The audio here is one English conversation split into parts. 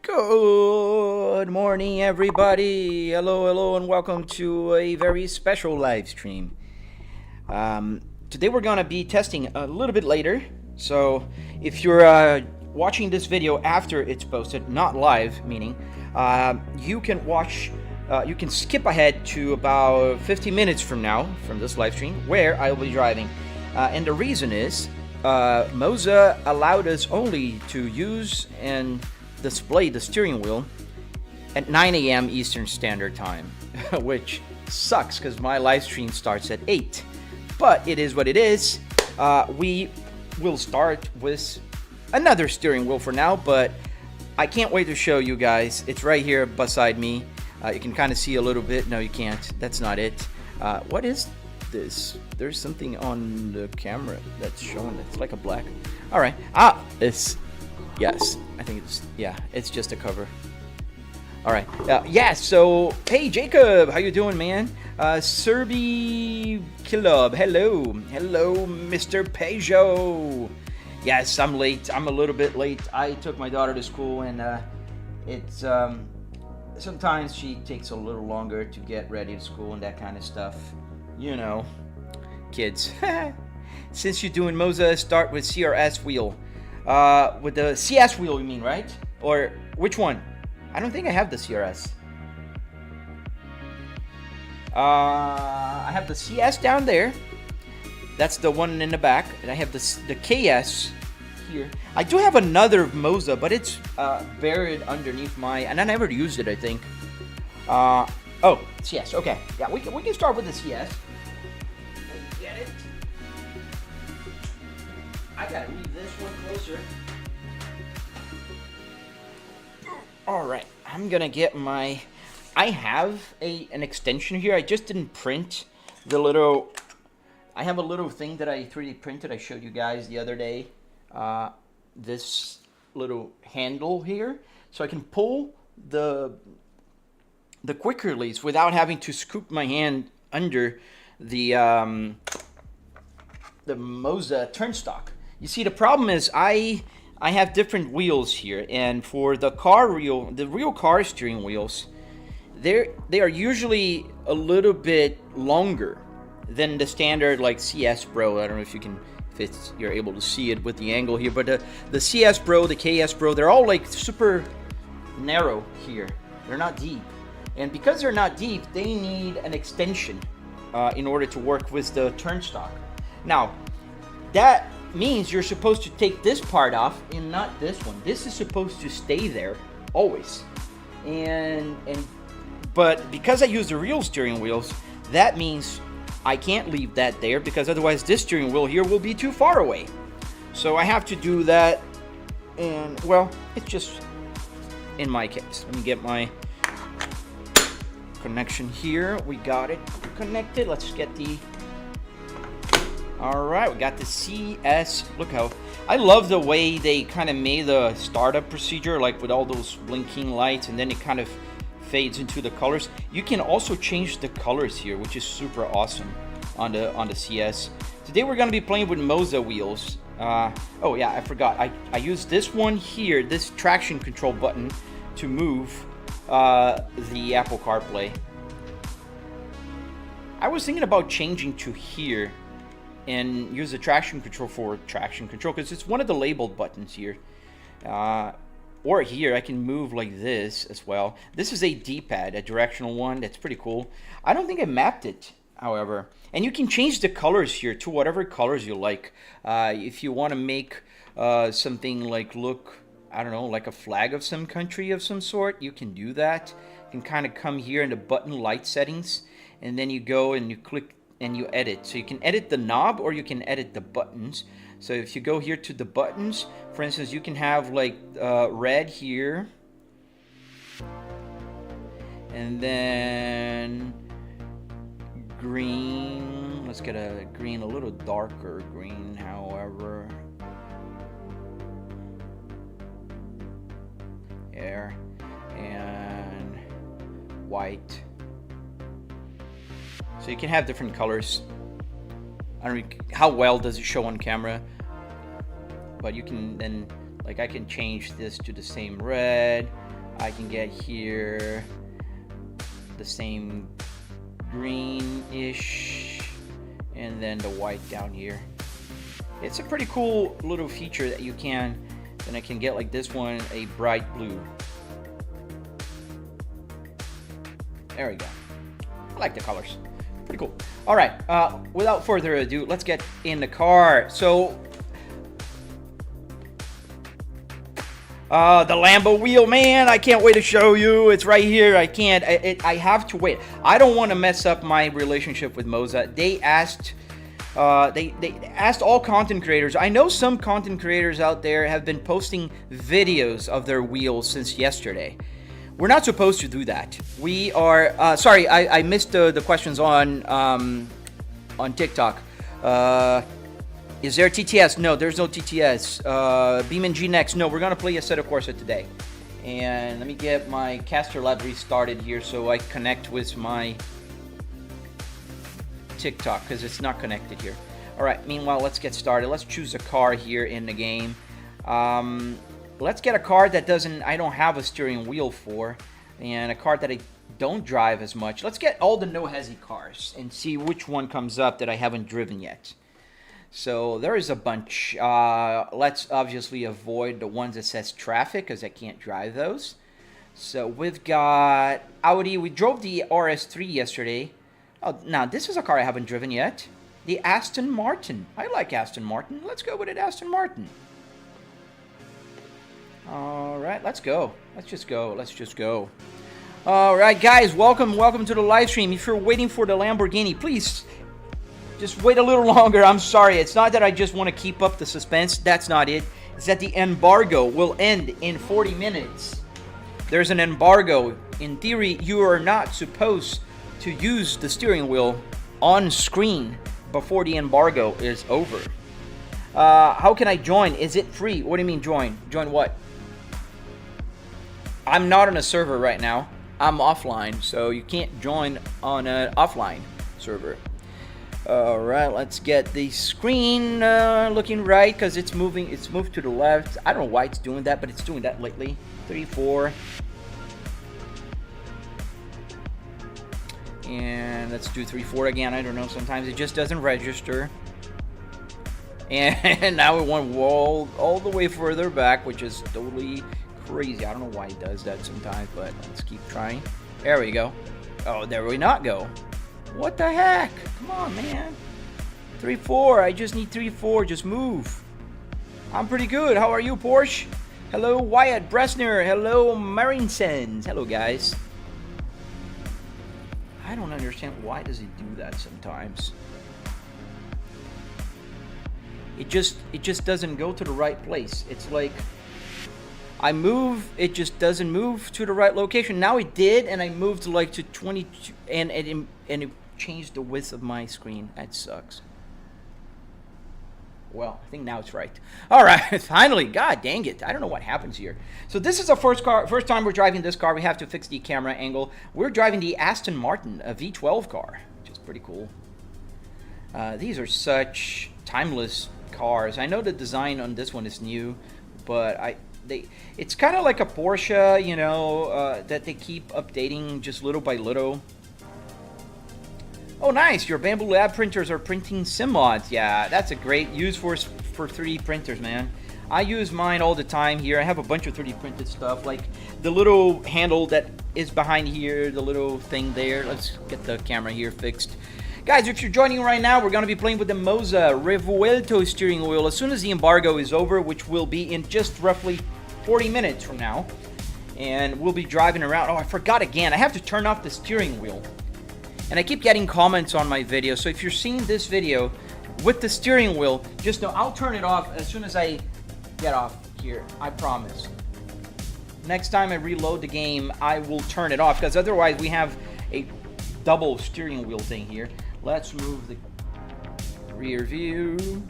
Good morning, everybody. Hello, and welcome to a very special live stream. Today we're going to be testing a little bit later. So if you're watching this video after it's posted, not live, meaning you can watch, you can skip ahead to about 50 minutes from now, from this live stream, where I will be driving. And the reason is Moza allowed us only to use and display the steering wheel at 9 a.m. Eastern Standard Time, which sucks because my live stream starts at 8. But it is what it is. We will start with another steering wheel for now, but I can't wait to show you guys. It's right here beside me. You can kind of see a little bit. No, you can't. That's not it. What is this? There's something on the camera that's showing. It's like a black. All right. It's. Yes, I think it's just a cover. All right. Yeah, so, hey, Jacob, how you doing, man? Serbi Club, hello, Mr. Peugeot. Yes, I'm late. I'm a little bit late. I took my daughter to school, and it's, sometimes she takes a little longer to get ready to school and that kind of stuff. You know, kids. Since you're doing Moza, start with CRS wheel. With the CS wheel, you mean, right? Or which one? I don't think I have the CRS. I have the CS down there. That's the one in the back. And I have the KS here. I do have another Moza, but it's buried underneath my... And I never used it, I think. Oh, CS. Okay. Yeah, we can start with the CS. Get it? I gotta move this one closer. Alright, I'm gonna get my... I have an extension here. I just didn't print the little... I have a little thing that I 3D printed. I showed you guys the other day. This little handle here. So I can pull the quick release without having to scoop my hand under the Moza turnstock. You see, the problem is I have different wheels here, and for the real car steering wheels, they are usually a little bit longer than the standard like CS Pro. I don't know if you're able to see it with the angle here, but the CS Pro, the KS Pro, they're all like super narrow here. They're not deep, and because they're not deep, they need an extension in order to work with the turnstock. Now, that means you're supposed to take this part off and not this one. This is supposed to stay there always. But because I use the real steering wheels, that means I can't leave that there because otherwise this steering wheel here will be too far away. So I have to do that, and well, it's just in my case. Let me get my connection here. We got it connected. Let's get the... Alright, we got the CS. Look how... I love the way they kind of made the startup procedure, like with all those blinking lights, and then it kind of fades into the colors. You can also change the colors here, which is super awesome on the CS. Today we're going to be playing with Moza wheels. Oh yeah, I forgot. I use this one here, this traction control button, to move the Apple CarPlay. I was thinking about changing to here and use the traction control for traction control, because it's one of the labeled buttons here. Or here, I can move like this as well. This is a D-pad, a directional one. That's pretty cool. I don't think I mapped it, however. And you can change the colors here to whatever colors you like. If you want to make something like look, I don't know, like a flag of some country of some sort, you can do that. You can kind of come here in the button light settings, and then you go and you click and you edit. So you can edit the knob or you can edit the buttons. So if you go here to the buttons, for instance, you can have like red here, and then green. Let's get a green, a little darker green, however. There, and white. So you can have different colors. I don't know how well does it show on camera, but you can then, like, I can change this to the same red. I can get here the same greenish, and then the white down here. It's a pretty cool little feature that you can, and I can get like this one, a bright blue. There we go. I like the colors. Pretty cool. All right, without further ado, let's get in the car. So, the Lambo wheel, man, I can't wait to show you. It's right here. I have to wait. I don't want to mess up my relationship with Moza. They asked all content creators. I know some content creators out there have been posting videos of their wheels since yesterday. We're not supposed to do that. We are, sorry, I missed the questions on TikTok. Is there TTS? No, there's no TTS. BeamNG next? No, we're gonna play Assetto Corsa today. And let me get my caster lab restarted here so I connect with my TikTok, because it's not connected here. All right, meanwhile, let's get started. Let's choose a car here in the game. Let's get a car that I don't have a steering wheel for, and a car that I don't drive as much. Let's get all the no-hezzy cars and see which one comes up that I haven't driven yet. So there is a bunch. Let's obviously avoid the ones that says traffic, because I can't drive those. So we've got Audi. We drove the RS3 yesterday. Oh, now this is a car I haven't driven yet. The Aston Martin. I like Aston Martin. Let's go with it, Aston Martin. All right, let's go. Let's just go. All right, guys, welcome to the live stream. If you're waiting for the Lamborghini, please just wait a little longer. I'm sorry. It's not that I just want to keep up the suspense. That's not it. It's that the embargo will end in 40 minutes. There's an embargo. In theory, you are not supposed to use the steering wheel on screen before the embargo is over. How can I join? Is it free? What do you mean join? Join what? I'm not on a server right now. I'm offline, so you can't join on an offline server. All right, let's get the screen looking right, because it's moving. It's moved to the left. I don't know why it's doing that, but it's doing that lately. 3, 4. And let's do 3, 4 again. I don't know. Sometimes it just doesn't register. And now it went all the way further back, which is totally crazy. I don't know why it does that sometimes, but let's keep trying. There we go. Oh, there we not go. What the heck? Come on, man. 3, 4. I just need 3, 4. Just move. I'm pretty good. How are you, Porsche? Hello, Wyatt Bresner. Hello, Marinsens. Hello, guys. I don't understand why does it do that sometimes. It just doesn't go to the right place. It's like I move, it just doesn't move to the right location. Now it did, and I moved like to 22, and it changed the width of my screen. That sucks. Well, I think now it's right. All right, finally. God dang it. I don't know what happens here. So this is our first time we're driving this car. We have to fix the camera angle. We're driving the Aston Martin, a V12 car, which is pretty cool. These are such timeless cars. I know the design on this one is new, but it's kind of like a Porsche, you know, that they keep updating just little by little. Oh, nice! Your Bamboo Lab printers are printing sim mods. Yeah, that's a great use for 3D printers, man. I use mine all the time here. I have a bunch of 3D printed stuff, like the little handle that is behind here, the little thing there. Let's get the camera here fixed. Guys, if you're joining right now, we're going to be playing with the Moza Revuelto steering wheel as soon as the embargo is over, which will be in just roughly 40 minutes from now. And we'll be driving around. Oh, I forgot again. I have to turn off the steering wheel. And I keep getting comments on my video, so if you're seeing this video with the steering wheel, just know I'll turn it off as soon as I get off here. I promise. Next time I reload the game, I will turn it off, because otherwise we have a double steering wheel thing here. Let's move the rear view.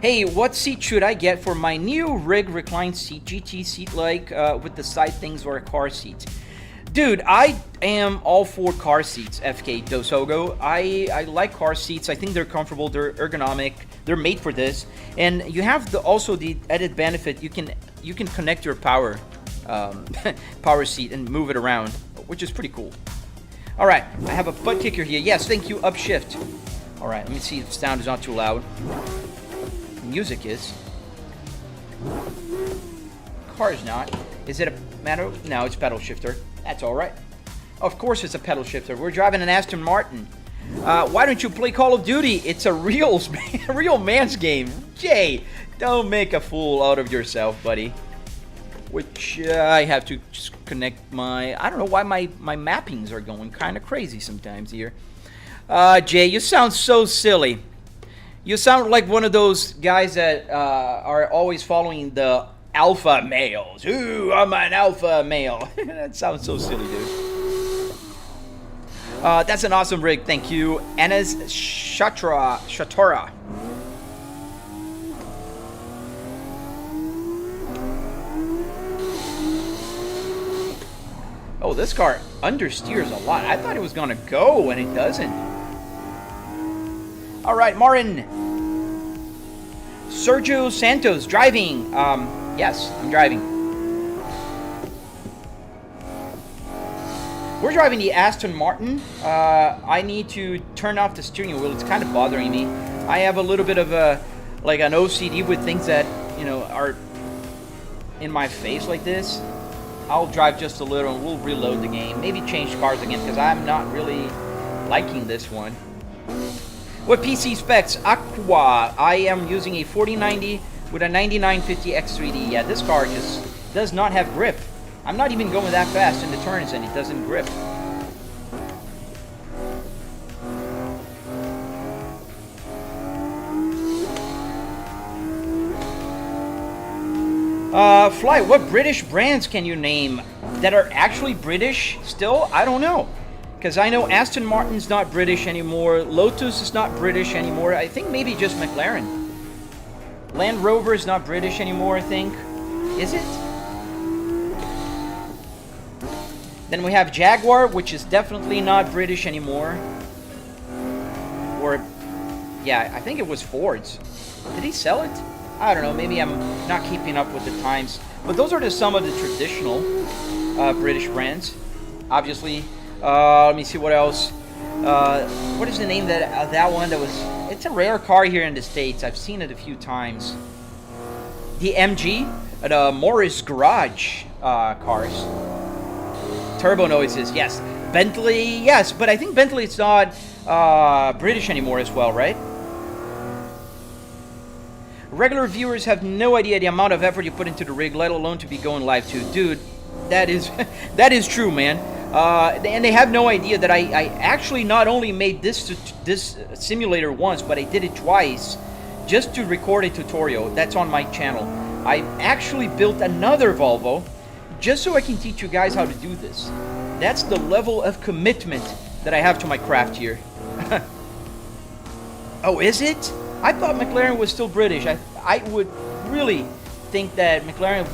Hey, what seat should I get for my new rig recline seat, GT seat like, with the side things or a car seat? Dude, I am all for car seats, FK Dosogo. I like car seats. I think they're comfortable, they're ergonomic, they're made for this. And you have also the added benefit, you can you can connect your power power seat and move it around, which is pretty cool. All right, I have a butt kicker here. Yes, thank you, upshift. All right, let me see if the sound is not too loud. The music is. Car is not. Is it a matter? No, it's pedal shifter. That's all right. Of course it's a pedal shifter. We're driving an Aston Martin. Why don't you play Call of Duty? It's a real man's game. Jay, don't make a fool out of yourself, buddy. Which I have to just connect my... I don't know why my mappings are going kind of crazy sometimes here. Jay, you sound so silly. You sound like one of those guys that are always following the alpha males. Ooh, I'm an alpha male. That sounds so silly, dude. That's an awesome rig, thank you. Enes Shatora. Oh, this car understeers a lot. I thought it was gonna go, and it doesn't. All right, Marin. Sergio Santos, driving. Yes, I'm driving. We're driving the Aston Martin. I need to turn off the steering wheel. It's kind of bothering me. I have a little bit of a, like an OCD with things that, you know, are in my face like this. I'll drive just a little and we'll reload the game. Maybe change cars again because I'm not really liking this one. What PC specs? Aqua. I am using a 4090 with a 9950 X3D. Yeah, this car just does not have grip. I'm not even going that fast in the turns and it doesn't grip. Fly, what British brands can you name that are actually British still? I don't know. Because I know Aston Martin's not British anymore. Lotus is not British anymore. I think maybe just McLaren. Land Rover is not British anymore, I think. Is it? Then we have Jaguar, which is definitely not British anymore. Or, yeah, I think it was Ford's. Did he sell it? I don't know, maybe I'm not keeping up with the times. But those are just some of the traditional British brands. Obviously, let me see what else. What is the name that that one that was... It's a rare car here in the States. I've seen it a few times. The MG at Morris Garage cars. Turbo noises, yes. Bentley, yes, but I think Bentley is not British anymore as well, right? Regular viewers have no idea the amount of effort you put into the rig, let alone to be going live too. Dude, that is that is true, man. And they have no idea that I actually not only made this simulator once, but I did it twice just to record a tutorial. That's on my channel. I actually built another Volvo just so I can teach you guys how to do this. That's the level of commitment that I have to my craft here. Oh, is it? I thought McLaren was still British. I would really think that McLaren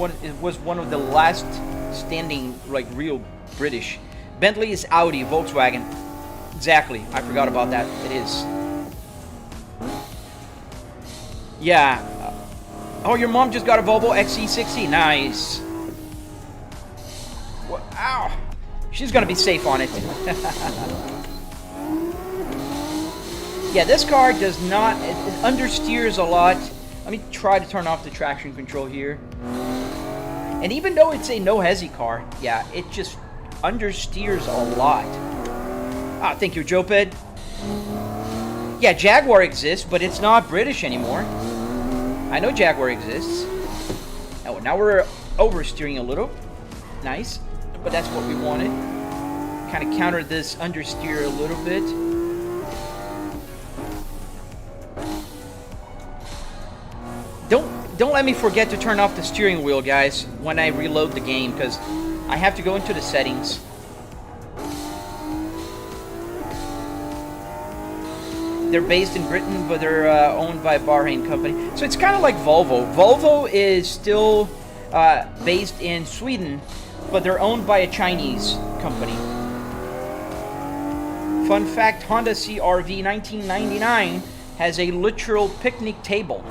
was one of the last standing, like, real British. Bentley is Audi, Volkswagen. Exactly. I forgot about that. It is. Yeah. Oh, your mom just got a Volvo XC60. Nice. Well, ow. She's going to be safe on it. Yeah, this car does not, it understeers a lot. Let me try to turn off the traction control here. And even though it's a no-hezzy car, yeah, it just understeers a lot. Ah, thank you, Joped. Yeah, Jaguar exists, but it's not British anymore. I know Jaguar exists. Oh, now we're oversteering a little. Nice, but that's what we wanted. Kind of counter this understeer a little bit. Don't let me forget to turn off the steering wheel, guys, when I reload the game, because I have to go into the settings. They're based in Britain, but they're owned by a Bahrain company. So it's kind of like Volvo. Volvo is still based in Sweden, but they're owned by a Chinese company. Fun fact, Honda CR-V 1999 has a literal picnic table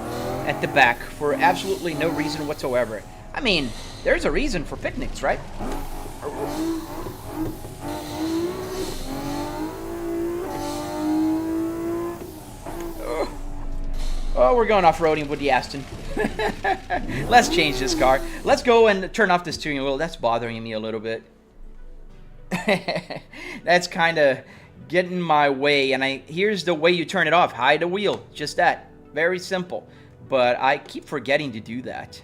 at the back for absolutely no reason whatsoever. I mean, there's a reason for picnics, right? Oh, we're going off-roading with the Aston. Let's change this car. Let's go and turn off the steering wheel. That's bothering me a little bit. That's kind of getting in my way. And here's the way you turn it off. Hide the wheel. Just that. Very simple. But I keep forgetting to do that.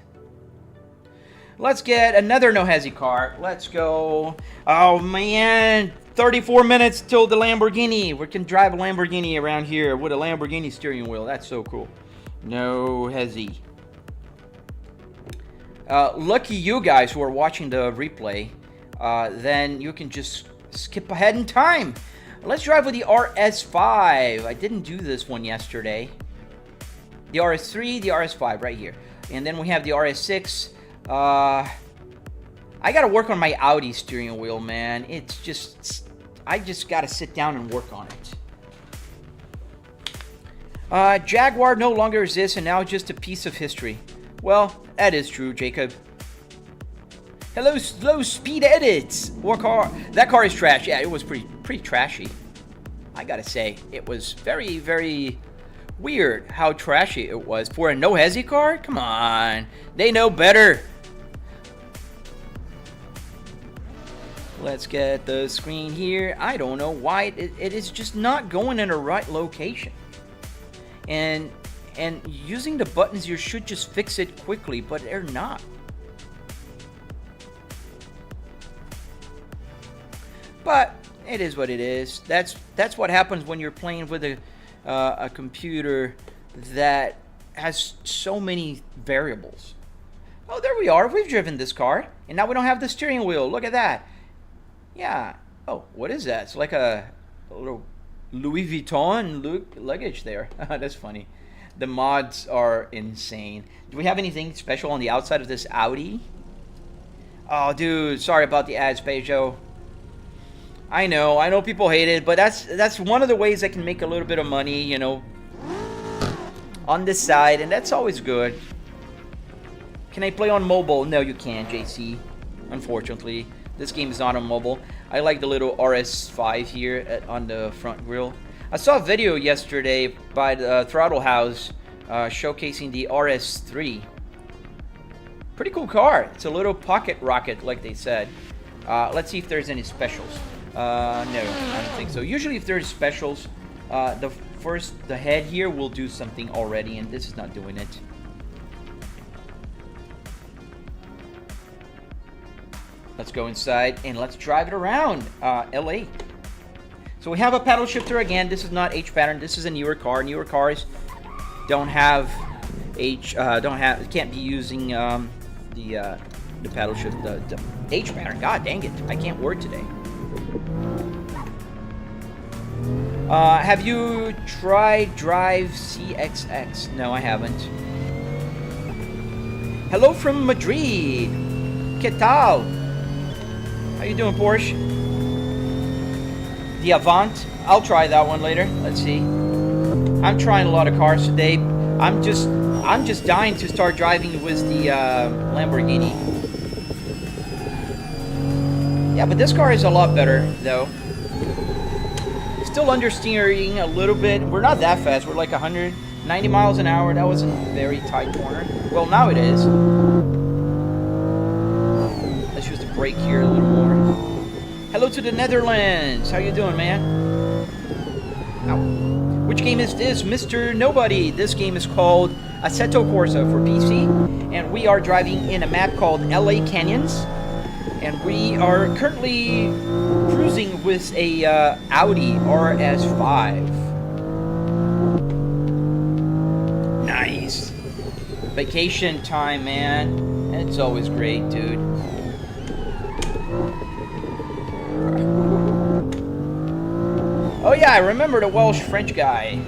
Let's get another no-hezzy car. Let's go. Oh, man. 34 minutes till the Lamborghini. We can drive a Lamborghini around here with a Lamborghini steering wheel. That's so cool. No hezzy. Lucky you guys who are watching the replay. Then you can just skip ahead in time. Let's drive with the RS5. I didn't do this one yesterday. The RS3, the RS5 right here. And then we have the RS6. I gotta work on my Audi steering wheel, man. It's just... I just gotta sit down and work on it. Jaguar no longer exists and now just a piece of history. Well, that is true, Jacob. Hello, Slow Speed Edits. What car? That car is trash. Yeah, it was pretty trashy. I gotta say, it was very, very weird how trashy it was for a no-hezzy car. Come on, they know better. Let's get the screen here. I don't know why it is just not going in the right location. And using the buttons, you should just fix it quickly, but they're not. But it is what it is. That's what happens when you're playing with a computer that has so many variables. Oh, there we are. We've driven this car, and now we don't have the steering wheel. Look at that. Yeah. Oh, what is that? It's like a little Louis Vuitton luggage there. That's funny. The mods are insane. Do we have anything special on the outside of this Audi? Oh, dude. Sorry about the ads, Peugeot. I know people hate it, but that's one of the ways I can make a little bit of money, you know, on this side, and that's always good. Can I play on mobile? No, you can't, JC. Unfortunately, this game is not on mobile. I like the little RS5 here on the front grille. I saw a video yesterday by the Throttle House showcasing the RS3. Pretty cool car. It's a little pocket rocket, like they said. Let's see if there's any specials. No, I don't think so. Usually if there's specials, the head here will do something already, and this is not doing it. Let's go inside and let's drive it around LA. So we have a paddle shifter again. This is not H pattern. This is a newer car. Newer cars don't have can't be using the paddle shift, the H pattern. God dang it! I can't word today. Have you tried Drive CXX? No, I haven't. Hello from Madrid. ¿Qué tal? How you doing, Porsche? The Avant. I'll try that one later. Let's see. I'm trying a lot of cars today. I'm just dying to start driving with the Lamborghini. Yeah, but this car is a lot better, though. Still understeering a little bit. We're not that fast. We're like 190 miles an hour. That was a very tight corner. Well, now it is. Let's use the brake here a little more. Hello to the Netherlands. How you doing, man? Ow. Which game is this, Mr. Nobody? This game is called Assetto Corsa for PC, and we are driving in a map called LA Canyons. And we are currently cruising with a Audi RS5. Nice. Vacation time, man. It's always great, dude. Oh yeah, I remember the Welsh French guy.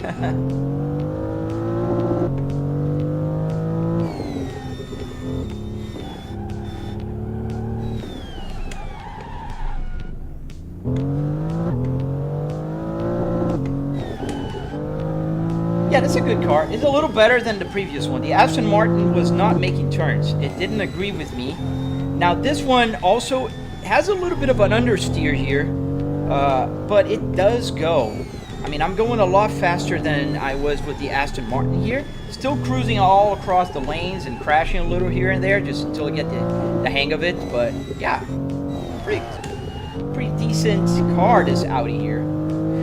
Yeah, that's a good car. It's a little better than the previous one. The Aston Martin was not making turns. It didn't agree with me. Now this one also has a little bit of an understeer here, but it does go. I mean, I'm going a lot faster than I was with the Aston Martin here. Still cruising all across the lanes and crashing a little here and there just until I get the hang of it. But yeah, pretty decent car, this Audi here.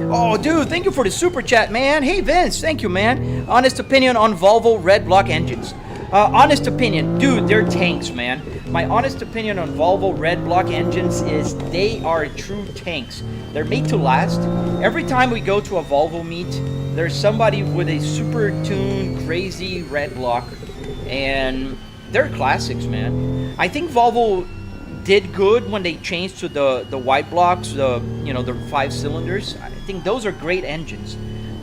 Oh, dude, thank you for the super chat, man. Hey, Vince, thank you, man. Honest opinion on Volvo red block engines. Honest opinion, dude, they're tanks, man. My honest opinion on Volvo red block engines is they are true tanks. They're made to last. Every time we go to a Volvo meet, there's somebody with a super tuned, crazy red block, and they're classics, man. I think Volvo did good when they changed to the white blocks, the 5 cylinders. I think those are great engines,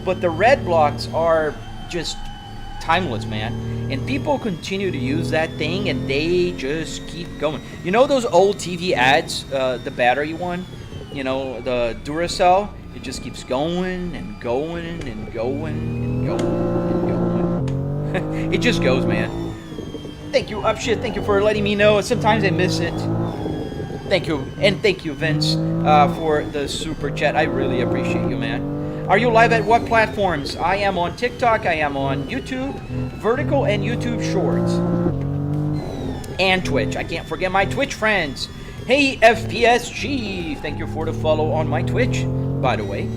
but the red blocks are just timeless, man. And people continue to use that thing, and they just keep going. You know those old TV ads, the battery one, the Duracell. It just keeps going and going and going and going and going. It just goes, man. Thank you, Upshit. Thank you for letting me know. Sometimes I miss it. Thank you, and thank you, Vince, for the super chat. I really appreciate you, man. Are you live at what platforms? I am on TikTok. I am on YouTube, Vertical, and YouTube Shorts, and Twitch. I can't forget my Twitch friends. Hey, FPSG. Thank you for the follow on my Twitch, by the way.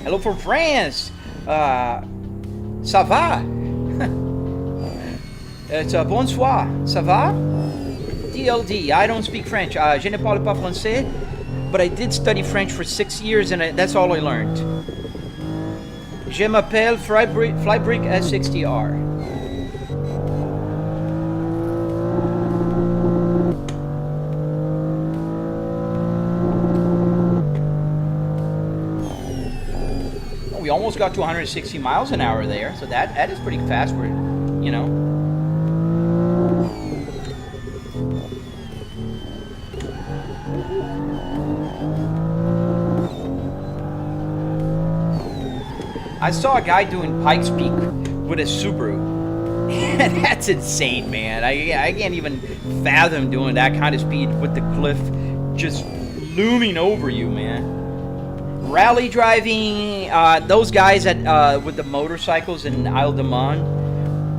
Hello from France. Ça va? It's bonsoir. Ça va? DLD. I don't speak French. Je ne parle pas français, but I did study French for 6 years, and that's all I learned. Je m'appelle Flybrick S60R. We almost got to 160 miles an hour there, so that is pretty fast for, I saw a guy doing Pikes Peak with a Subaru. That's insane, man. I can't even fathom doing that kind of speed with the cliff just looming over you, man. Rally driving, those guys at with the motorcycles in Isle de Man,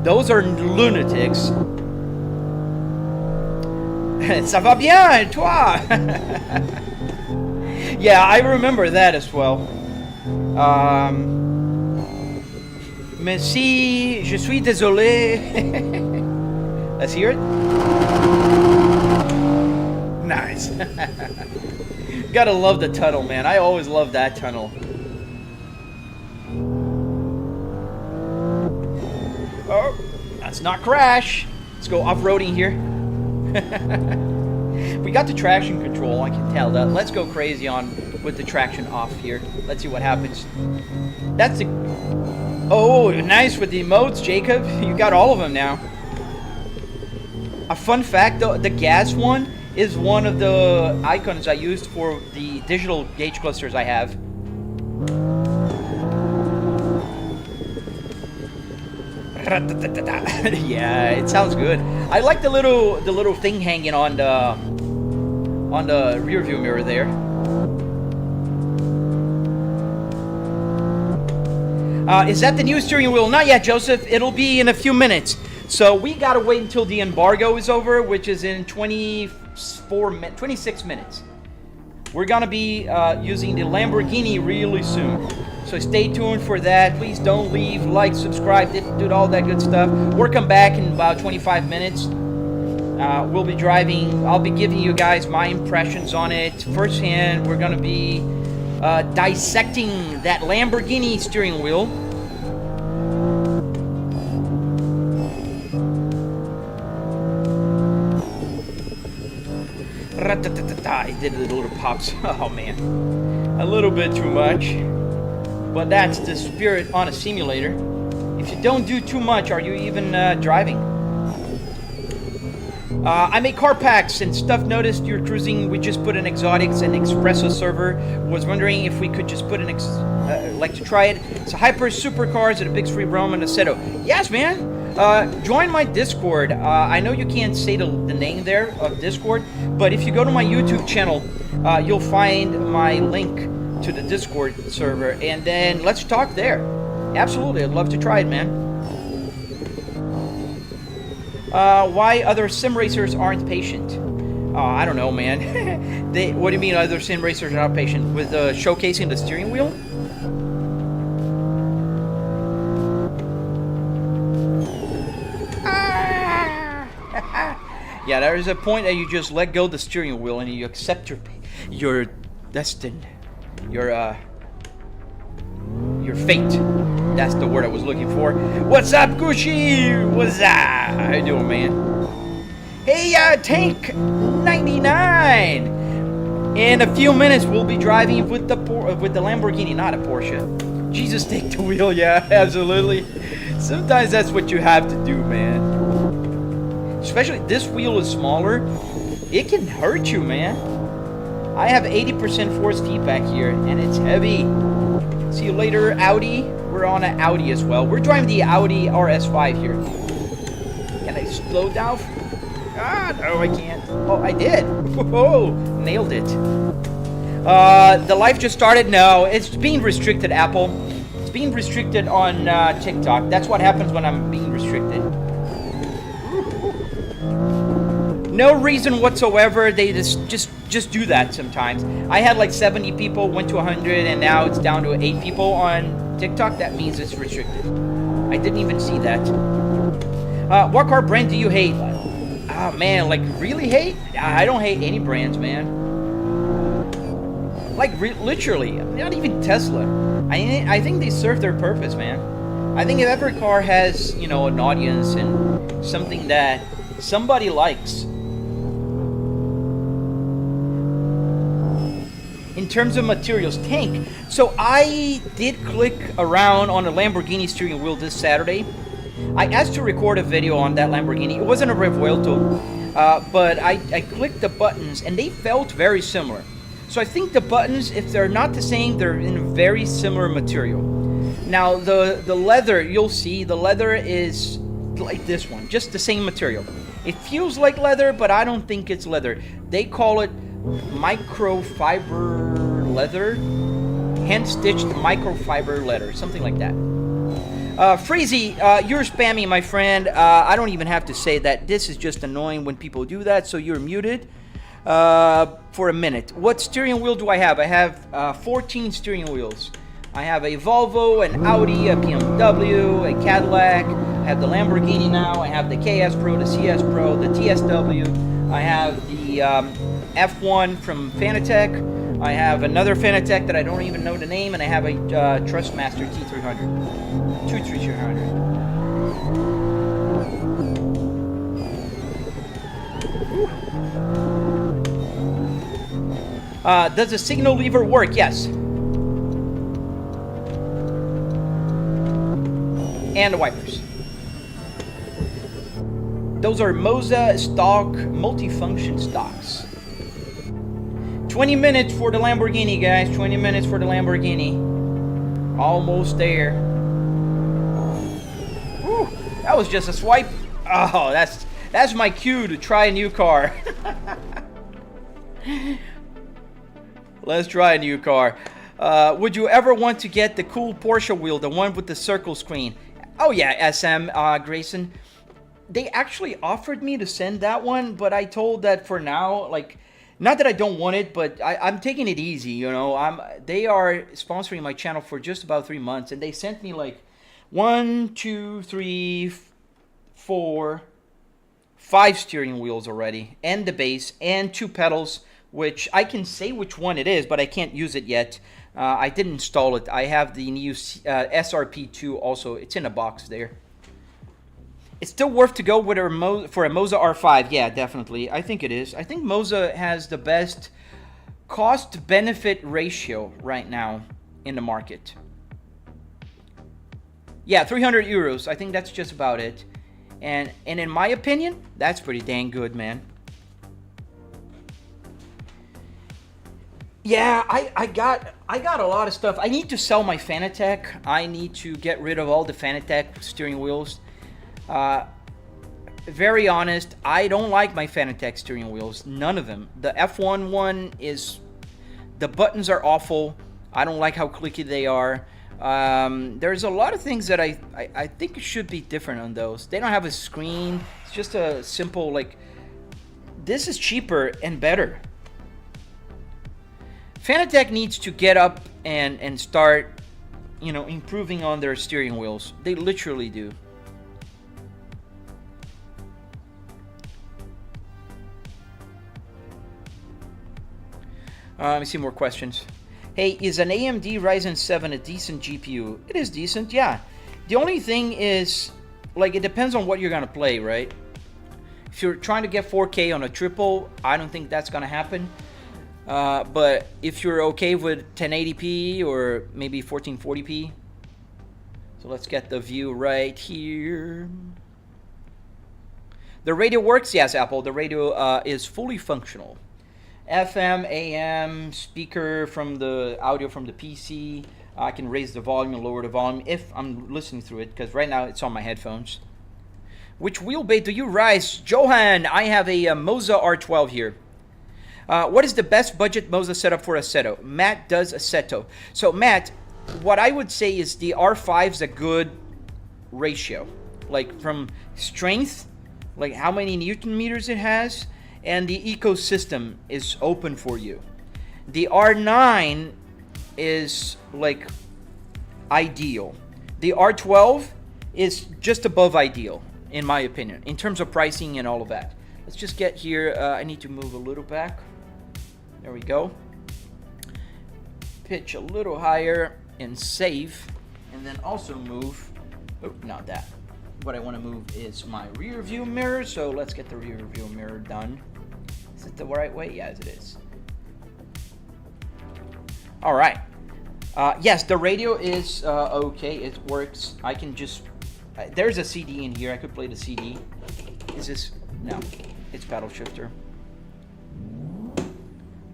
those are lunatics. Ça va bien, et toi? Yeah, I remember that as well. Merci, je suis désolé. Let's hear it. Nice. Gotta love the tunnel, man. I always love that tunnel. Oh, let's not crash. Let's go off-roading here. We got the traction control, I can tell that. Let's go crazy on with the traction off here. Let's see what happens. That's the... Oh, nice with the emotes, Jacob. You got all of them now. A fun fact, though, the gas one is one of the icons I used for the digital gauge clusters I have. Yeah, it sounds good. I like the little thing hanging on the rear view mirror there. Is that the new steering wheel? Not yet, Joseph. It'll be in a few minutes. So we gotta wait until the embargo is over, which is in 26 minutes. We're gonna be using the Lamborghini really soon. So stay tuned for that. Please don't leave. Like, subscribe, do all that good stuff. We'll come back in about 25 minutes. We'll be driving. I'll be giving you guys my impressions on it firsthand. We're gonna be dissecting that Lamborghini steering wheel. I did a little pops. Oh man, a little bit too much. But that's the spirit on a simulator. If you don't do too much, are you even driving? I make car packs and stuff. Noticed you're cruising. We just put an exotics and espresso server. Was wondering if we could just put an like to try it. It's a hyper supercars and a big free ROM and Assetto. Yes, man. Join my Discord. I know you can't say the name there of Discord, but if you go to my YouTube channel, you'll find my link to the Discord server, and then let's talk there. Absolutely, I'd love to try it, man. Why other sim racers aren't patient? I don't know, man. What do you mean other sim racers are not patient? With showcasing the steering wheel? Yeah, there is a point that you just let go the steering wheel and you accept your destiny, your fate. That's the word I was looking for. What's up, Gucci? What's up? How you doing, man? Hey, Tank 99. In a few minutes, we'll be driving with the Lamborghini, not a Porsche. Jesus, take the wheel. Yeah, absolutely. Sometimes that's what you have to do, man. Especially this wheel is smaller, it can hurt you, man. I have 80% force feedback here, and it's heavy. See you later, Audi. We're on an Audi as well. We're driving the Audi RS5 here. Can I slow down? Ah, no, I can't. Oh, I did. Whoa, nailed it. The live just started. No, it's being restricted, Apple. It's being restricted on TikTok. That's what happens when I'm being restricted. No reason whatsoever. They just do that sometimes. I had like 70 people, went to 100, and now it's down to 8 people on TikTok. That means it's restricted. I didn't even see that. What car brand do you hate? Oh man, like really hate? I don't hate any brands, man. Like literally, not even Tesla. I think they serve their purpose, man. I think if every car has, you know, an audience and something that somebody likes. In terms of materials, Tank. So I did click around on a Lamborghini steering wheel this Saturday. I asked to record a video on that Lamborghini. It wasn't a Revuelto, but I clicked the buttons and they felt very similar. So I think the buttons, if they're not the same, they're in a very similar material. Now the leather, you'll see the leather is like this one, just the same material. It feels like leather, but I don't think it's leather. They call it microfiber leather, hand-stitched microfiber leather, something like that. Freezy, you're spammy, my friend. I don't even have to say that. This is just annoying when people do that, so you're muted for a minute. What steering wheel do I have? I have 14 steering wheels. I have a Volvo, an Audi, a BMW, a Cadillac. I have the Lamborghini now. I have the KS Pro, the CS Pro, the TSW. I have the F1 from Fanatec. I have another Fanatec that I don't even know the name, and I have a Trustmaster T300. 2300. Does the signal lever work? Yes. And the wipers. Those are Moza stock multifunction stocks. 20 minutes for the Lamborghini, guys. 20 minutes for the Lamborghini. Almost there. Whew, that was just a swipe. Oh, that's my cue to try a new car. Let's try a new car. Would you ever want to get the cool Porsche wheel, the one with the circle screen? Oh yeah, SM Grayson. They actually offered me to send that one, but I told that for now, like, not that I don't want it, but I'm taking it easy, you know. They are sponsoring my channel for just about 3 months, and they sent me like 1, 2, 3, 4, 5 steering wheels already, and the base, and 2 pedals, which I can say which one it is, but I can't use it yet. I didn't install it. I have the new SRP2 also. It's in a box there. It's still worth to go with for a Moza R5. Yeah, definitely. I think it is. I think Moza has the best cost-benefit ratio right now in the market. Yeah, 300 euros. I think that's just about it. And in my opinion, that's pretty dang good, man. Yeah, I got a lot of stuff. I need to sell my Fanatec. I need to get rid of all the Fanatec steering wheels. Very honest, I don't like my Fanatec steering wheels. None of them. The F1 one is... the buttons are awful. I don't like how clicky they are. There's a lot of things that I think should be different on those. They don't have a screen. It's just a simple, like... this is cheaper and better. Fanatec needs to get up and start, you know, improving on their steering wheels. They literally do. Let me see more questions. Hey, is an AMD Ryzen 7 a decent GPU? It is decent, yeah. The only thing is, like, it depends on what you're gonna play, right? If you're trying to get 4K on a triple, I don't think that's gonna happen. But if you're okay with 1080p or maybe 1440p, so let's get the view right here. The radio works, yes, Apple. The radio is fully functional. FM, AM, speaker from the audio from the PC. I can raise the volume and lower the volume if I'm listening through it, because right now it's on my headphones. Which wheelbase do you rise? Johan, I have a Moza R12 here. What is the best budget Moza setup for Assetto? Matt does Assetto. So Matt, what I would say is the R5 is a good ratio. Like from strength, like how many Newton meters it has, and the ecosystem is open for you. The R9 is like ideal. The R12 is just above ideal, in my opinion, in terms of pricing and all of that. Let's just get here. I need to move a little back. There we go. Pitch a little higher and save, and then also move. Oh, not that. What I want to move is my rear view mirror, so let's get the rear view mirror done. Is it the right way? Yes, it is. All right. Yes, the radio is okay. It works. I can just... there's a CD in here. I could play the CD. Is this... no. It's paddle shifter.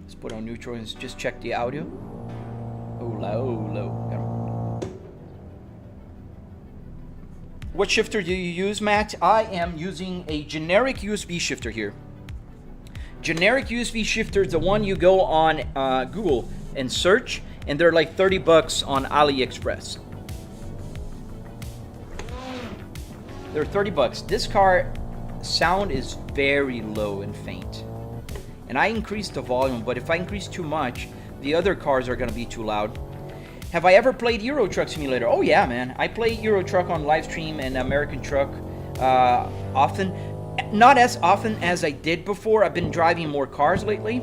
Let's put on neutral and just check the audio. Oh, low. What shifter do you use, Matt? I am using a generic USB shifter here. Generic USB shifter is the one you go on Google and search, and they're like 30 bucks on AliExpress. They're 30 bucks. This car sound is very low and faint. And I increased the volume, but if I increase too much, the other cars are gonna be too loud. Have I ever played Euro Truck Simulator? Oh yeah, man. I play Euro Truck on live stream and American Truck often. Not as often as I did before. I've been driving more cars lately,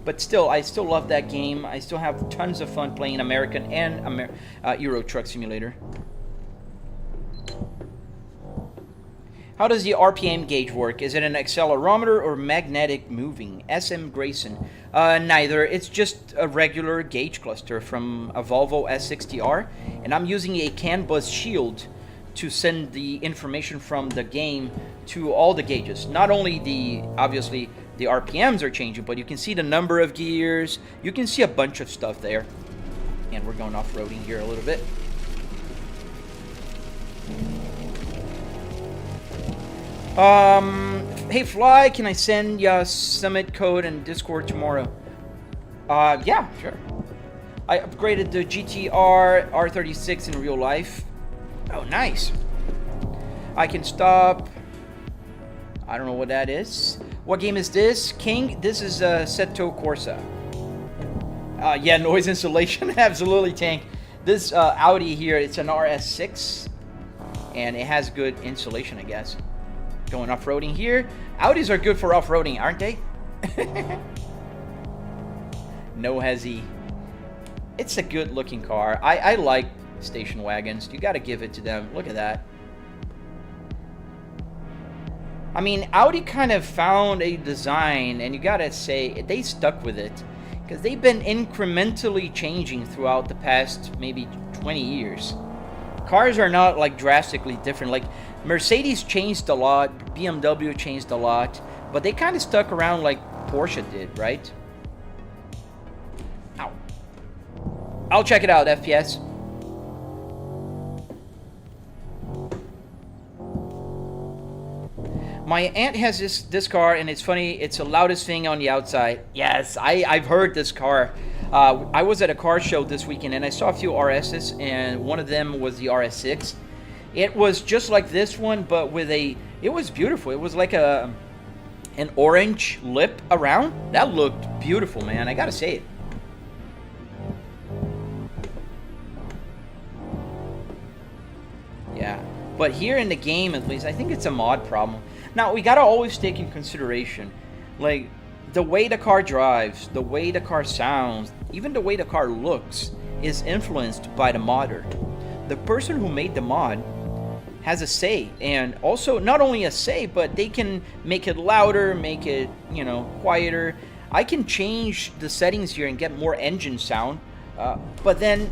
but still, I still love that game. I still have tons of fun playing American and Euro Truck Simulator. How does the RPM gauge work? Is it an accelerometer or magnetic moving? SM Grayson. Neither. It's just a regular gauge cluster from a Volvo S60R, and I'm using a CAN bus shield to send the information from the game to all the gauges. Not only the, obviously, the RPMs are changing, but you can see the number of gears. You can see a bunch of stuff there. And we're going off-roading here a little bit. Hey Fly, can I send ya Summit code and Discord tomorrow? Yeah, sure. I upgraded the GTR R36 in real life. Oh, nice. I can stop. I don't know what that is. What game is this? King? This is Assetto Corsa. Yeah, noise insulation. Absolutely, Tank. This Audi here, it's an RS6. And it has good insulation, I guess. Going off-roading here. Audis are good for off-roading, aren't they? No hezzy. It's a good-looking car. I like station wagons. You got to give it to them. Look at that. I mean, Audi kind of found a design, and you got to say, they stuck with it. Because they've been incrementally changing throughout the past maybe 20 years. Cars are not like drastically different. Like Mercedes changed a lot, BMW changed a lot, but they kind of stuck around like Porsche did, right? I'll check it out, FPS. My aunt has this car, and it's funny, it's the loudest thing on the outside. Yes, I've heard this car. I was at a car show this weekend, and I saw a few RSs, and one of them was the RS6. It was just like this one, but with a... It was beautiful. It was like an orange lip around. That looked beautiful, man. I gotta say it. Yeah. But here in the game, at least, I think it's a mod problem. Now, we gotta always take in consideration, like, the way the car drives, the way the car sounds, even the way the car looks, is influenced by the modder. The person who made the mod has a say, and also not only a say, but they can make it louder, make it, you know, quieter. I can change the settings here and get more engine sound, but then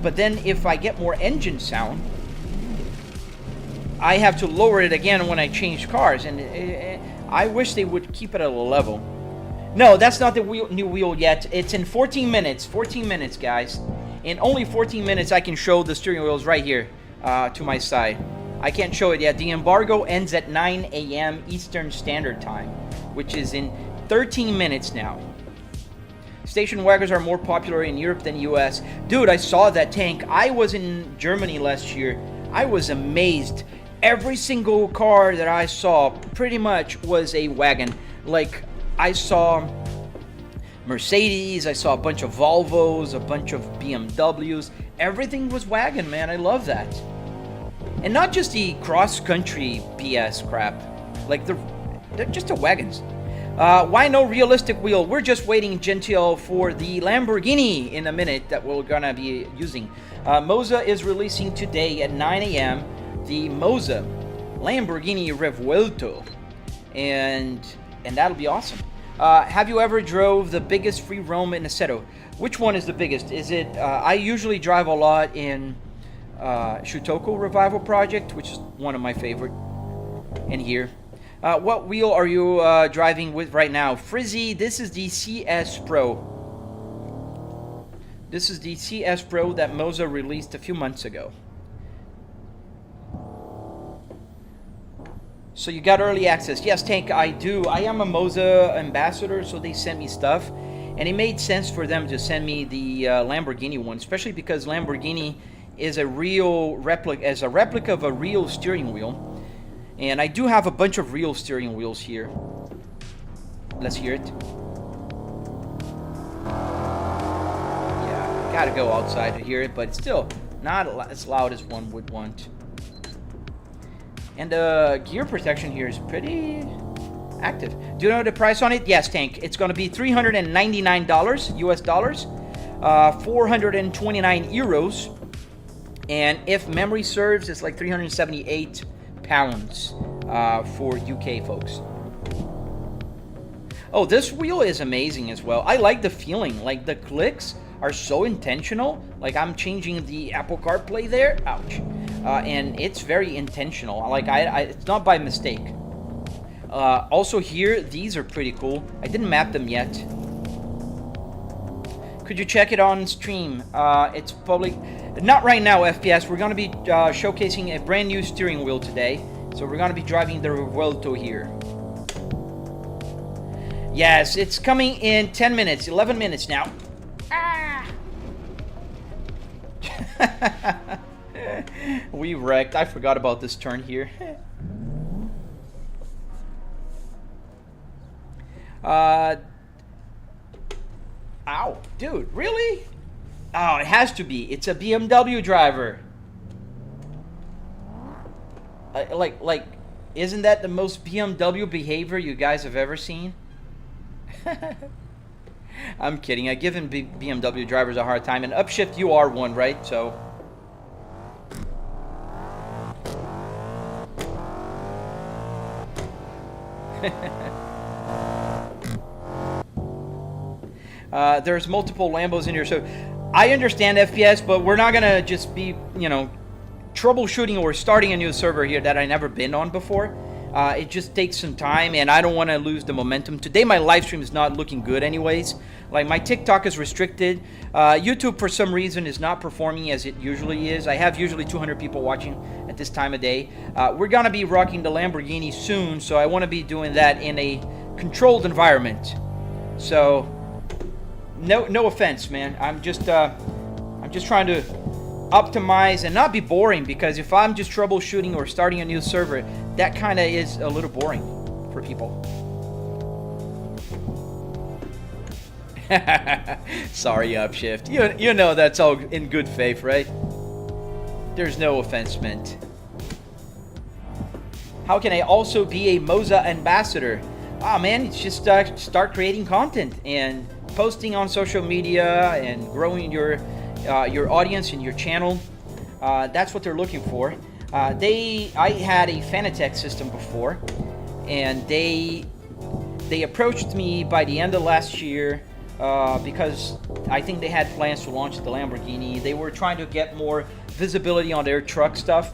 if I get more engine sound, I have to lower it again when I change cars, and I wish they would keep it at a level. No, that's not the new wheel yet. It's in 14 minutes. 14 minutes, guys. In only 14 minutes, I can show the steering wheels right here to my side. I can't show it yet. The embargo ends at 9 a.m. Eastern Standard Time, which is in 13 minutes now. Station wagons are more popular in Europe than US. Dude, I saw that tank. I was in Germany last year. I was amazed. Every single car that I saw pretty much was a wagon. Like, I saw Mercedes, I saw a bunch of Volvos, a bunch of BMWs. Everything was wagon, man. I love that. And not just the cross-country BS crap. Like, they're just the wagons. Why no realistic wheel? We're just waiting, Gentile, for the Lamborghini in a minute that we're gonna be using. Moza is releasing today at 9 a.m. the Moza Lamborghini Revuelto, and that'll be awesome. Have you ever drove the biggest free roam in Assetto? Which one is the biggest? Is it? I usually drive a lot in Shutoko Revival Project, which is one of my favorite. And here, what wheel are you driving with right now? Frizzy, this is the CS Pro. This is the CS Pro that Moza released a few months ago. So you got early access. Yes, Tank, I do. I am a Moza ambassador, so they sent me stuff. And it made sense for them to send me the Lamborghini one, especially because Lamborghini is a replica of a real steering wheel. And I do have a bunch of real steering wheels here. Let's hear it. Yeah, gotta go outside to hear it, but it's still not as loud as one would want. And the gear protection here is pretty active. Do you know the price on it? Yes, Tank. It's going to be $399 US dollars, 429 euros, and if memory serves, it's like 378 pounds for UK folks. Oh, this wheel is amazing as well. I like the feeling. Like, the clicks are so intentional. Like, I'm changing the Apple CarPlay there. Ouch. And it's very intentional. Like, it's not by mistake. Also here, these are pretty cool. I didn't map them yet. Could you check it on stream? It's probably not right now, FPS. We're going to be showcasing a brand new steering wheel today. So we're going to be driving the Revuelto here. Yes, it's coming in 10 minutes, 11 minutes now. Ah! We wrecked. I forgot about this turn here. Ow. Dude, really? Oh, it has to be. It's a BMW driver. Like, isn't that the most BMW behavior you guys have ever seen? I'm kidding. I give him BMW drivers a hard time. And upshift, you are one, right? So... there's multiple Lambos in here, so I understand FPS, but we're not gonna just be, you know, troubleshooting or starting a new server here that I never been on before. It just takes some time, and I don't want to lose the momentum. Today my live stream is not looking good anyways. Like, my TikTok is restricted. YouTube, for some reason, is not performing as it usually is. I have usually 200 people watching at this time of day. We're going to be rocking the Lamborghini soon, so I want to be doing that in a controlled environment. So, no offense, man. I'm just trying to optimize and not be boring, because if I'm just troubleshooting or starting a new server, that kind of is a little boring for people. Sorry, Upshift. You know that's all in good faith, right? There's no offense meant. How can I also be a Moza ambassador? Ah, man, it's just start creating content and posting on social media and growing your audience and your channel. That's what they're looking for. I had a Fanatec system before, and they approached me by the end of last year because I think they had plans to launch the Lamborghini. They were trying to get more visibility on their truck stuff.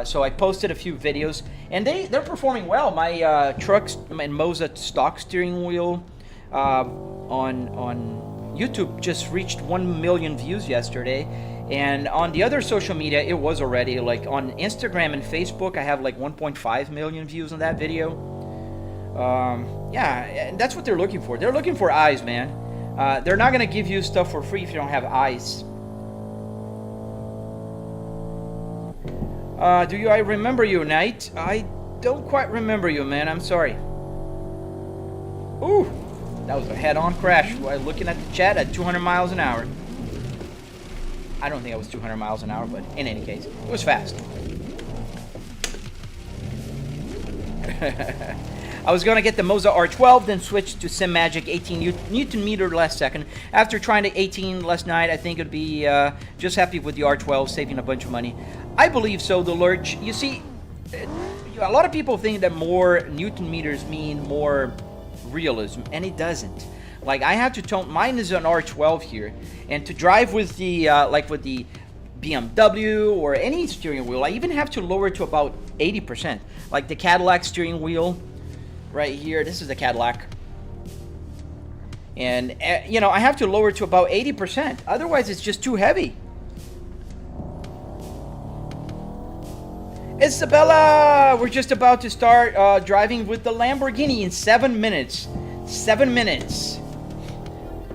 So I posted a few videos, and they're performing well. My trucks and Moza stock steering wheel on YouTube just reached 1 million views yesterday, and on the other social media it was already, like on Instagram and Facebook, I have like 1.5 million views on that video. Yeah, and that's what they're looking for. They're looking for eyes, man. They're not gonna give you stuff for free if you don't have eyes. I remember you, Knight? I don't quite remember you, man. I'm sorry. Ooh, that was a head-on crash while looking at the chat at 200 miles an hour. I don't think I was 200 miles an hour, but in any case, it was fast. I was going to get the Moza R12, then switch to SimMagic 18 Newton meter last second. After trying the 18 last night, I think it'd be just happy with the R12, saving a bunch of money. I believe so, the Lurch. You see, a lot of people think that more Newton meters mean more realism, and it doesn't. Like, I have to tone, mine is an R12 here, and to drive with the like with the BMW or any steering wheel, I even have to lower it to about 80%. Like the Cadillac steering wheel right here, this is the Cadillac, and you know, I have to lower it to about 80%, otherwise it's just too heavy. Isabella, we're just about to start driving with the Lamborghini in 7 minutes. 7 minutes.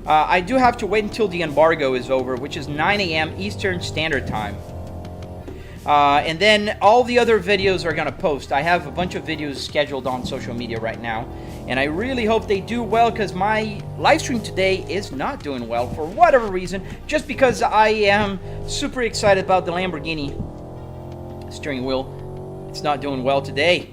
I do have to wait until the embargo is over, which is 9 a.m. Eastern Standard Time. And then all the other videos are going to post. I have a bunch of videos scheduled on social media right now, and I really hope they do well, because my live stream today is not doing well for whatever reason, just because I am super excited about the Lamborghini steering wheel. It's not doing well today.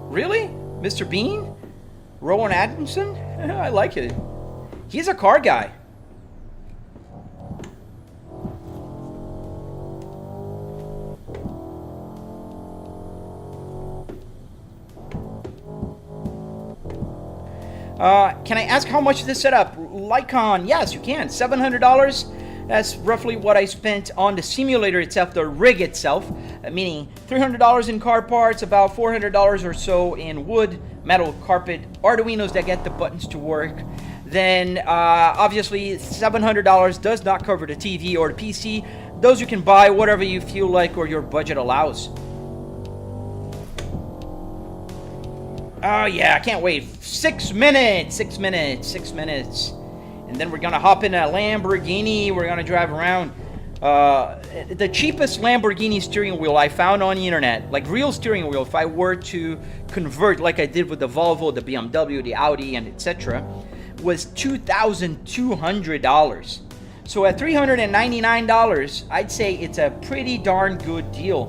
Really? Mr. Bean? Rowan Atkinson? I like it. He's a car guy. Can I ask how much this setup? Lycon, yes, you can. $700. That's roughly what I spent on the simulator itself, the rig itself, meaning $300 in car parts, about $400 or so in wood, metal, carpet, Arduinos that get the buttons to work. Then, obviously, $700 does not cover the TV or the PC. Those you can buy whatever you feel like or your budget allows. Oh yeah, I can't wait. 6 minutes, 6 minutes, 6 minutes. And then we're gonna hop in a Lamborghini. We're gonna drive around. The cheapest Lamborghini steering wheel I found on the internet, like real steering wheel, if I were to convert like I did with the Volvo, the BMW, the Audi, and etc., was $2,200. So at $399, I'd say it's a pretty darn good deal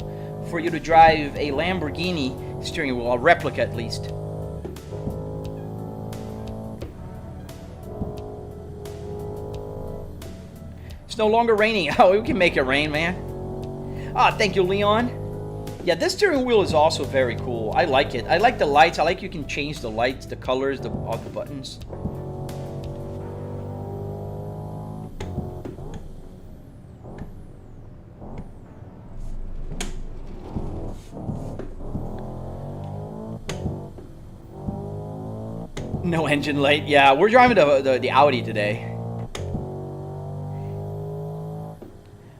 for you to drive a Lamborghini steering wheel, a replica at least. It's no longer raining. Oh, we can make it rain, man. Ah, thank you, Leon. Yeah, this steering wheel is also very cool. I like it. I like the lights. I like you can change the lights, the colors of the buttons. No engine light. Yeah, we're driving the Audi today.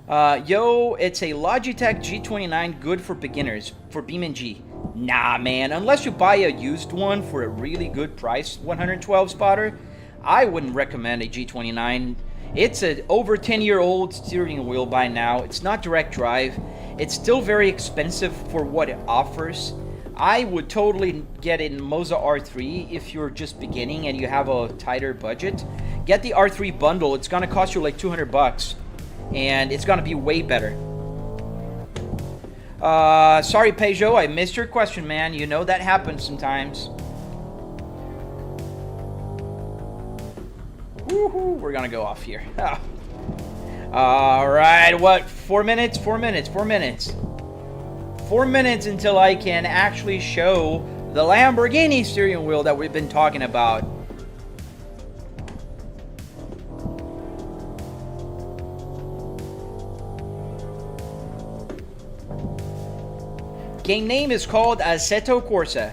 Yo, it's a Logitech G29, good for beginners, for BeamNG. Nah, man, unless you buy a used one for a really good price, 112 spotter, I wouldn't recommend a G29. It's an over 10-year-old steering wheel by now. It's not direct drive. It's still very expensive for what it offers. I would totally get in Moza R3 if you're just beginning and you have a tighter budget. Get the R3 bundle. It's gonna cost you like 200 bucks, and it's gonna be way better. Sorry, Peugeot, I missed your question, man. You know that happens sometimes. Woohoo, we're gonna go off here. All right, what? 4 minutes? 4 minutes, 4 minutes. 4 minutes until I can actually show the Lamborghini steering wheel that we've been talking about. Game name is called Assetto Corsa.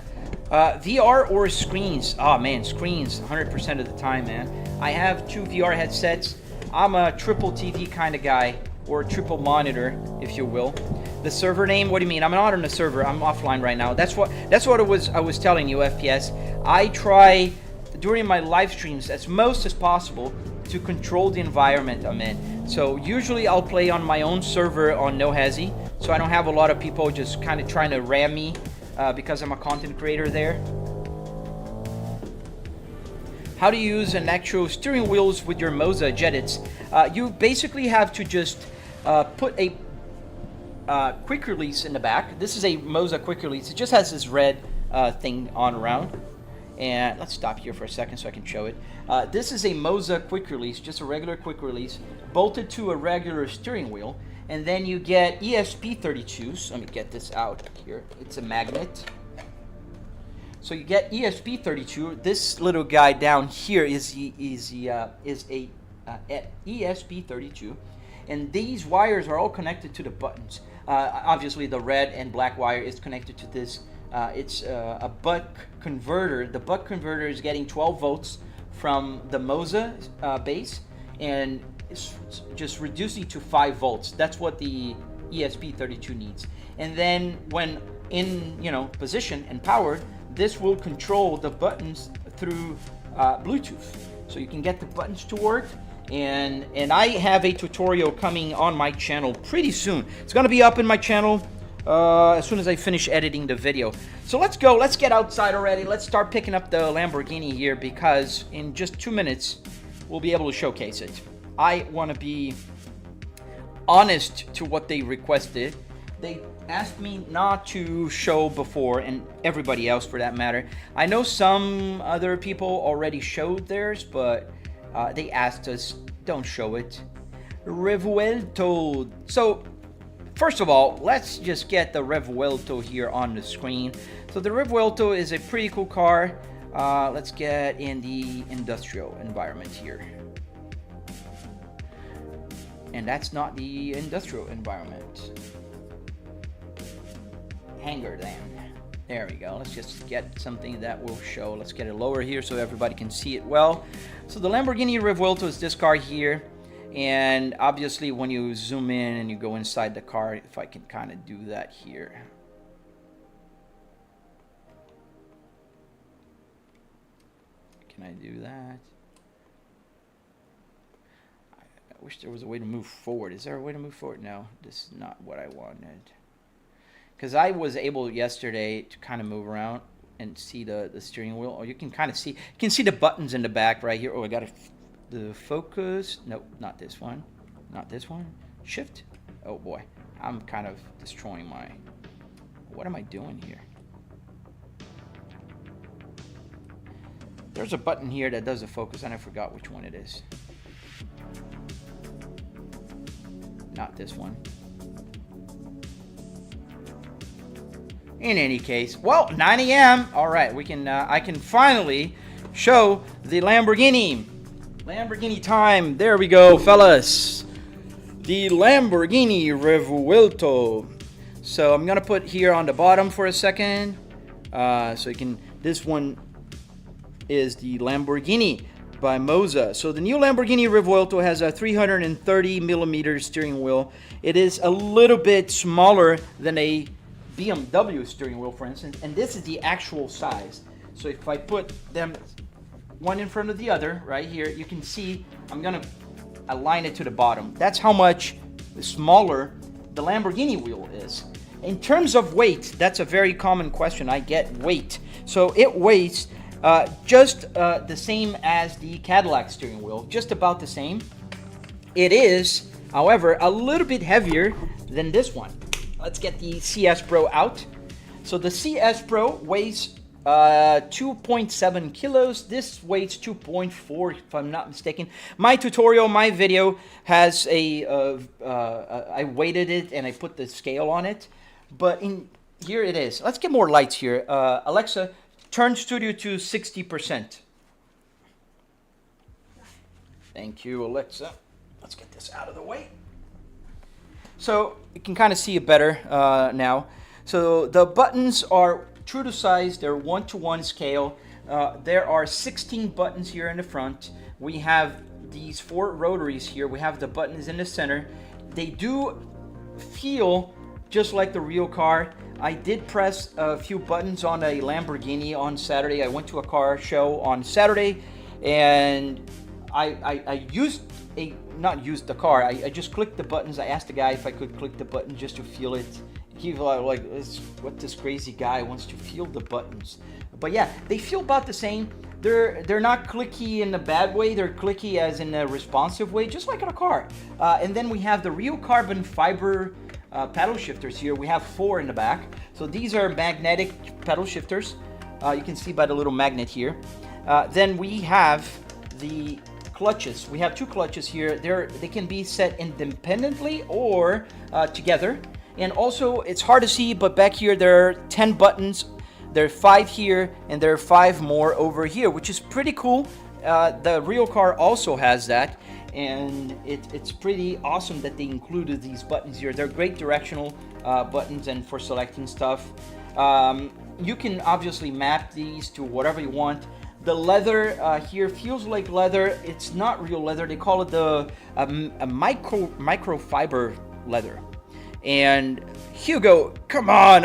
VR or screens? Oh man, screens 100% of the time, man. I have 2 VR headsets. I'm a triple TV kind of guy, or triple monitor, if you will. The server name? What do you mean? I'm not on the server. I'm offline right now. That's what I was telling you, FPS. I try during my live streams as most as possible to control the environment I'm in. So usually I'll play on my own server on No Hesi, so I don't have a lot of people just kind of trying to ram me because I'm a content creator there. How to use an actual steering wheels with your Moza Jetits? You basically have to just put a quick release in the back. This is a Moza quick release. It just has this red thing on around. And let's stop here for a second so I can show it. This is a Moza quick release, just a regular quick release, bolted to a regular steering wheel. And then you get ESP32s. Let me get this out here. It's a magnet. So you get ESP32. This little guy down here is a ESP32. And these wires are all connected to the buttons. Obviously, the red and black wire is connected to this. It's a buck converter. The buck converter is getting 12 volts from the Moza base, and it's just reducing to 5 volts. That's what the ESP32 needs. And then when in position and powered, this will control the buttons through Bluetooth. So you can get the buttons to work. And I have a tutorial coming on my channel pretty soon. It's gonna be up in my channel as soon as I finish editing the video. So let's go, let's get outside already. Let's start picking up the Lamborghini here, because in just 2 minutes, we'll be able to showcase it. I wanna be honest to what they requested. They asked me not to show before, and everybody else for that matter. I know some other people already showed theirs, but they asked us, don't show it. Revuelto. So, first of all, let's just get the Revuelto here on the screen. So the Revuelto is a pretty cool car. Let's get in the industrial environment here. And that's not the industrial environment. Hangar then. There we go. Let's just get something that will show. Let's get it lower here so everybody can see it well. So the Lamborghini Revuelto is this car here. And obviously when you zoom in and you go inside the car, if I can kind of do that here. Can I do that? I wish there was a way to move forward. Is there a way to move forward? No, this is not what I wanted. Because I was able yesterday to kind of move around and see the steering wheel. Or you can kind of see, you can see the buttons in the back right here. Oh, I got the focus. Nope, not this one. Not this one. Shift. Oh boy, I'm kind of destroying my, what am I doing here? There's a button here that does the focus, and I forgot which one it is. Not this one. In any case, well, 9 a.m. All right, we can. I can finally show the Lamborghini. Lamborghini time. There we go, fellas. The Lamborghini Revuelto. So I'm gonna put here on the bottom for a second, so you can. This one is the Lamborghini by Moza. So the new Lamborghini Revuelto has a 330 millimeter steering wheel. It is a little bit smaller than a BMW steering wheel, for instance, and this is the actual size. So if I put them one in front of the other right here, you can see I'm gonna align it to the bottom. That's how much smaller the Lamborghini wheel is. In terms of weight, that's a very common question I get. Weight. So it weighs just the same as the Cadillac steering wheel, just about the same. It is, however, a little bit heavier than this one. Let's get the CS Pro out. So the CS Pro weighs 2.7 kilos. This weighs 2.4 if I'm not mistaken. My tutorial, my video has a I weighted it and I put the scale on it, but in here it is. Let's get more lights here. Alexa, turn studio to 60%. Thank you, Alexa. Let's get this out of the way. So you can kind of see it better now. So the buttons are true to size, they're 1-to-1 scale. There are 16 buttons here in the front. We have these 4 rotaries here. We have the buttons in the center. They do feel just like the real car. I did press a few buttons on a Lamborghini on Saturday. I went to a car show on Saturday, and I not used the car. I just clicked the buttons. I asked the guy if I could click the button just to feel it. He was like, what this crazy guy wants to feel the buttons. But yeah, they feel about the same. They're not clicky in a bad way. They're clicky as in a responsive way, just like in a car. And then we have the real carbon fiber paddle shifters here. We have 4 in the back. So these are magnetic paddle shifters. You can see by the little magnet here. Then we have the clutches. We have 2 clutches here. They can be set independently or together. And also, it's hard to see, but back here there are 10 buttons. There are 5 here, and there are 5 more over here, which is pretty cool. The real car also has that, and it's pretty awesome that they included these buttons here. They're great directional buttons and for selecting stuff. You can obviously map these to whatever you want. The leather here feels like leather. It's not real leather. They call it a microfiber leather. And Hugo, come on,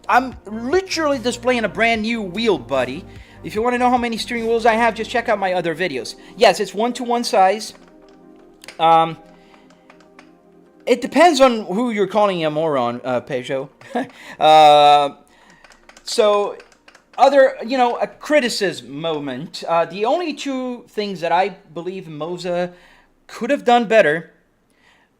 I'm literally displaying a brand new wheel, buddy. If you want to know how many steering wheels I have, just check out my other videos. Yes, it's 1-to-1 size. It depends on who you're calling a moron, Peugeot. So, a criticism moment. The only 2 things that I believe Moza could have done better,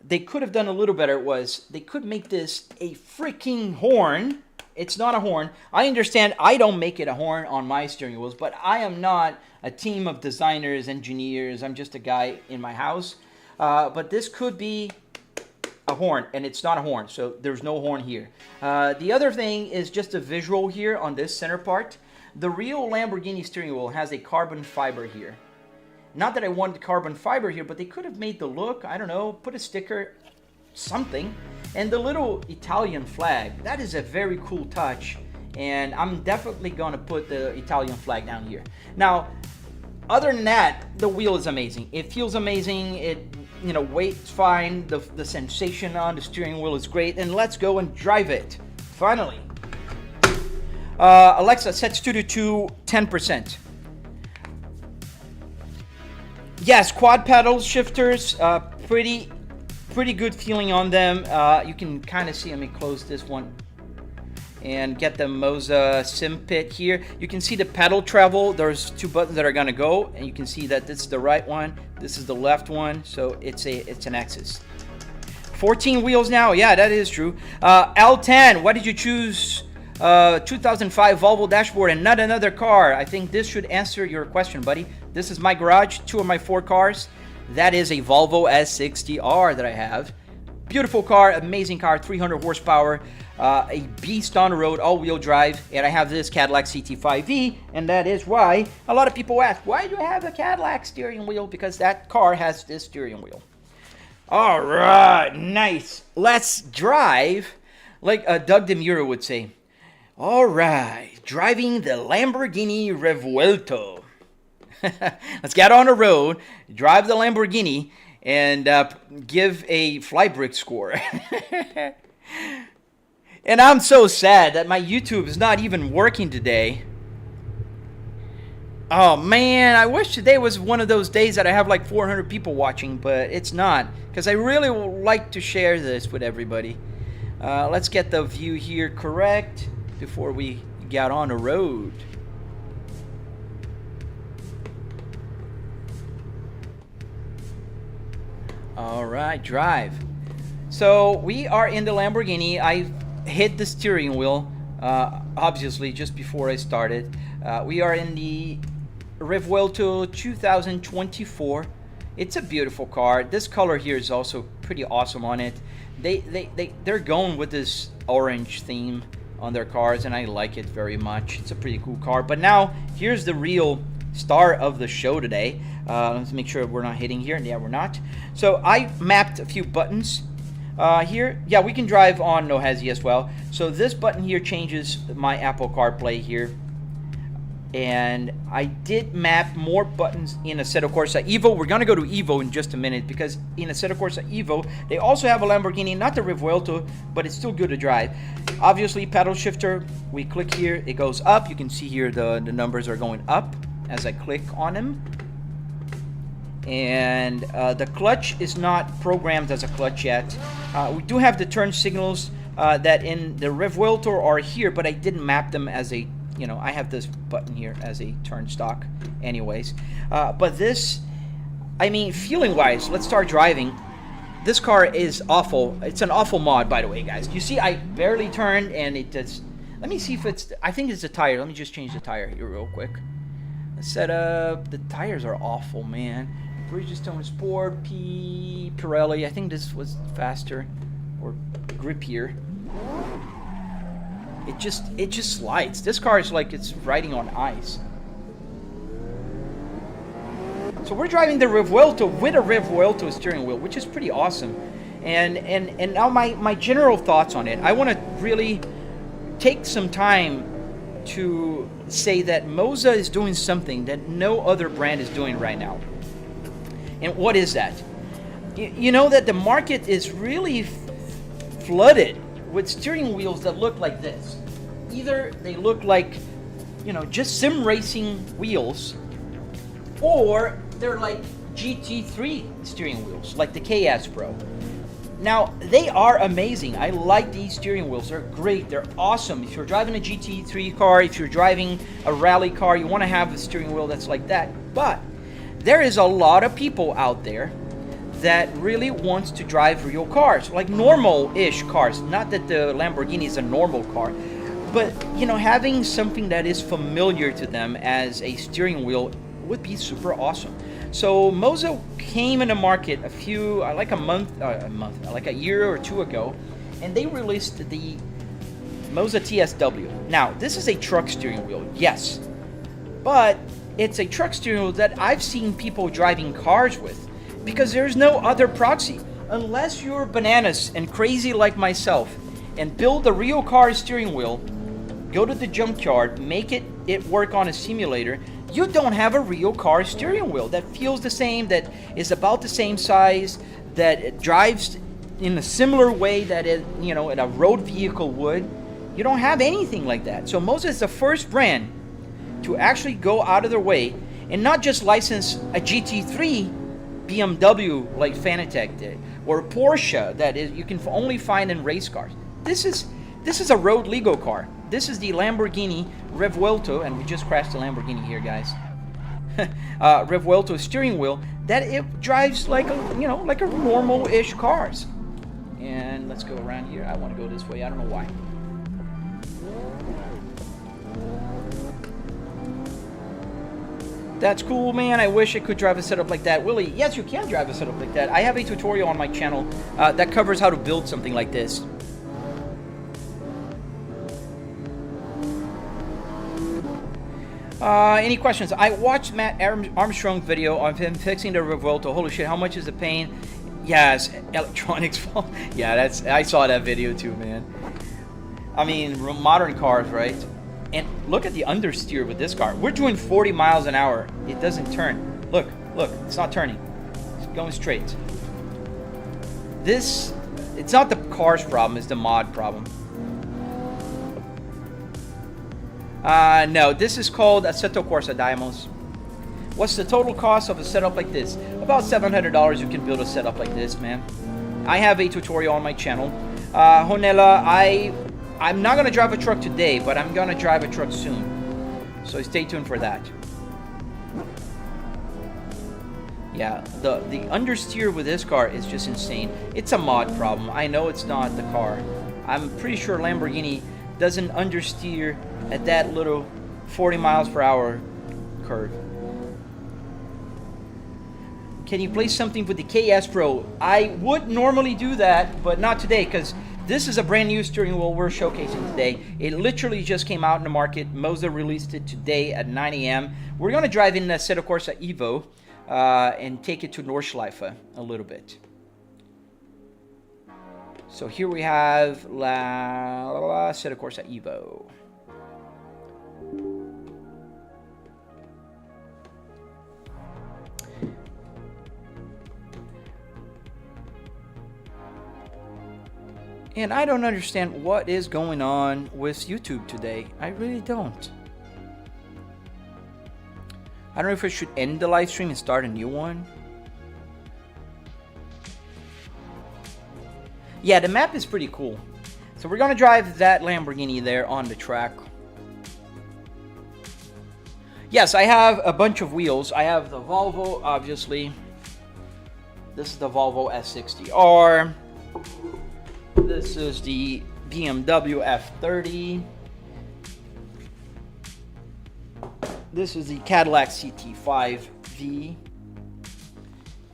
they could have done a little better, was they could make this a freaking horn. It's not a horn. I understand I don't make it a horn on my steering wheels, but I am not a team of designers, engineers. I'm just a guy in my house. But this could be a horn, and it's not a horn, so there's no horn here. The other thing is just a visual here on this center part. The real Lamborghini steering wheel has a carbon fiber here. Not that I wanted carbon fiber here, but they could have made the look, I don't know, put a sticker, something. And the little Italian flag, that is a very cool touch. And I'm definitely gonna put the Italian flag down here. Now, other than that, the wheel is amazing. It feels amazing. It, weight's fine. The sensation on the steering wheel is great. And let's go and drive it, finally. Alexa, set studio to 10%. Yes, quad paddle shifters, pretty good feeling on them. You can kind of see, let me close this one and get the Moza sim pit here. You can see the pedal travel. There's 2 buttons that are gonna go, and you can see that this is the right one, this is the left one, so it's an axis. 14 wheels now, yeah, that is true. L10, why did you choose 2005 Volvo dashboard and not another car? I think this should answer your question, buddy. This is my garage, 2 of my 4 cars. That is a Volvo S60R that I have. Beautiful car, amazing car, 300 horsepower, a beast on the road, all-wheel drive, and I have this Cadillac CT5V, and that is why a lot of people ask, why do you have a Cadillac steering wheel? Because that car has this steering wheel. All right, nice. Let's drive, like Doug DeMuro would say. All right, driving the Lamborghini Revuelto. Let's get on the road, drive the Lamborghini, and give a Flybrick score. And I'm so sad that my YouTube is not even working today. Oh man, I wish today was one of those days that I have like 400 people watching, but it's not, because I really would like to share this with everybody. Let's get the view here correct before we get on the road. All right, drive. So we are in the Lamborghini. I hit the steering wheel, obviously, just before I started. We are in the Revuelto 2024. It's a beautiful car. This color here is also pretty awesome on it. They're going with this orange theme on their cars, and I like it very much. It's a pretty cool car. But now here's the real star of the show today. Let's make sure we're not hitting here. Yeah, we're not. So I mapped a few buttons here. Yeah, we can drive on No Hesi as well. So this button here changes my Apple CarPlay here. And I did map more buttons in Assetto Corsa Evo. We're going to go to Evo in just a minute, because in Assetto Corsa Evo, they also have a Lamborghini, not the Revuelto, but it's still good to drive. Obviously, paddle shifter, we click here, it goes up. You can see here the numbers are going up as I click on them. And the clutch is not programmed as a clutch yet. We do have the turn signals that in the Revuelto are here, but I didn't map them as a, you know, I have this button here as a turn stock anyways. But this, I mean, feeling wise, let's start driving. This car is awful. It's an awful mod, by the way, guys. You see, I barely turned, and it does. Let me see if it's, I think it's the tire. Let me just change the tire here real quick. Set up, the tires are awful, man. Bridgestone Sport, Pirelli. I think this was faster or grippier. It just slides. This car is like it's riding on ice. So we're driving the Revuelto with a Revuelto steering wheel, which is pretty awesome. And now my general thoughts on it. I want to really take some time to say that Moza is doing something that no other brand is doing right now. And what is that? You know that the market is really flooded with steering wheels that look like this. Either they look like, you know, just sim racing wheels, or they're like GT3 steering wheels, like the KS Pro. Now, they are amazing. I like these steering wheels. They're great. They're awesome. If you're driving a GT3 car, if you're driving a rally car, you want to have a steering wheel that's like that. But there is a lot of people out there that really wants to drive real cars, like normal-ish cars. Not that the Lamborghini is a normal car, but, you know, having something that is familiar to them as a steering wheel would be super awesome. So Moza came in the market like a year or two ago, and they released the Moza TSW. Now, this is a truck steering wheel, yes, but it's a truck steering wheel that I've seen people driving cars with, because there's no other proxy. Unless you're bananas and crazy like myself and build a real car steering wheel, go to the Junkyard, make it work on a simulator, you don't have a real car steering wheel that feels the same, that is about the same size, that it drives in a similar way that it, you know, a road vehicle would. You don't have anything like that. So Moza is the first brand to actually go out of their way and not just license a GT3 BMW like Fanatec did, or a Porsche that is you can only find in race cars. This is a road legal car. This is the Lamborghini Revuelto, and we just crashed the Lamborghini here, guys. Revuelto steering wheel that it drives like a, you know, like a normal-ish cars. And let's go around here. I want to go this way. I don't know why. That's cool, man. I wish I could drive a setup like that. Willie, yes, you can drive a setup like that. I have a tutorial on my channel that covers how to build something like this. Any questions? I watched Matt Armstrong's video on him fixing the Revuelto. Holy shit, how much is the pain? Yes, electronics fault. Yeah, I saw that video too, man. I mean, modern cars, right? And Look at the understeer with this car. We're doing 40 miles an hour. It doesn't turn. Look, it's not turning. It's going straight. This, it's not the car's problem, it's the mod problem. No, this is called Assetto Corsa Diamos. What's the total cost of a setup like this? About $700 you can build a setup like this, man. I have a tutorial on my channel. Honella, I'm not gonna drive a truck today, but I'm gonna drive a truck soon. So stay tuned for that. Yeah, the understeer with this car is just insane. It's a mod problem. I know it's not the car. I'm pretty sure Lamborghini doesn't understeer at that little 40 miles per hour curve. Can you play something with the KS Pro? I would normally do that, but not today, because this is a brand new steering wheel we're showcasing today. It literally just came out in the market. Moza released it today at 9 a.m. We're going to drive in the Assetto Corsa Evo and take it to Nordschleife a little bit. So here we have Assetto Corsa Evo. And I don't understand what is going on with YouTube today. I really don't. I don't know if I should end the live stream and start a new one. Yeah, the map is pretty cool. So we're gonna drive that Lamborghini there on the track. Yes, I have a bunch of wheels. I have the Volvo, obviously. This is the Volvo S60R. This is the BMW F30. This is the Cadillac CT5V.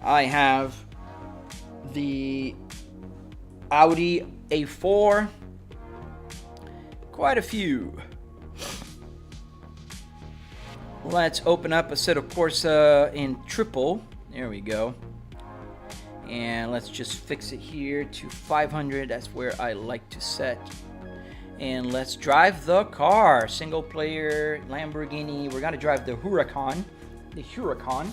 I have the Audi A4. Quite a few. Let's open up Assetto Corsa in triple. There we go. And let's just fix it here to 500. That's where I like to set. And let's drive the car. Single player Lamborghini. We're gonna drive the Huracan. The Huracan.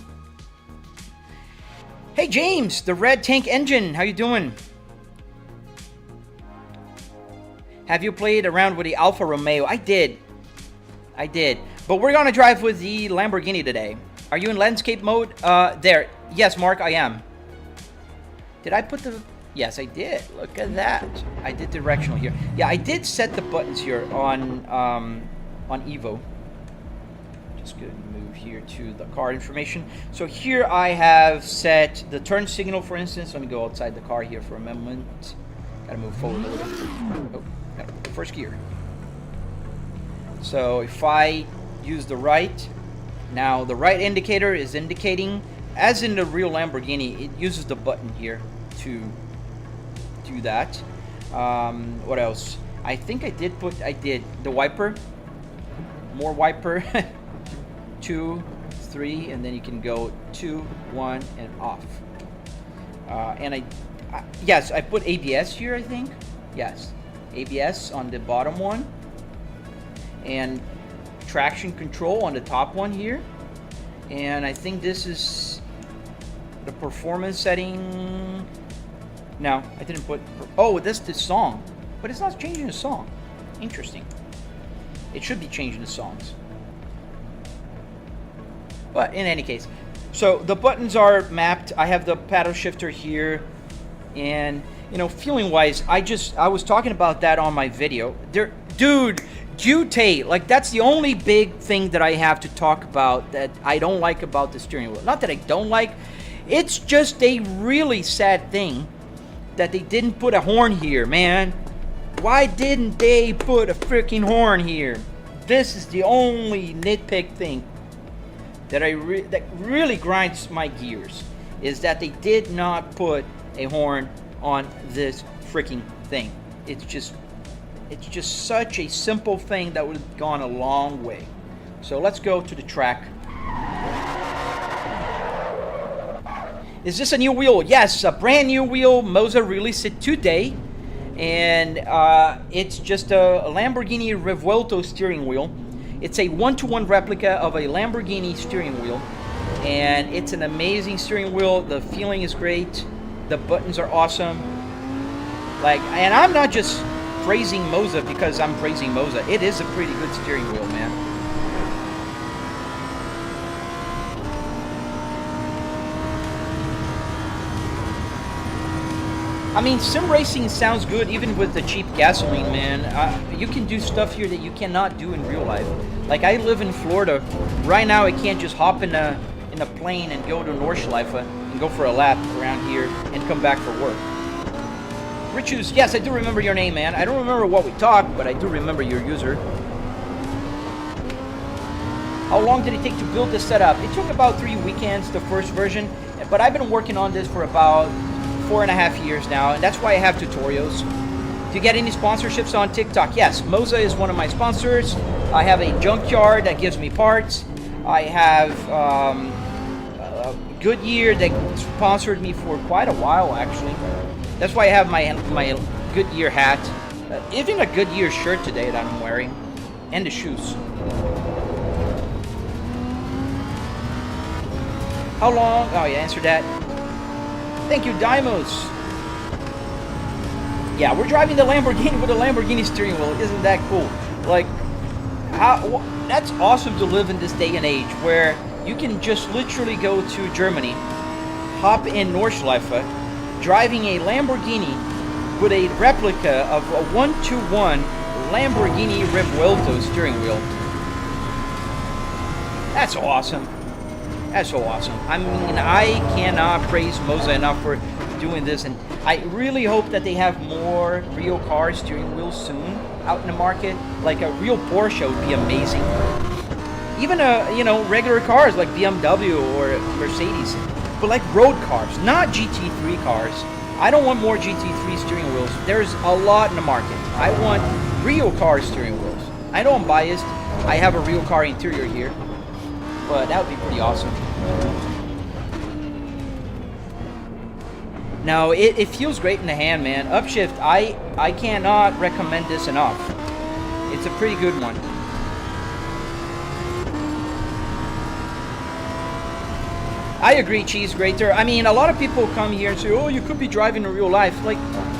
Hey James, the red tank engine. How you doing? Have you played around with the Alfa Romeo? I did. But we're gonna drive with the Lamborghini today. Are you in landscape mode? There. Yes, Mark, I am. Did I put the... Yes, I did. Look at that. I did directional here. Yeah, I did set the buttons here on Evo. Just gonna move here to the car information. So here I have set the turn signal, for instance. Let me go outside the car here for a moment. Gotta move forward a little. Oh, first gear. So if I use the right, now the right indicator is indicating, as in the real Lamborghini, it uses the button here to do that. What else? I think I did the wiper, more wiper, 2, 3, and then you can go 2, 1, and off. And yes, I put ABS here, I think. Yes, ABS on the bottom one, and traction control on the top one here. And I think this is the performance setting. No, I didn't put... Oh, that's the song. But it's not changing the song. Interesting. It should be changing the songs. But in any case. So the buttons are mapped. I have the paddle shifter here. And, you know, feeling-wise, I was talking about that on my video. Dude, Qt, like, that's the only big thing that I have to talk about that I don't like about the steering wheel. Not that I don't like. It's just a really sad thing that they didn't put a horn here, man. Why didn't they put a freaking horn here? This is the only nitpick thing that that really grinds my gears, is that they did not put a horn on this freaking thing. It's just such a simple thing that would have gone a long way. So let's go to the track. Is this a new wheel? Yes, a brand new wheel. Moza released it today. And it's just a Lamborghini Revuelto steering wheel. It's a one-to-one replica of a Lamborghini steering wheel, and it's an amazing steering wheel. The feeling is great. The buttons are awesome. Like, and I'm not just praising Moza because I'm praising Moza. It is a pretty good steering wheel, man. I mean, sim racing sounds good even with the cheap gasoline, man. You can do stuff here that you cannot do in real life. Like, I live in Florida. Right now, I can't just hop in a plane and go to Nordschleife and go for a lap around here and come back for work. Richus, yes, I do remember your name, man. I don't remember what we talked, but I do remember your user. How long did it take to build this setup? It took about 3 weekends, the first version, but I've been working on this for about 4.5 years now, and that's why I have tutorials. Do you get any sponsorships on TikTok? Yes, Moza is one of my sponsors. I have a Junkyard that gives me parts. I have Goodyear that sponsored me for quite a while, actually. That's why I have my Goodyear hat. Even a Goodyear shirt today that I'm wearing. And the shoes. How long? Oh, you answered that. Thank you, Dimos. Yeah, we're driving the Lamborghini with a Lamborghini steering wheel. Isn't that cool? Like, that's awesome to live in this day and age where you can just literally go to Germany, hop in Nordschleife, driving a Lamborghini with a replica of a one-to-one Lamborghini Revuelto steering wheel. That's awesome. That's so awesome. I mean, I cannot praise Moza enough for doing this, and I really hope that they have more real car steering wheels soon out in the market. Like a real Porsche would be amazing. Even regular cars like BMW or Mercedes, but like road cars, not GT3 cars. I don't want more GT3 steering wheels. There's a lot in the market. I want real car steering wheels. I know I'm biased. I have a real car interior here, but that would be pretty awesome. No, it feels great in the hand, man. Upshift, I cannot recommend this enough. It's a pretty good one. I agree, Cheese Grater. I mean, a lot of people come here and say, oh, you could be driving in real life. Like,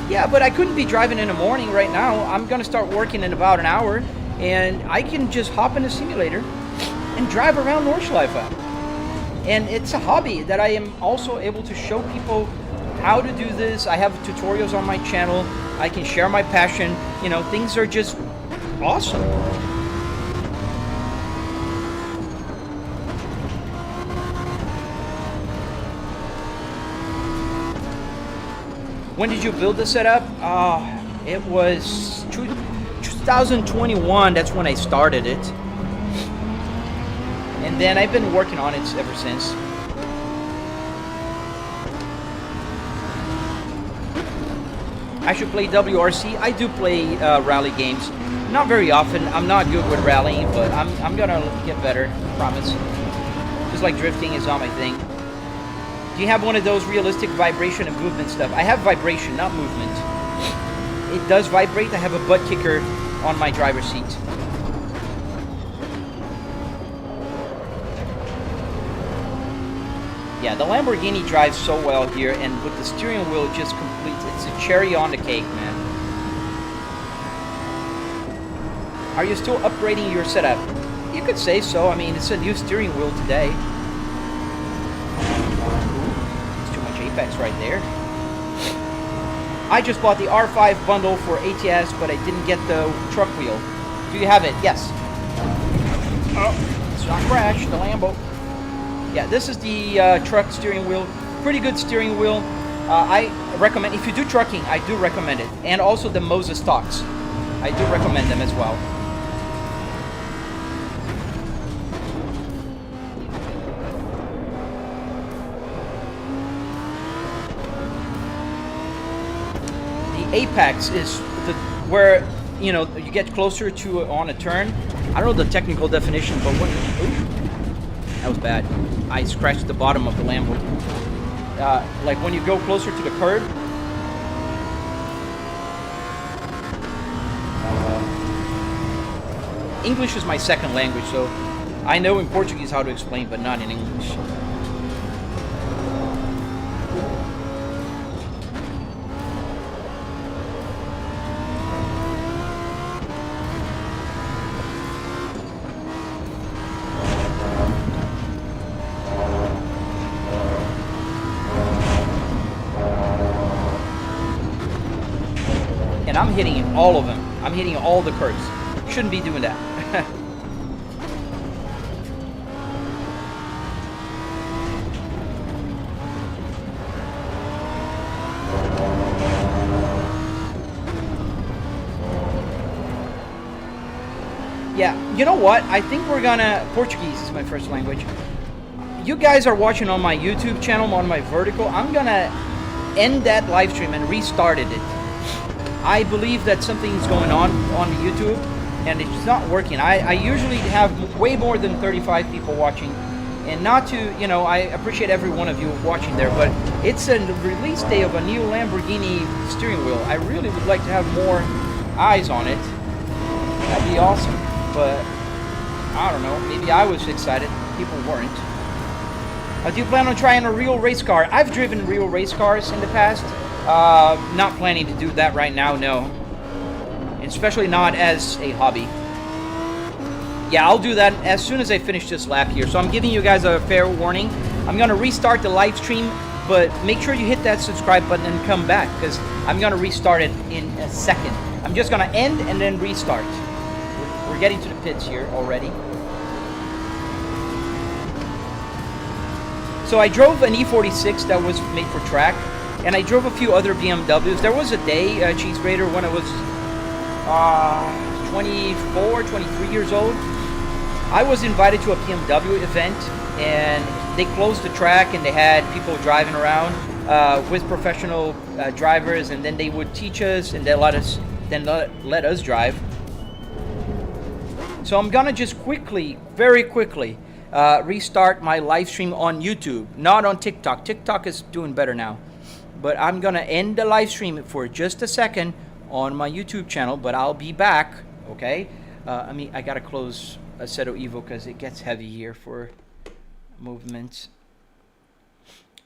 yeah, but I couldn't be driving in the morning right now. I'm going to start working in about an hour, and I can just hop in a simulator and drive around Nordschleife. And it's a hobby that I am also able to show people how to do this. I have tutorials on my channel. I can share my passion. You know, things are just awesome. When did you build the setup? It was 2021. That's when I started it. And then I've been working on it ever since. I should play WRC. I do play rally games. Not very often. I'm not good with rallying, but I'm gonna get better, I promise. Just like drifting is not my thing. Do you have one of those realistic vibration and movement stuff? I have vibration, not movement. It does vibrate. I have a Buttkicker on my driver's seat. Yeah, the Lamborghini drives so well here, and with the steering wheel, it just completes. It's a cherry on the cake, man. Are you still upgrading your setup? You could say so. I mean, it's a new steering wheel today. It's too much apex right there. I just bought the R5 bundle for ATS, but I didn't get the truck wheel. Do you have it? Yes. Oh, it's not crashed, the Lambo. Yeah, this is the truck steering wheel. Pretty good steering wheel. I recommend, if you do trucking, I do recommend it. And also the Moza stocks. I do recommend them as well. The apex is where, you know, you get closer to on a turn. I don't know the technical definition, but what... Ooh, that was bad. I scratched the bottom of the Lambo. Like when you go closer to the curb. English is my second language, so I know in Portuguese how to explain, but not in English. And I'm hitting all of them. I'm hitting all the curves. Shouldn't be doing that. Yeah, you know what? I think we're gonna... Portuguese is my first language. You guys are watching on my YouTube channel, on my vertical. I'm gonna end that live stream and restarted it. I believe that something's going on YouTube, and it's not working. I usually have way more than 35 people watching, and not to, you know, I appreciate every one of you watching there, but it's a release day of a new Lamborghini steering wheel. I really would like to have more eyes on it. That'd be awesome, but I don't know, maybe I was excited, people weren't. Do you plan on trying a real race car? I've driven real race cars in the past. Not planning to do that right now, no. Especially not as a hobby. Yeah, I'll do that as soon as I finish this lap here. So I'm giving you guys a fair warning. I'm going to restart the live stream, but make sure you hit that subscribe button and come back, because I'm going to restart it in a second. I'm just going to end and then restart. We're getting to the pits here already. So I drove an E46 that was made for track, and I drove a few other BMWs. There was a day, Cheese Raider, when I was 24, 23 years old. I was invited to a BMW event, and they closed the track, and they had people driving around with professional drivers, and then they would teach us, and they let us drive. So I'm gonna just quickly, very quickly, restart my live stream on YouTube, not on TikTok. TikTok is doing better now. But I'm gonna end the live stream for just a second on my YouTube channel, but I'll be back, okay? I mean, I gotta close Assetto Evo because it gets heavy here for movements.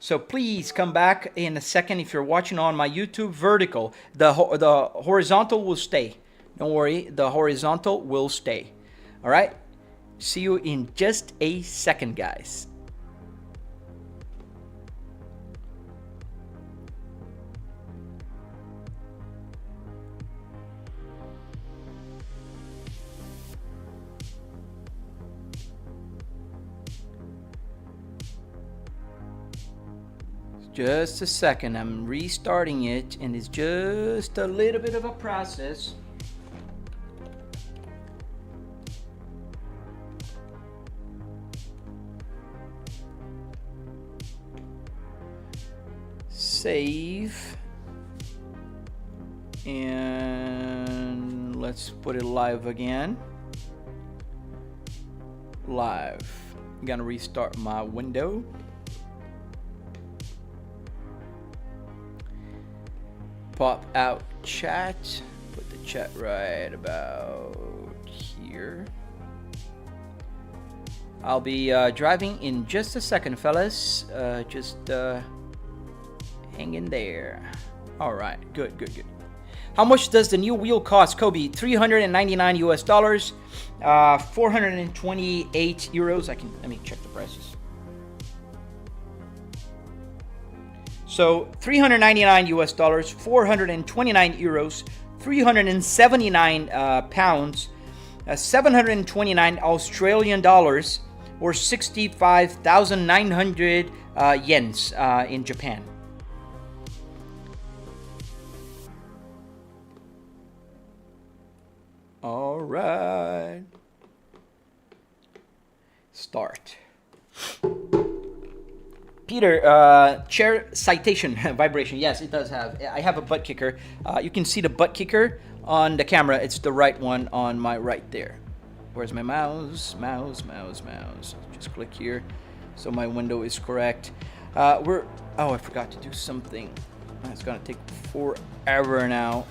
So please come back in a second if you're watching on my YouTube vertical. The horizontal will stay. Don't worry, the horizontal will stay. All right? See you in just a second, guys. Just a second, I'm restarting it, and it's just a little bit of a process. Save, and let's put it live again. Live. I'm gonna restart my window. Pop out chat, put the chat right about here. I'll be driving in just a second, fellas. Just hang in there. All right, good, good, good. How much does the new wheel cost, Kobe? $399 US, 428 euros. Let me check the prices. So $399 US, 429 euros, 379 pounds, 729 Australian dollars, or 65,900 yens in Japan. All right. Start. Peter, chair citation vibration. Yes, it does have. I have a butt kicker. You can see the butt kicker on the camera. It's the right one on my right there. Where's my mouse? Mouse. Just click here so my window is correct. Oh, I forgot to do something. It's gonna take forever now.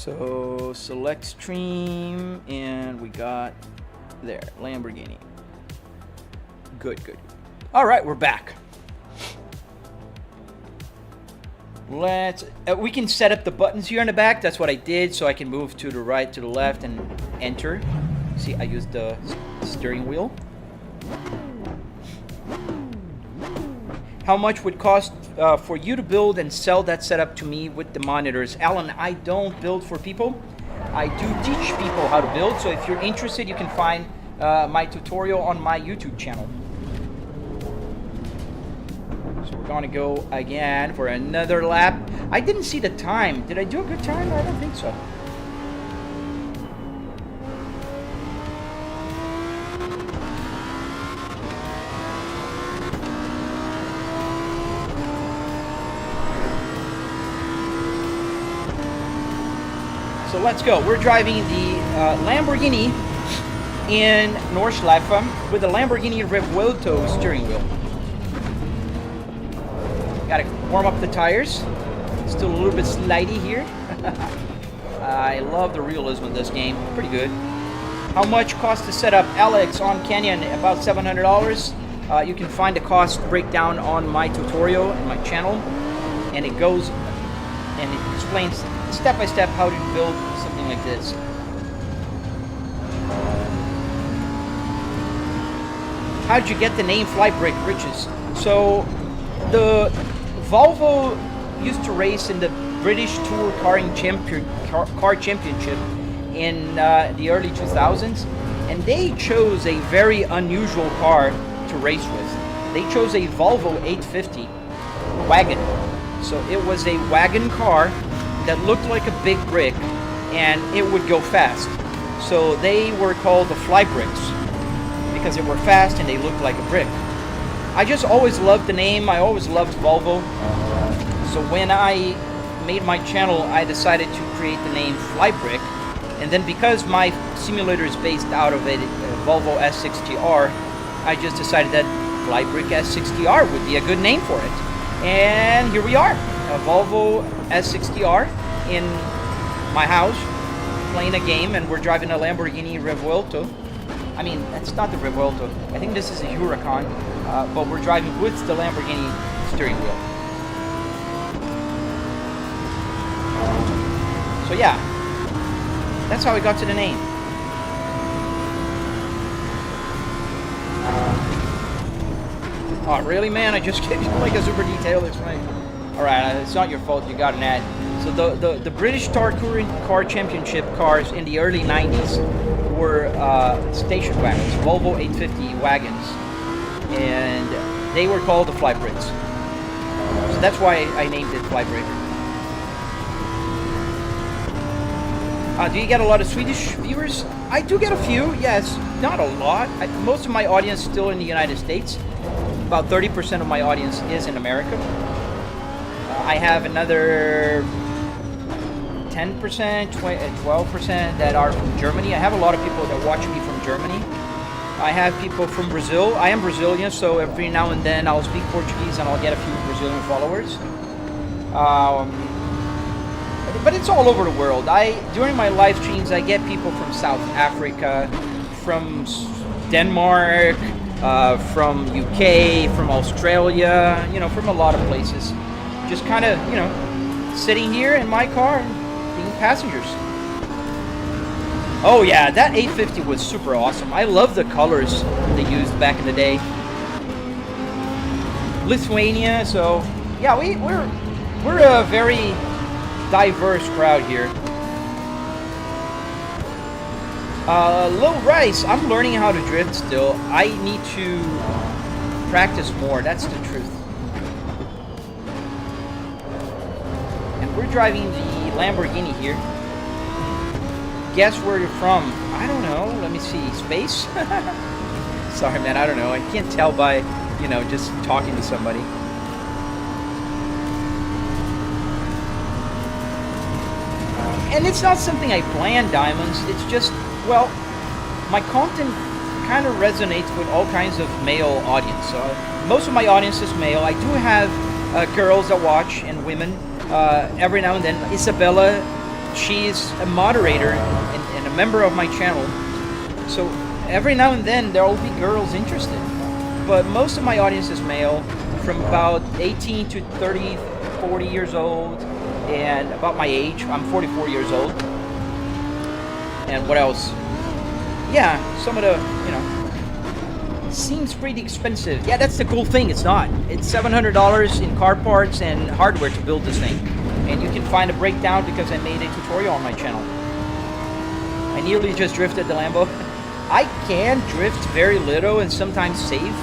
So select stream, and we got there, Lamborghini. Good, good. All right, we're back. Let's, we can set up the buttons here in the back. That's what I did, so I can move to the right, to the left, and enter. See, I used the steering wheel. How much would cost for you to build and sell that setup to me with the monitors? Alan, I don't build for people. I do teach people how to build, so if you're interested, you can find my tutorial on my YouTube channel. So we're gonna go again for another lap. I didn't see the time. Did I do a good time? I don't think so. So let's go. We're driving the Lamborghini in Nordschleife with the Lamborghini Revuelto steering wheel. Gotta warm up the tires. Still a little bit slidey here. I love the realism of this game. Pretty good. How much cost to set up? Alex on Canyon, about $700. You can find the cost breakdown on my tutorial and my channel, and it goes and it explains step by step how to build something like this. How did you get the name Flybrick Riches? So the Volvo used to race in the British Tour Car Championship in the early 2000s, and they chose a very unusual car to race with. They chose a Volvo 850 wagon. So it was a wagon car that looked like a big brick, and it would go fast. So they were called the Flybricks because they were fast and they looked like a brick. I just always loved the name. I always loved Volvo. So when I made my channel, I decided to create the name Flybrick. And then because my simulator is based out of a Volvo S60R, I just decided that Flybrick S60R would be a good name for it. And here we are, a Volvo S60R in my house, playing a game, and we're driving a Lamborghini Revuelto. I mean, that's not the Revuelto. I think this is a Huracan, but we're driving with the Lamborghini steering wheel. So yeah, that's how we got to the name. Oh, really, man? I just gave you like a super detailed explanation. Alright, it's not your fault, you got an ad. So the British Car Championship cars in the early 90s were station wagons, Volvo 850 wagons. And they were called the Flybricks. So that's why I named it Flybrick. Do you get a lot of Swedish viewers? I do get a few, yes, not a lot. Most of my audience is still in the United States. About 30% of my audience is in America. I have another 10%, 12% that are from Germany. I have a lot of people that watch me from Germany. I have people from Brazil. I am Brazilian, so every now and then I'll speak Portuguese and I'll get a few Brazilian followers. But it's all over the world. During my live streams, I get people from South Africa, from Denmark, from UK, from Australia, you know, from a lot of places. Just kind of, you know, sitting here in my car and being passengers. Oh yeah, that 850 was super awesome. I love the colors they used back in the day. Lithuania, so yeah, we're a very diverse crowd here. Lil Rice, I'm learning how to drift still. I need to practice more, that's the truth. And we're driving the Lamborghini here. Guess where you're from? I don't know, let me see, space? Sorry man, I don't know, I can't tell by, you know, just talking to somebody. And it's not something I plan, Diamonds. It's just, well, my content kind of resonates with all kinds of male audience. Most of my audience is male. I do have girls that watch and women. Every now and then, Isabella she's a moderator and a member of my channel. So every now and then there will be girls interested. But most of my audience is male, from about 18 to 30, 40 years old, and about my age. I'm 44 years old. And what else? Yeah, some of the, you know, seems pretty expensive. Yeah, that's the cool thing. It's not. It's $700 in car parts and hardware to build this thing. And you can find a breakdown because I made a tutorial on my channel. I nearly just drifted the Lambo. I can drift very little and sometimes save,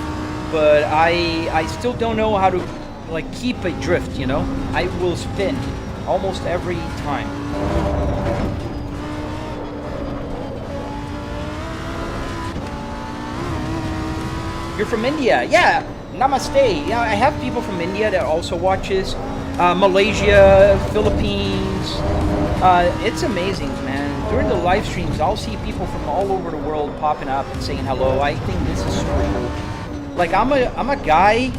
but I still don't know how to like keep a drift, you know? I will spin almost every time. You're from India? Yeah, namaste. Yeah, I have people from India that also watches. Malaysia, Philippines. It's amazing, man. During the live streams, I'll see people from all over the world popping up and saying hello. I think this is super cool. Like I'm a guy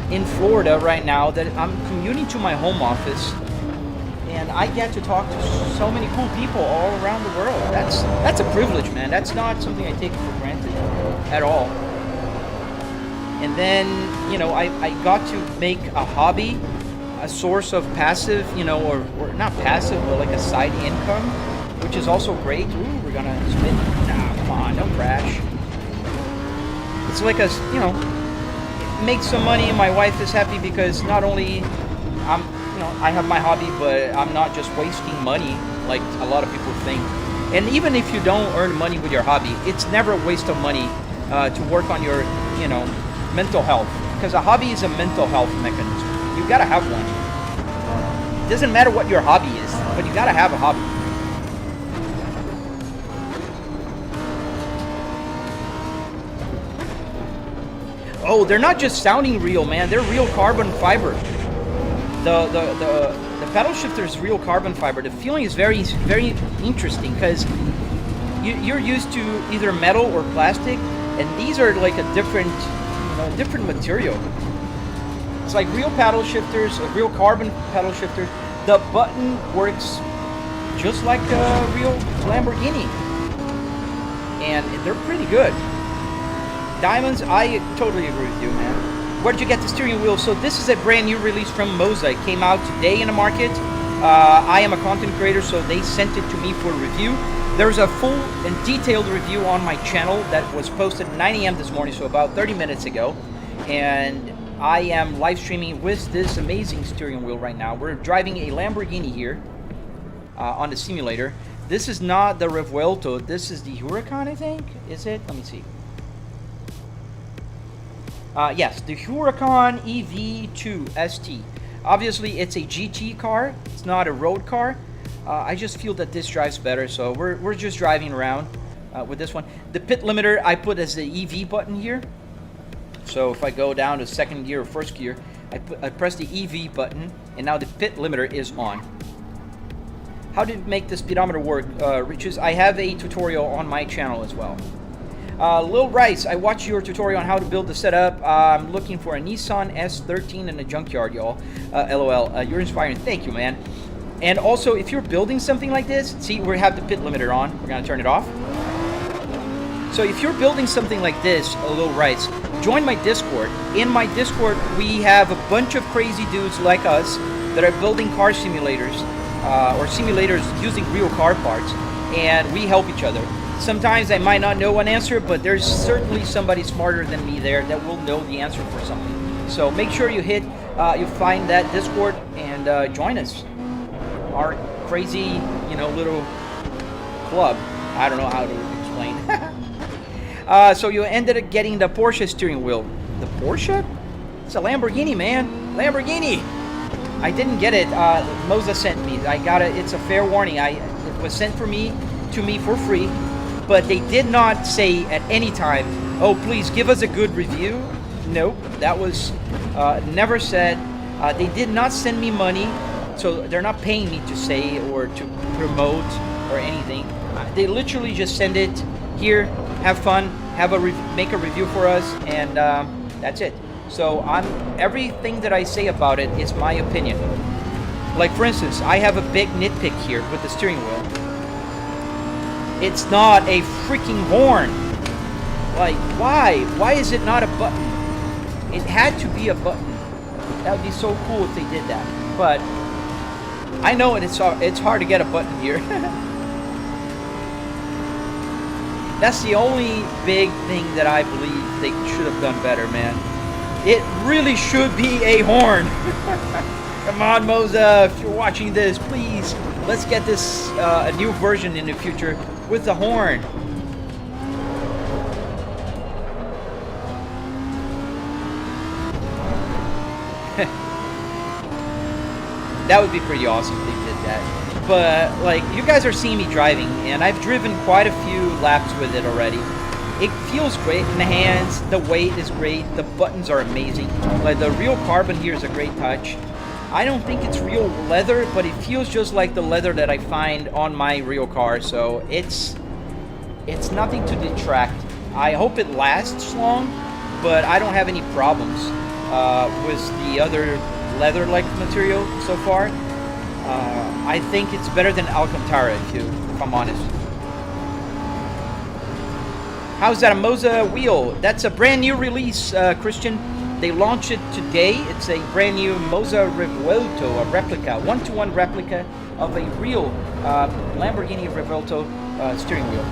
in Florida right now that I'm commuting to my home office, and I get to talk to so many cool people all around the world. That's a privilege, man. That's not something I take for granted at all. And then, you know, I got to make a hobby a source of passive, you know, or not passive, but like a side income, which is also great. Ooh, we're gonna spin. Nah, come on, don't crash. It's like a, you know, make some money. My wife is happy because not only you know, I have my hobby, but I'm not just wasting money like a lot of people think. And even if you don't earn money with your hobby, it's never a waste of money to work on your, you know, mental health, because a hobby is a mental health mechanism. You gotta have one. It doesn't matter what your hobby is, but you gotta have a hobby. Oh, they're not just sounding real, man. They're real carbon fiber. The pedal shifter is real carbon fiber. The feeling is very, very interesting because you're used to either metal or plastic, and these are like a different, you know, different material. It's like real paddle shifters, a real carbon paddle shifter. The button works just like a real Lamborghini, and they're pretty good. Diamonds, I totally agree with you, man. Where did you get the steering wheel? So this is a brand new release from Moza. It came out today in the market. I am a content creator, so they sent it to me for review. There's a full and detailed review on my channel that was posted at 9 a.m. this morning, so about 30 minutes ago. And I am live streaming with this amazing steering wheel right now. We're driving a Lamborghini here on the simulator. This is not the Revuelto. This is the Huracan, I think. Is it? Let me see. Yes, the Huracan EV2 ST. Obviously, it's a GT car. It's not a road car. I just feel that this drives better, so we're just driving around with this one. The pit limiter I put as the EV button here. So if I go down to second gear or first gear, I press the EV button, and now the pit limiter is on. How did make the speedometer work, Riches? I have a tutorial on my channel as well. Lil Rice, I watched your tutorial on how to build the setup. I'm looking for a Nissan S13 in the junkyard, y'all. LOL. You're inspiring. Thank you, man. And also, if you're building something like this, see, we have the pit limiter on. We're going to turn it off. So if you're building something like this, Lil Rice, join my Discord. In my Discord, we have a bunch of crazy dudes like us that are building car simulators, or simulators using real car parts, and we help each other. Sometimes I might not know an answer, but there's certainly somebody smarter than me there that will know the answer for something. So make sure you you find that Discord and join us. Our crazy, you know, little club. I don't know how to explain. So you ended up getting the Porsche steering wheel. The Porsche? It's a Lamborghini, man. Lamborghini. I didn't get it. Moza sent me. I got it. It's a fair warning. It was sent to me for free. But they did not say at any time, oh, please give us a good review. Nope, that was never said. They did not send me money, so they're not paying me to say or to promote or anything. They literally just send it here, have fun, make a review for us, and that's it. So everything that I say about it is my opinion. Like for instance, I have a big nitpick here with the steering wheel. It's not a freaking horn. Like, why? Why is it not a button? It had to be a button. That would be so cool if they did that. But I know it's hard to get a button here. That's the only big thing that I believe they should have done better, man. It really should be a horn. Come on, Moza, if you're watching this, please, let's get this a new version in the future with the horn. That would be pretty awesome if they did that. But, like, you guys are seeing me driving, and I've driven quite a few laps with it already. It feels great in the hands, the weight is great, the buttons are amazing. Like, the real carbon here is a great touch. I don't think it's real leather, but it feels just like the leather that I find on my real car, so it's nothing to detract. I hope it lasts long, but I don't have any problems with the other leather-like material so far. I think it's better than Alcantara, if I'm honest. How's that, a Moza wheel? That's a brand new release, Christian. They launched it today. It's a brand new Moza Revuelto, a replica, one-to-one replica of a real Lamborghini Revuelto steering wheel.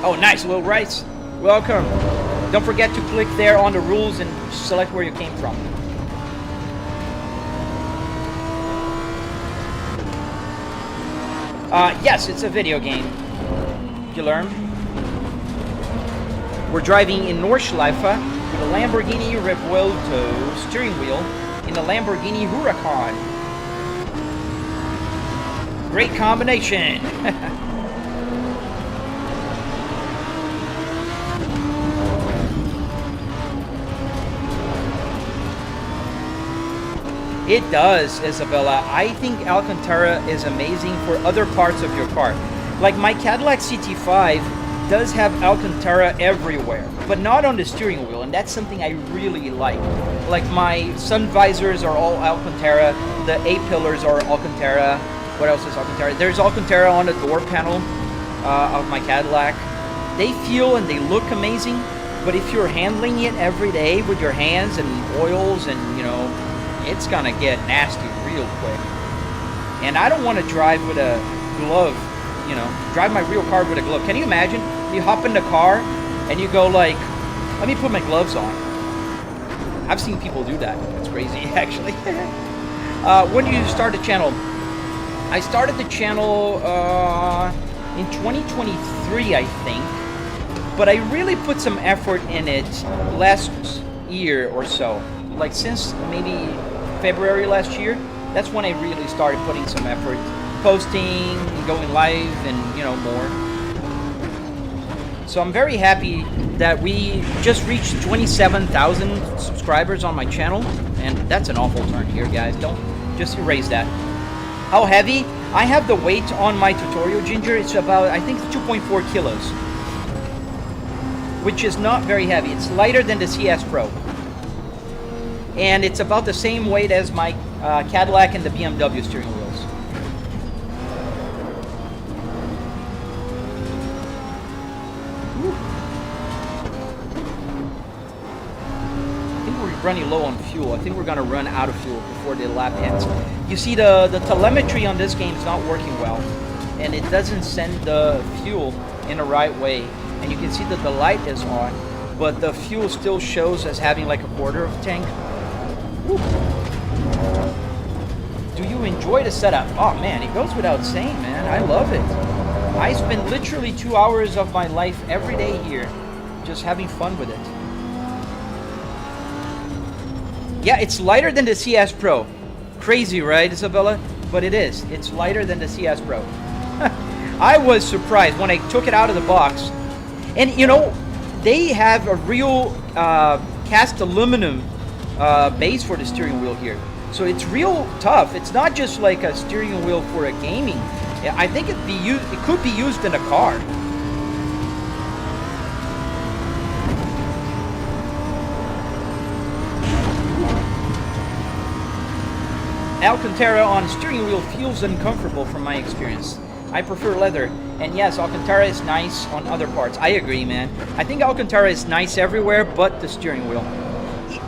Oh, nice, Lil Rice. Welcome. Don't forget to click there on the rules and select where you came from. Yes, it's a video game. You learn. We're driving in Nordschleife with a Lamborghini Revuelto steering wheel in a Lamborghini Huracan. Great combination. It does, Isabella. I think Alcantara is amazing for other parts of your car. Like my Cadillac CT5 does have Alcantara everywhere, but not on the steering wheel, and that's something I really like. Like my sun visors are all Alcantara, the A-pillars are Alcantara. What else is Alcantara? There's Alcantara on the door panel of my Cadillac. They feel and they look amazing, but if you're handling it every day with your hands and oils and, you know, it's gonna get nasty real quick. And I don't want to drive with a glove, you know, drive my real car with a glove. Can you imagine? You hop in the car and you go like, let me put my gloves on. I've seen people do that. It's crazy, actually. When did you start the channel? I started the channel in 2023, I think. But I really put some effort in it last year or so. Like since maybe February last year, that's when I really started putting some effort, posting, going live, and you know, more. So I'm very happy that we just reached 27,000 subscribers on my channel, and that's an awful turn here, guys. Don't just erase that. How heavy? I have the weight on my tutorial, Ginger. It's about, I think, 2.4 kilos, which is not very heavy. It's lighter than the CS Pro. And it's about the same weight as my Cadillac and the BMW steering wheels. Whew. I think we're running low on fuel. I think we're going to run out of fuel before the lap ends. You see, the telemetry on this game is not working well, and it doesn't send the fuel in the right way. And you can see that the light is on, but the fuel still shows as having like a quarter of a tank. Woo. Do you enjoy the setup? Oh man, it goes without saying, man. I love it. I spend literally 2 hours of my life every day here just having fun with it. Yeah, it's lighter than the CS Pro. Crazy, right, Isabella? But it is. It's lighter than the CS Pro. I was surprised when I took it out of the box. And you know, they have a real cast aluminum base for the steering wheel here, so it's real tough. It's not just like a steering wheel for a gaming. I think it could be used in a car. Alcantara on steering wheel feels uncomfortable from my experience. I prefer leather. And yes, Alcantara is nice on other parts. I agree, man. I think Alcantara is nice everywhere but the steering wheel.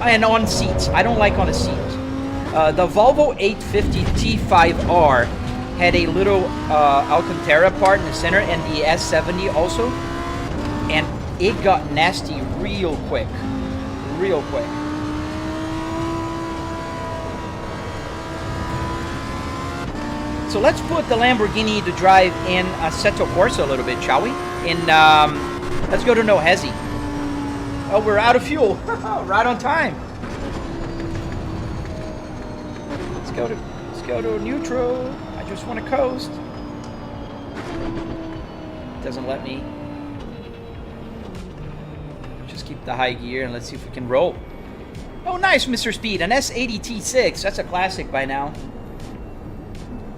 And on seats. I don't like on a seat. The Volvo 850 T5R had a little Alcantara part in the center, and the S70 also. And it got nasty real quick. Real quick. So let's put the Lamborghini to drive in Assetto Corsa a little bit, shall we? Let's go to No Hesi. Oh, we're out of fuel. Right on time. Let's go to neutral. I just want to coast. Doesn't let me. Just keep the high gear and let's see if we can roll. Oh, nice, Mr. Speed. An S80 T6. That's a classic by now.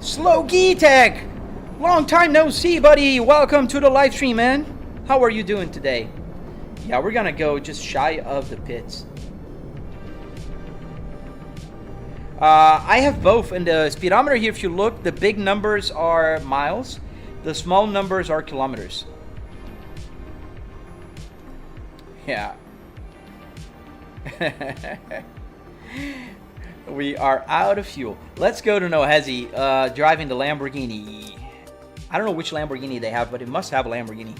Slow Tech. Long time no see, buddy. Welcome to the live stream, man. How are you doing today? Yeah, we're gonna go just shy of the pits. I have both. In the speedometer here, if you look, the big numbers are miles. The small numbers are kilometers. Yeah. We are out of fuel. Let's go to No Hesi, driving the Lamborghini. I don't know which Lamborghini they have, but it must have a Lamborghini.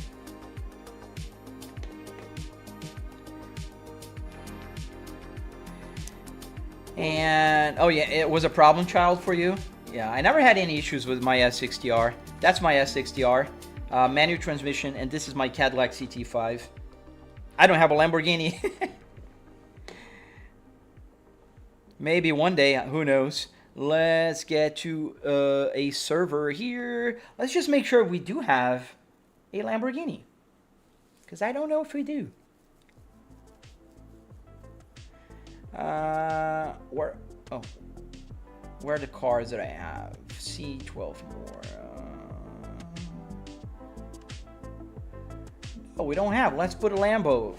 And, oh yeah, it was a problem child for you? Yeah, I never had any issues with my S60R. That's my S60R. Manual transmission, and this is my Cadillac CT5. I don't have a Lamborghini. Maybe one day, who knows. Let's get to a server here. Let's just make sure we do have a Lamborghini. Because I don't know if we do. Where are the cars that I have? C12 more. Oh, we don't have. Let's put a Lambo.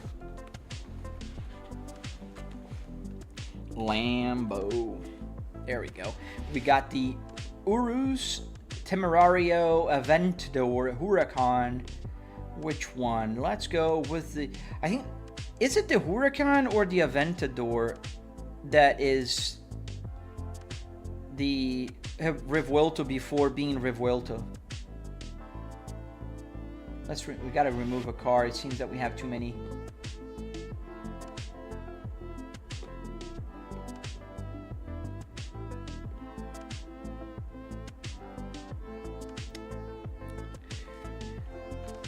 There we go. We got the Urus, Temerario, Aventador, Huracan. Which one? Let's go with the... I think... Is it the Huracan or the Aventador that is the Revuelto before being Revuelto? We gotta remove a car. It seems that we have too many.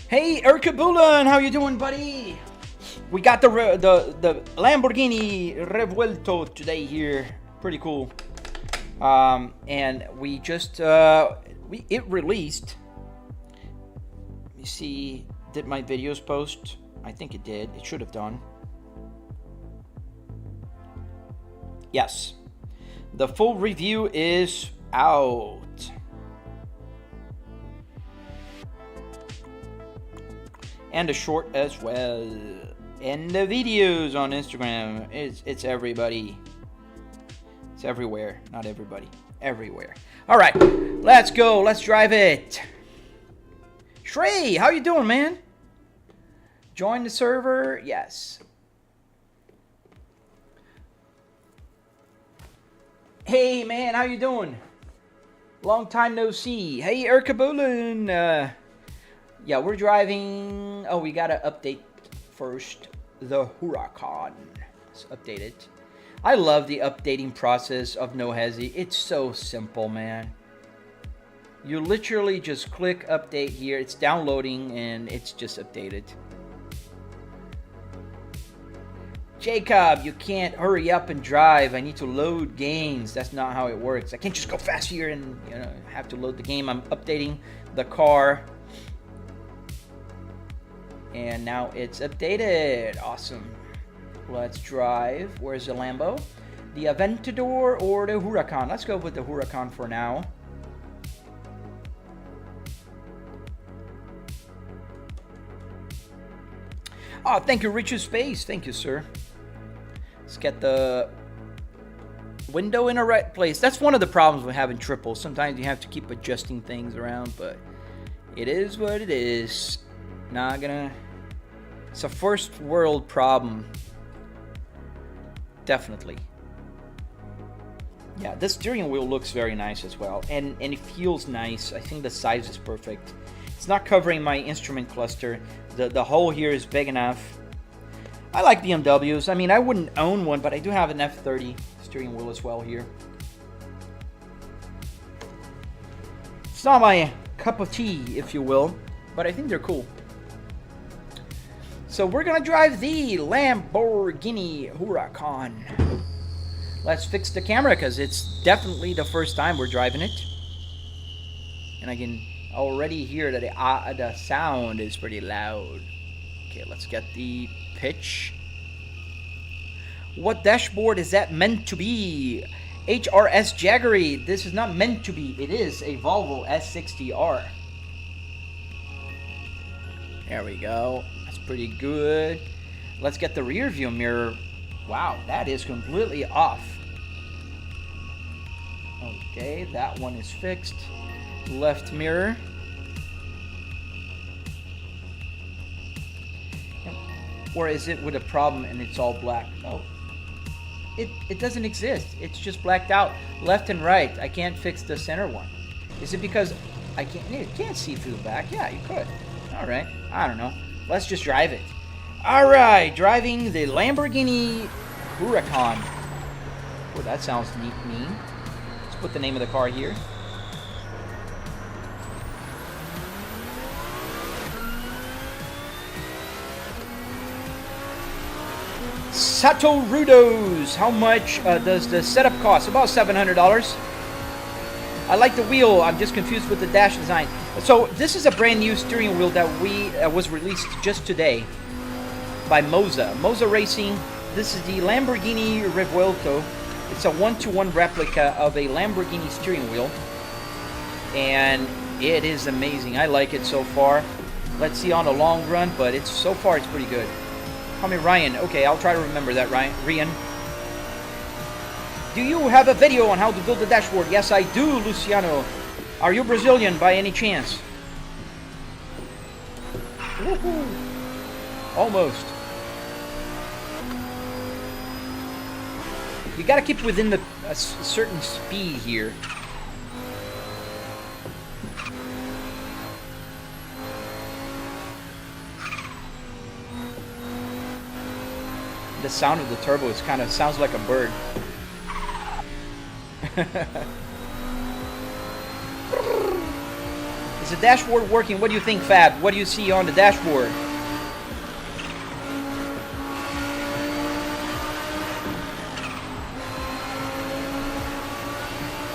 Hey, Erkabulan, how you doing, buddy? We got the Lamborghini Revuelto today here. Pretty cool. And we just it released. Let me see. Did my videos post? I think it did. It should have done. Yes. The full review is out. And a short as well. And the videos on Instagram, it's everybody. It's everywhere. Not everybody. Everywhere. All right, let's go. Let's drive it. Shrey, how you doing, man? Join the server? Yes. Hey, man, how you doing? Long time no see. Hey, Erkabulin. Yeah, we're driving. Oh, we gotta update first the Huracan. Let's update it. I love the updating process of No Hesi. It's so simple, man. You literally just click update here. It's downloading and it's just updated. Jacob, you can't hurry up and drive. I need to load games. That's not how it works. I can't just go fast here and have to load the game. I'm updating the car. And now it's updated. Awesome. Let's drive. Where's the Lambo? The Aventador or the Huracan? Let's go with the Huracan for now. Oh, thank you, Richard Space. Thank you, sir. Let's get the window in the right place. That's one of the problems with having triples. Sometimes you have to keep adjusting things around, but it is what it is. Not gonna... It's a first world problem. Definitely. Yeah, this steering wheel looks very nice as well, and it feels nice. I think the size is perfect. It's not covering my instrument cluster. The hole here is big enough. I like BMWs. I mean, I wouldn't own one, but I do have an F30 steering wheel as well here. It's not my cup of tea, if you will, but I think they're cool. So we're gonna drive the Lamborghini Huracan. Let's fix the camera because it's definitely the first time we're driving it. And I can already hear that the sound is pretty loud. Okay, let's get the pitch. What dashboard is that meant to be? HRS Jaggery. This is not meant to be. It is a Volvo S60R. There we go. That's pretty good. Let's get the rear view mirror. Wow, that is completely off. Okay, that one is fixed. Left mirror. Or is it with a problem and it's all black? Oh, it doesn't exist. It's just blacked out. Left and right. I can't fix the center one. Is it because I can't see through the back? Yeah, you could. All right. I don't know. Let's just drive it. All right, driving the Lamborghini Huracan. Oh, that sounds neat, mean. Let's put the name of the car here. Sato Rudos. How much does the setup cost? About $700. I like the wheel. I'm just confused with the dash design. So this is a brand new steering wheel that was released just today by Moza. Moza Racing. This is the Lamborghini Revuelto. It's a 1-to-1 replica of a Lamborghini steering wheel. And it is amazing. I like it so far. Let's see on the long run, but so far it's pretty good. Call me Ryan. Okay, I'll try to remember that, Ryan. Do you have a video on how to build the dashboard? Yes, I do, Luciano. Are you Brazilian by any chance? Woohoo. Almost. You gotta keep within a certain speed here. The sound of the turbo is kind of sounds like a bird. Is the dashboard working? What do you think, Fab? What do you see on the dashboard?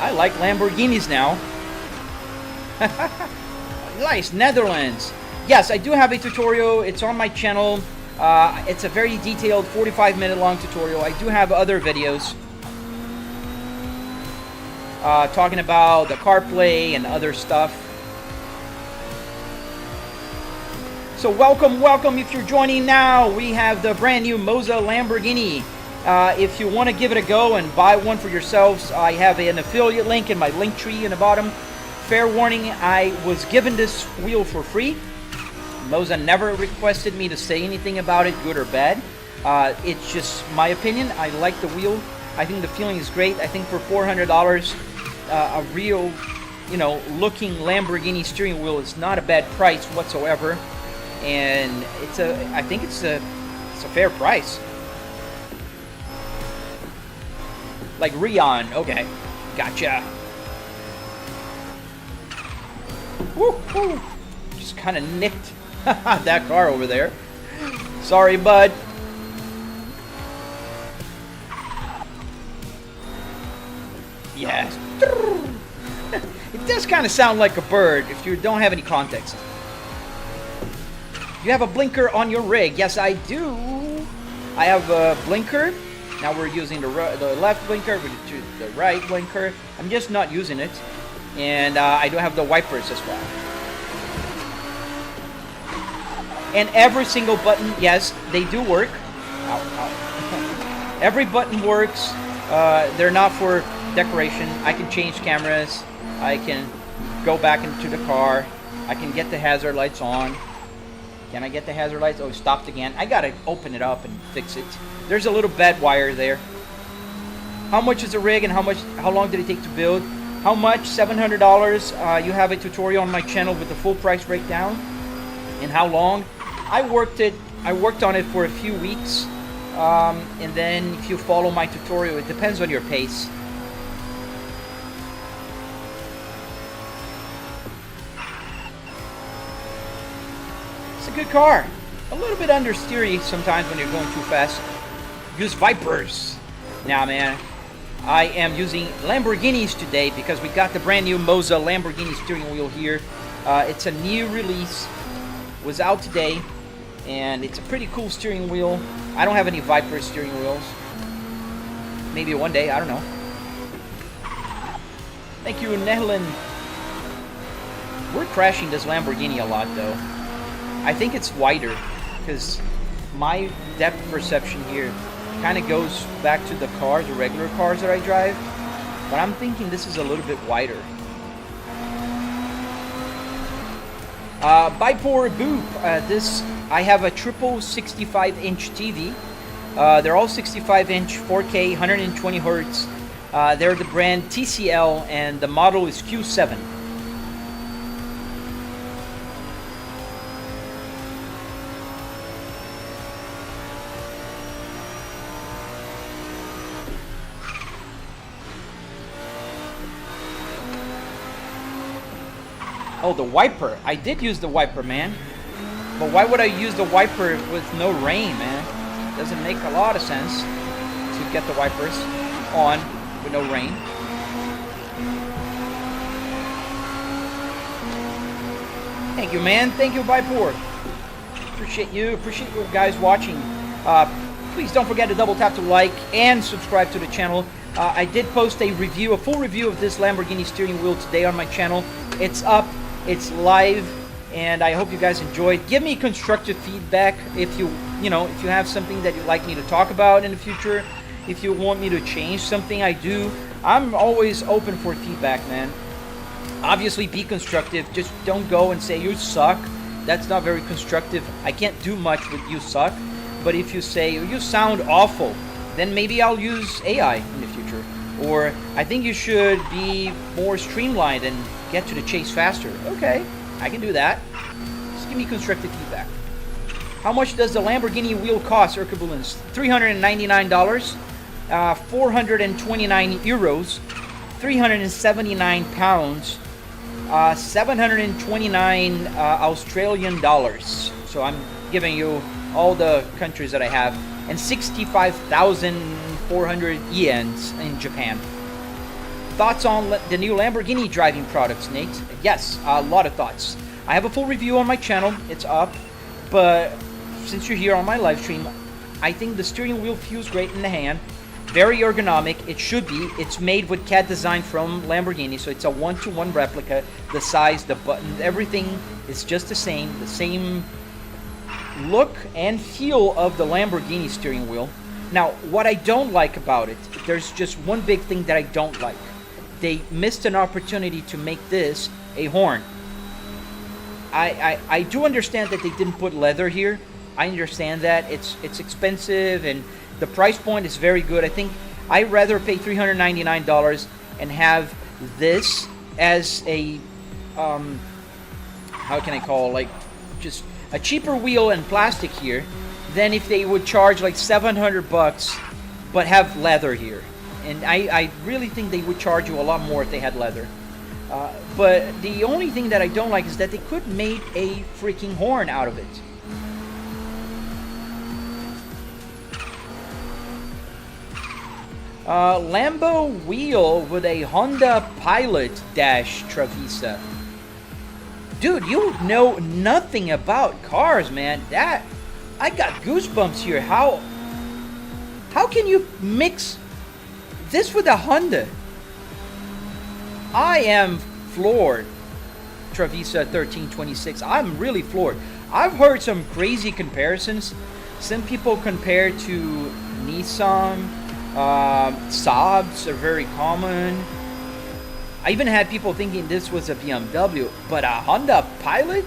I like Lamborghinis now. Nice, Netherlands. Yes, I do have a tutorial. It's on my channel. It's a very detailed 45-minute long tutorial. I do have other videos talking about the CarPlay and other stuff. So welcome if you're joining now. We have the brand new Moza Lamborghini. If you want to give it a go and buy one for yourselves, I have an affiliate link in my link tree in the bottom. Fair warning, I was given this wheel for free. Moza never requested me to say anything about it, good or bad. It's just my opinion. I like the wheel. I think the feeling is great. I think for $400, a real, looking Lamborghini steering wheel is not a bad price whatsoever. And I think it's a fair price. Like Rion, okay, gotcha. Woo-hoo. Just kind of nicked that car over there. Sorry, bud. Yes. It does kind of sound like a bird if you don't have any context. You have a blinker on your rig? Yes, I do. I have a blinker. Now we're using the left blinker, the right blinker. I'm just not using it. And I do have the wipers as well. And every single button, yes, they do work. Ow, ow. Every button works. They're not for decoration. I can change cameras. I can go back into the car. I can get the hazard lights on. Can I get the hazard lights? Oh, it stopped again. I gotta open it up and fix it. There's a little bad wire there. How much is the rig and how long did it take to build? How much? $700. You have a tutorial on my channel with the full price breakdown. And how long? I worked on it for a few weeks. And then if you follow my tutorial, it depends on your pace. It's a good car. A little bit understeery sometimes when you're going too fast. Use Vipers. Now, man, I am using Lamborghinis today because we got the brand new Moza Lamborghini steering wheel here. It's a new release. Was out today, and it's a pretty cool steering wheel. I don't have any Viper steering wheels. Maybe one day, I don't know. Thank you, Nehlin. We're crashing this Lamborghini a lot, though. I think it's wider, because my depth perception here kind of goes back to the cars, the regular cars that I drive. But I'm thinking this is a little bit wider. Bipor Boop. I have a triple 65-inch TV. They're all 65-inch, 4K, 120 hertz. They're the brand TCL, and the model is Q7. Oh, the wiper. I did use the wiper, man. But why would I use the wiper with no rain, man? Doesn't make a lot of sense to get the wipers on with no rain. Thank you, man. Thank you, Bipor. Appreciate you. Appreciate you guys watching. Please don't forget to double tap to like and subscribe to the channel. I did post a review, a full review of this Lamborghini steering wheel today on my channel. It's up. It's live, and I hope you guys enjoyed. Give me constructive feedback if you have something that you'd like me to talk about in the future. If you want me to change something I do, I'm always open for feedback, man. Obviously, be constructive. Just don't go and say you suck. That's not very constructive. I can't do much with you suck. But if you say you sound awful, then maybe I'll use AI in the future. Or I think you should be more streamlined and get to the chase faster. Okay, I can do that. Just give me constructive feedback. How much does the Lamborghini wheel cost, Erkabulins? $399, 429 euros, 379 pounds, 729 Australian dollars. So I'm giving you all the countries that I have, and 65,400 yens in Japan. Thoughts on the new Lamborghini driving products, Nate? Yes, a lot of thoughts. I have a full review on my channel. It's up. But since you're here on my live stream, I think the steering wheel feels great in the hand. Very ergonomic. It should be. It's made with CAD design from Lamborghini, so it's a one-to-one replica. The size, the buttons, everything is just the same. The same look and feel of the Lamborghini steering wheel. Now, what I don't like about it, there's just one big thing that I don't like. They missed an opportunity to make this a horn. I do understand that they didn't put leather here. I understand that. It's expensive, and the price point is very good. I think I'd rather pay $399 and have this as a, how can I call, like, just a cheaper wheel and plastic here than if they would charge like $700 but have leather here. And I really think they would charge you a lot more if they had leather. But the only thing that I don't like is that they could make a freaking horn out of it. Lambo wheel with a Honda Pilot dash Travisa. Dude, you know nothing about cars, man. That, I got goosebumps here. How can you mix this with a Honda? I am floored. Travisa 1326. I'm really floored. I've heard some crazy comparisons. Some people compare to Nissan. Saabs are very common. I even had people thinking this was a BMW, but a Honda Pilot?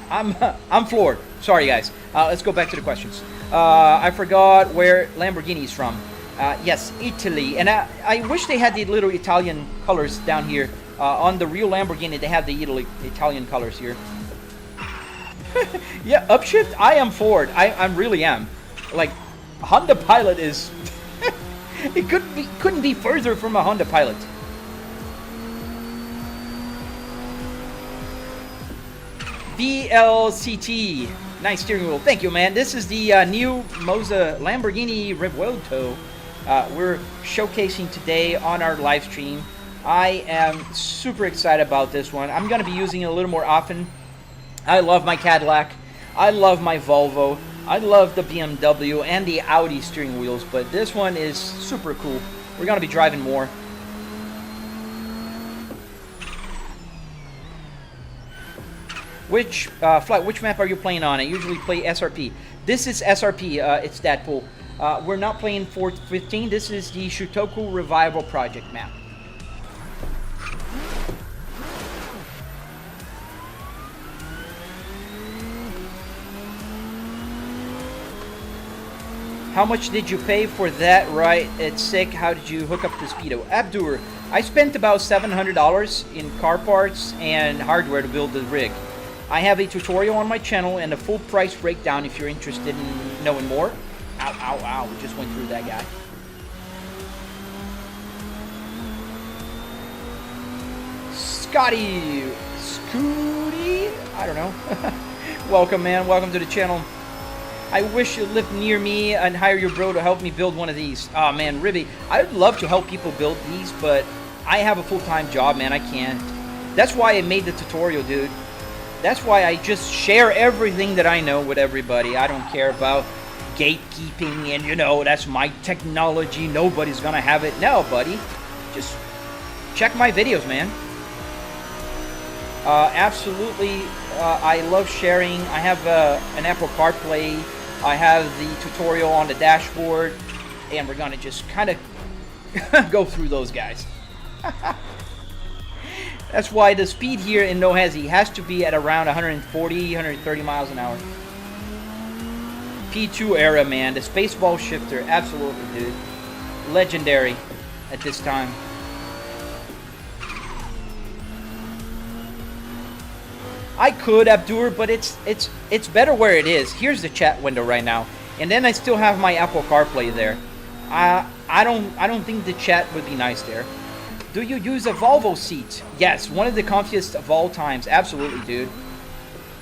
I'm floored. Sorry, guys. Let's go back to the questions. I forgot where Lamborghini is from. Yes, Italy. And I wish they had the little Italian colors down here. On the real Lamborghini, they have the Italian colors here. Yeah, upshift. I am floored. I really am. Like, Honda Pilot is... it couldn't be further from a Honda Pilot. VLCT. Nice steering wheel. Thank you, man. This is the new Moza Lamborghini Revuelto. We're showcasing today on our live stream. I am super excited about this one. I'm going to be using it a little more often. I love my Cadillac. I love my Volvo. I love the BMW and the Audi steering wheels, but this one is super cool. We're going to be driving more. Which map are you playing on? I usually play SRP. This is SRP. It's Deadpool. We're not playing 415. This is the Shutoku Revival Project map. How much did you pay for that ride? It's sick. How did you hook up the Speedo? Abdur, I spent about $700 in car parts and hardware to build the rig. I have a tutorial on my channel and a full price breakdown if you're interested in knowing more. Ow, ow, ow. We just went through that guy. Scotty. Scooty? I don't know. Welcome, man. Welcome to the channel. I wish you lived near me and hire your bro to help me build one of these. Oh, man, Ribby. I would love to help people build these, but I have a full-time job, man. I can't. That's why I made the tutorial, dude. That's why I just share everything that I know with everybody. I don't care about gatekeeping and, you know, that's my technology. Nobody's gonna have it. No, buddy. Just check my videos, man. Absolutely. I love sharing. I have an Apple CarPlay. I have the tutorial on the dashboard. And we're gonna just kind of go through those guys. That's why the speed here in Nohezi has to be at around 140, 130 miles an hour. P2 era, man. The Spaceball shifter. Absolutely, dude. Legendary at this time. I could, Abdur, but it's better where it is. Here's the chat window right now. And then I still have my Apple CarPlay there. I don't think the chat would be nice there. Do you use a Volvo seat? Yes, one of the comfiest of all times. Absolutely, dude.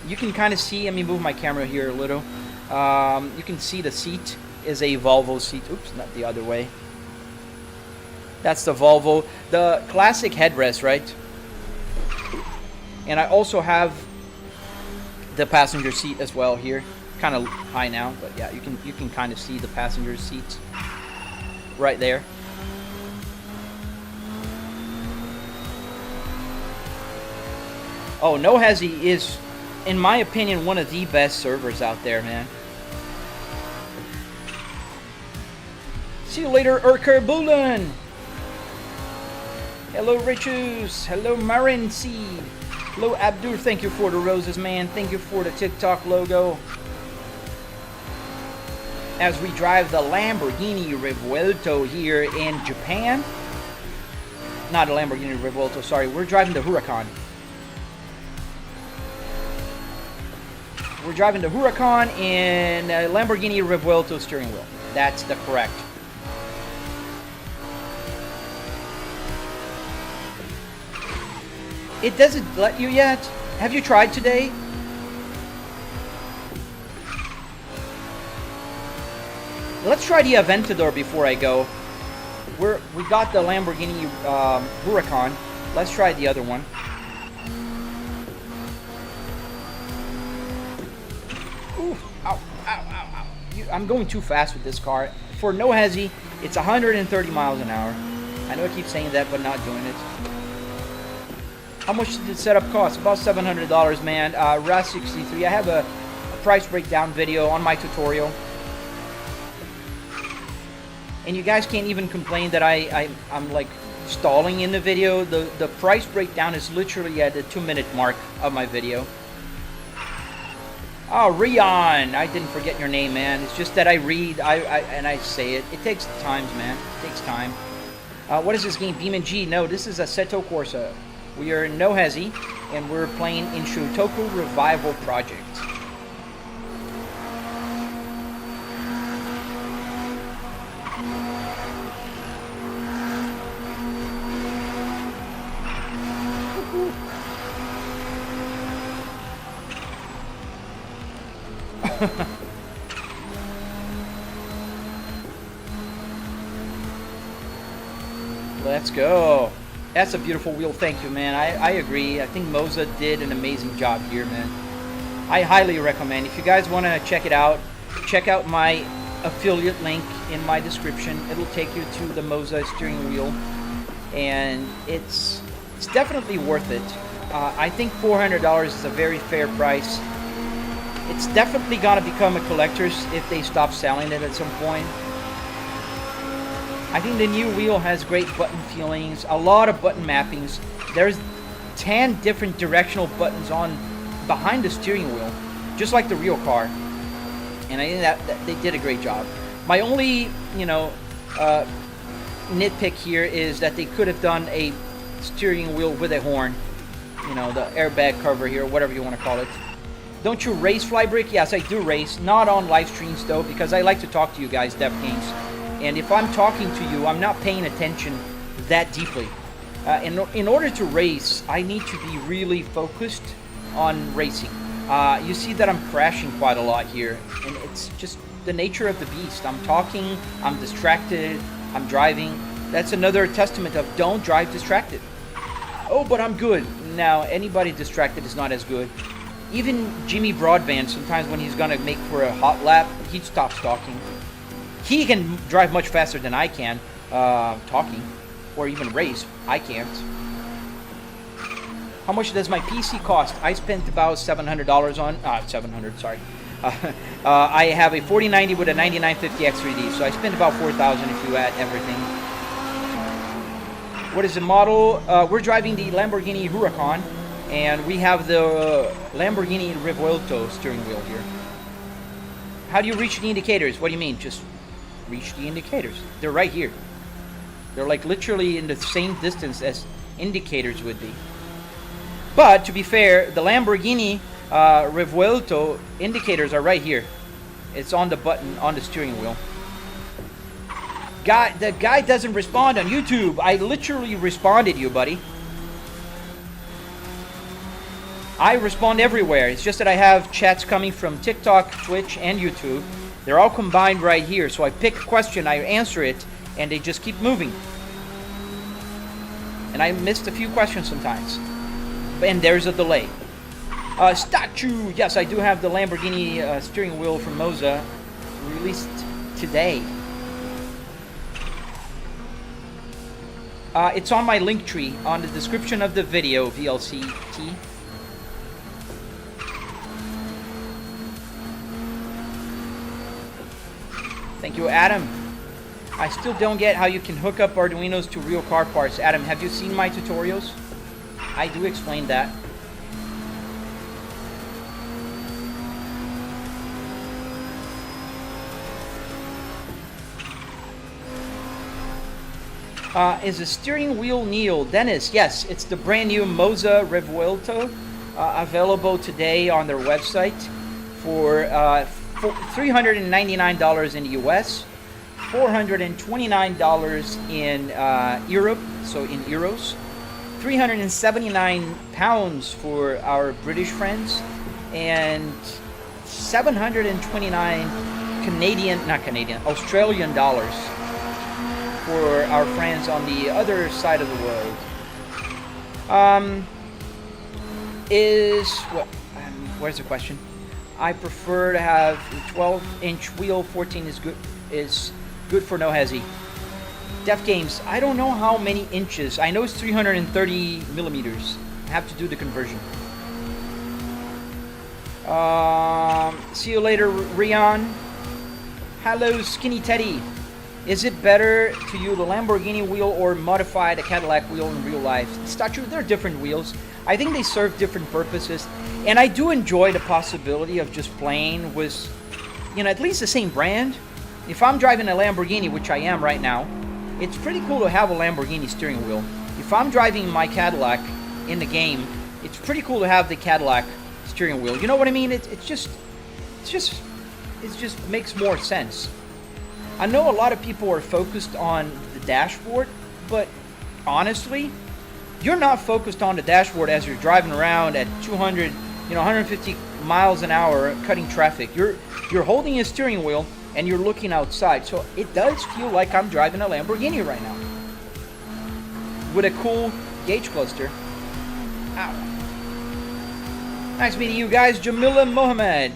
You can kind of see, let me move my camera here a little. You can see the seat is a Volvo seat. Oops, not the other way. That's the Volvo. The classic headrest, right? And I also have the passenger seat as well here. Kind of high now, but yeah, you can kind of see the passenger seat right there. Oh, Nohezi is, in my opinion, one of the best servers out there, man. See you later, Urker Bulan. Hello, Richus. Hello, Marin Seed. Hello, Abdur. Thank you for the roses, man. Thank you for the TikTok logo. As we drive the Lamborghini Revuelto here in Japan. Not a Lamborghini Revuelto, sorry. We're driving the Huracan. We're driving the Huracan in a Lamborghini Revuelto steering wheel. That's the correct. It doesn't let you yet. Have you tried today? Let's try the Aventador before I go. We got the Lamborghini Huracan. Let's try the other one. Ooh, ow, ow, ow, ow. I'm going too fast with this car. For Nohezi, it's 130 miles an hour. I know I keep saying that, but not doing it. How much did the setup cost? About $700, man. RAS63. I have a price breakdown video on my tutorial. and you guys can't even complain that I'm like stalling in the video. The price breakdown is literally at the 2-minute mark of my video. Oh, Rion, I didn't forget your name, man. It's just that I read, and I say it. It takes time, man. It takes time. What is this game? BeamNG? No, this is Assetto Corsa. We are in No Hesi, and we're playing in Shotoku Revival Project. Let's go. That's a beautiful wheel. Thank you, man. I agree. I think Moza did an amazing job here, man. I highly recommend. If you guys want to check it out, check out my affiliate link in my description. It'll take you to the Moza steering wheel, and it's definitely worth it. I think $400 is a very fair price. It's definitely gonna become a collector's if they stop selling it at some point. I think the new wheel has great button feelings, a lot of button mappings. There's 10 different directional buttons on behind the steering wheel, just like the real car. And I think that they did a great job. My only, nitpick here is that they could have done a steering wheel with a horn. The airbag cover here, whatever you want to call it. Don't you race, Flybrick? Yes, I do race. Not on live streams, though, because I like to talk to you guys, Dev Games. And if I'm talking to you, I'm not paying attention that deeply. In order to race, I need to be really focused on racing. You see that I'm crashing quite a lot here, and it's just the nature of the beast. I'm talking, I'm distracted, I'm driving. That's another testament of don't drive distracted. Oh, but I'm good. Now, anybody distracted is not as good. Even Jimmy Broadband, sometimes when he's gonna make for a hot lap, he stops talking. He can drive much faster than I can, talking, or even race. I can't. How much does my PC cost? I spent about $700 on, 700, sorry. I have a 4090 with a 9950 X3D, so I spent about $4,000 if you add everything. What is the model? We're driving the Lamborghini Huracan, and we have the Lamborghini Revuelto steering wheel here. How do you reach the indicators? What do you mean? Just reach the indicators. They're right here. They're like literally in the same distance as indicators would be. But to be fair, the Lamborghini Revuelto indicators are right here. It's on the button on the steering wheel. The guy doesn't respond on YouTube. I literally responded you, buddy. I respond everywhere. It's just that I have chats coming from TikTok, Twitch, and YouTube. They're all combined right here. So I pick a question, I answer it, and they just keep moving. And I missed a few questions sometimes. And there's a delay. Statue! Yes, I do have the Lamborghini steering wheel from Moza, released today. It's on my link tree on the description of the video, VLCT. Thank you, Adam. I still don't get how you can hook up Arduinos to real car parts. Adam, have you seen my tutorials? I do explain that. Is the steering wheel Neil? Dennis, yes, it's the brand new Moza Revuelto, available today on their website for $399 in the US, $429 in Europe, so in euros, 379 pounds for our British friends, and 729 Australian dollars for our friends on the other side of the world. Where's the question? I prefer to have a 12-inch wheel. 14 is good for no hezzy. Def Games, I don't know how many inches. I know it's 330 millimeters. I have to do the conversion. See you later, Rion. Hello, Skinny Teddy. Is it better to use the Lamborghini wheel or modify the Cadillac wheel in real life? It's not true. They're different wheels. I think they serve different purposes. And I do enjoy the possibility of just playing with, you know, at least the same brand. If I'm driving a Lamborghini, which I am right now, it's pretty cool to have a Lamborghini steering wheel. If I'm driving my Cadillac in the game, it's pretty cool to have the Cadillac steering wheel. You know what I mean? It just makes more sense. I know a lot of people are focused on the dashboard, but honestly, you're not focused on the dashboard as you're driving around at 200, 150 miles an hour cutting traffic. You're holding a steering wheel and you're looking outside. So it does feel like I'm driving a Lamborghini right now with a cool gauge cluster. Ow. Nice meeting you guys. Jamila Mohammed.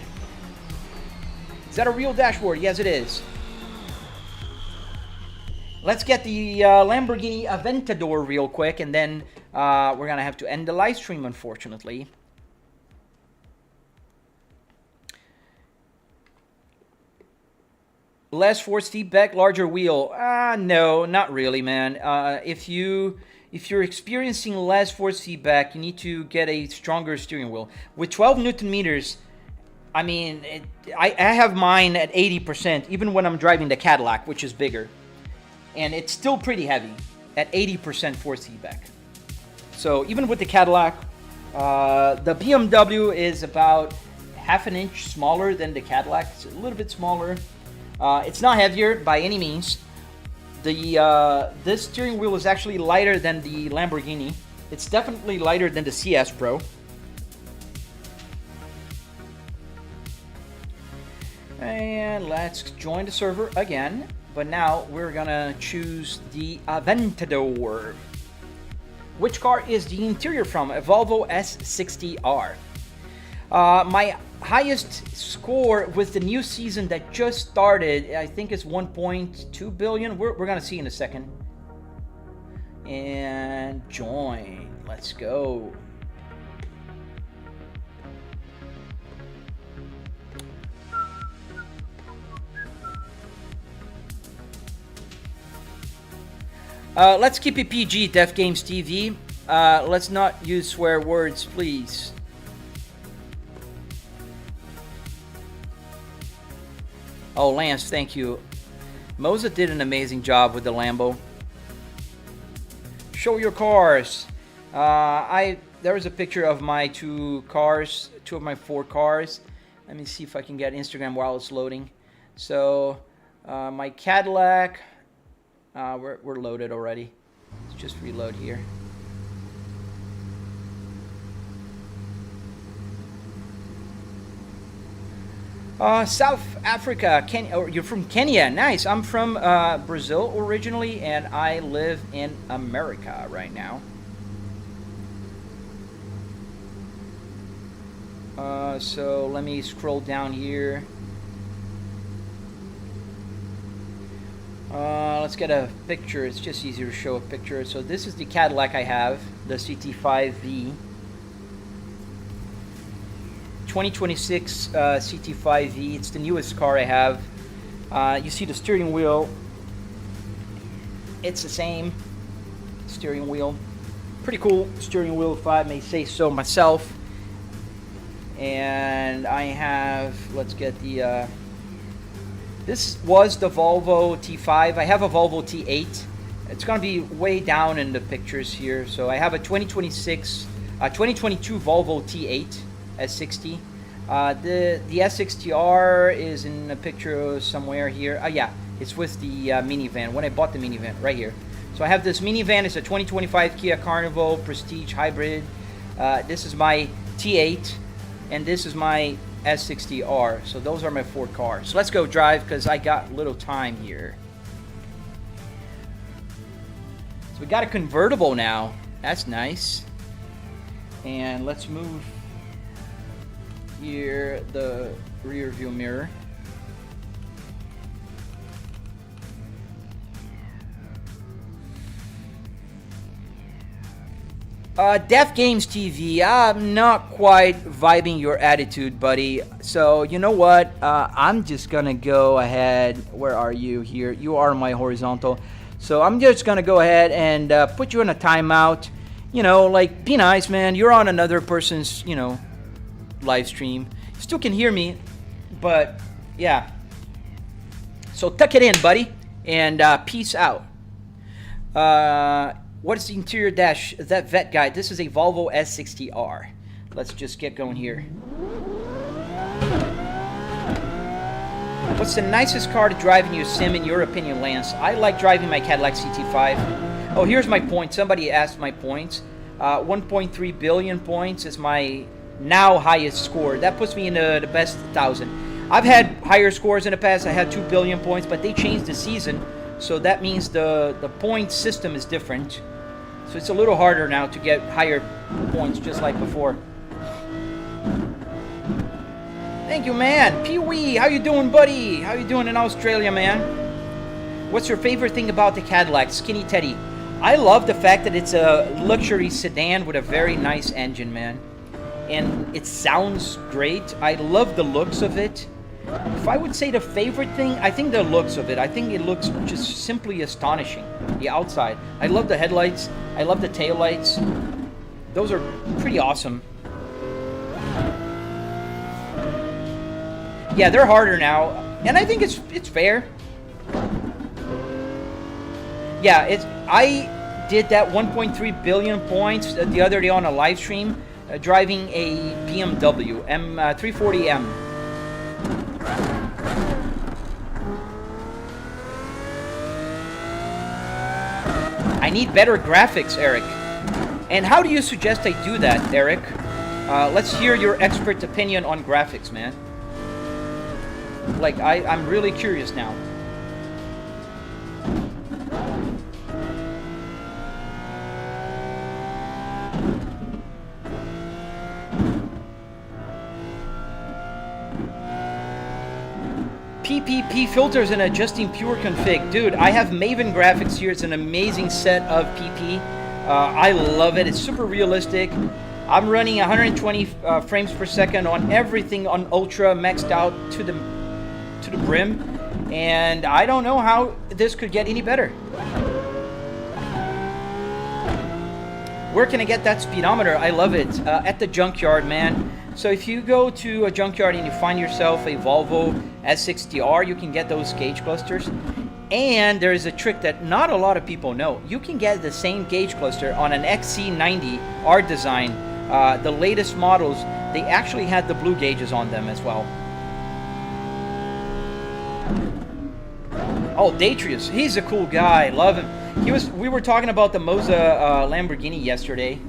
Is that a real dashboard? Yes, it is. Let's get the Lamborghini Aventador real quick, and then we're going to have to end the live stream, unfortunately. Less force feedback, larger wheel. No, not really, man. If you're experiencing less force feedback, you need to get a stronger steering wheel. With 12 Newton meters, I mean, I have mine at 80%, even when I'm driving the Cadillac, which is bigger. And it's still pretty heavy at 80% force feedback. So even with the Cadillac, the BMW is about half an inch smaller than the Cadillac. It's a little bit smaller. It's not heavier by any means. This steering wheel is actually lighter than the Lamborghini. It's definitely lighter than the CS Pro. And let's join the server again. But now we're gonna choose the Aventador. Which car is the interior from? A Volvo S60R. My highest score with the new season that just started, I think is 1.2 billion. We're gonna see in a second. And join. Let's go. Let's keep it PG, Def Games TV. Let's not use swear words, please. Oh, Lance, thank you. Moza did an amazing job with the Lambo. Show your cars. There was a picture of my two of my 4 cars. Let me see if I can get Instagram while it's loading. So, my Cadillac. We're loaded already. Let's just reload here. South Africa. You're from Kenya. Nice. I'm from Brazil originally, and I live in America right now. So let me scroll down here. Let's get a picture. It's just easier to show a picture. So this is the Cadillac I have, the CT5V. 2026 CT5V. It's the newest car I have. You see the steering wheel. It's the same steering wheel. Pretty cool steering wheel, if I may say so myself. And I have, let's get the... This was the Volvo T5. I have a Volvo T8. It's going to be way down in the pictures here. So I have a 2022 Volvo T8 S60. The S60R is in a picture somewhere here. Yeah, it's with the minivan. When I bought the minivan, right here. So I have this minivan. It's a 2025 Kia Carnival Prestige Hybrid. This is my T8, and this is my S60R. So those are my 4 cars. So let's go drive because I got little time here. So we got a convertible now. That's nice. And let's move here the rear view mirror. Def Games TV, I'm not quite vibing your attitude, buddy. So, you know what? I'm just gonna go ahead. Where are you here? You are my horizontal. So, I'm just gonna go ahead and put you in a timeout. You know, like, be nice, man. You're on another person's, you know, live stream. You still can hear me, but yeah. So, tuck it in, buddy, and peace out. What is the interior dash? That vet guide. This is a Volvo S60R. Let's just get going here. What's the nicest car to drive in your sim, in your opinion, Lance? I like driving my Cadillac CT5. Oh, here's my point. Somebody asked my points. 1.3 billion points is my now highest score. That puts me in the best 1,000. I've had higher scores in the past. I had 2 billion points, but they changed the season. So that means the point system is different. So it's a little harder now to get higher points just like before. Thank you, man. Pee-wee, how you doing, buddy? How you doing in Australia, man? What's your favorite thing about the Cadillac? Skinny Teddy. I love the fact that it's a luxury sedan with a very nice engine, man. And it sounds great. I love the looks of it. If I would say the favorite thing, I think the looks of it. I think it looks just simply astonishing. The outside. I love the headlights. I love the taillights. Those are pretty awesome. Yeah, they're harder now. And I think it's fair. Yeah, I did that 1.3 billion points the other day on a live stream driving a BMW M340M. I need better graphics, Eric. And how do you suggest I do that, Eric? Let's hear your expert opinion on graphics, man. Like, I'm really curious now. PPP filters and adjusting pure config. Dude, I have Maven graphics here. It's an amazing set of PP. I love it. It's super realistic. I'm running 120 frames per second on everything on Ultra, maxed out to the brim. And I don't know how this could get any better. Where can I get that speedometer? I love it. At the Junkyard, man. So if you go to a Junkyard and you find yourself a Volvo S60R, you can get those gauge clusters. And there is a trick that not a lot of people know. You can get the same gauge cluster on an XC90 R design. The latest models, they actually had the blue gauges on them as well. Oh, Datrius, he's a cool guy. Love him. We were talking about the Moza Lamborghini yesterday.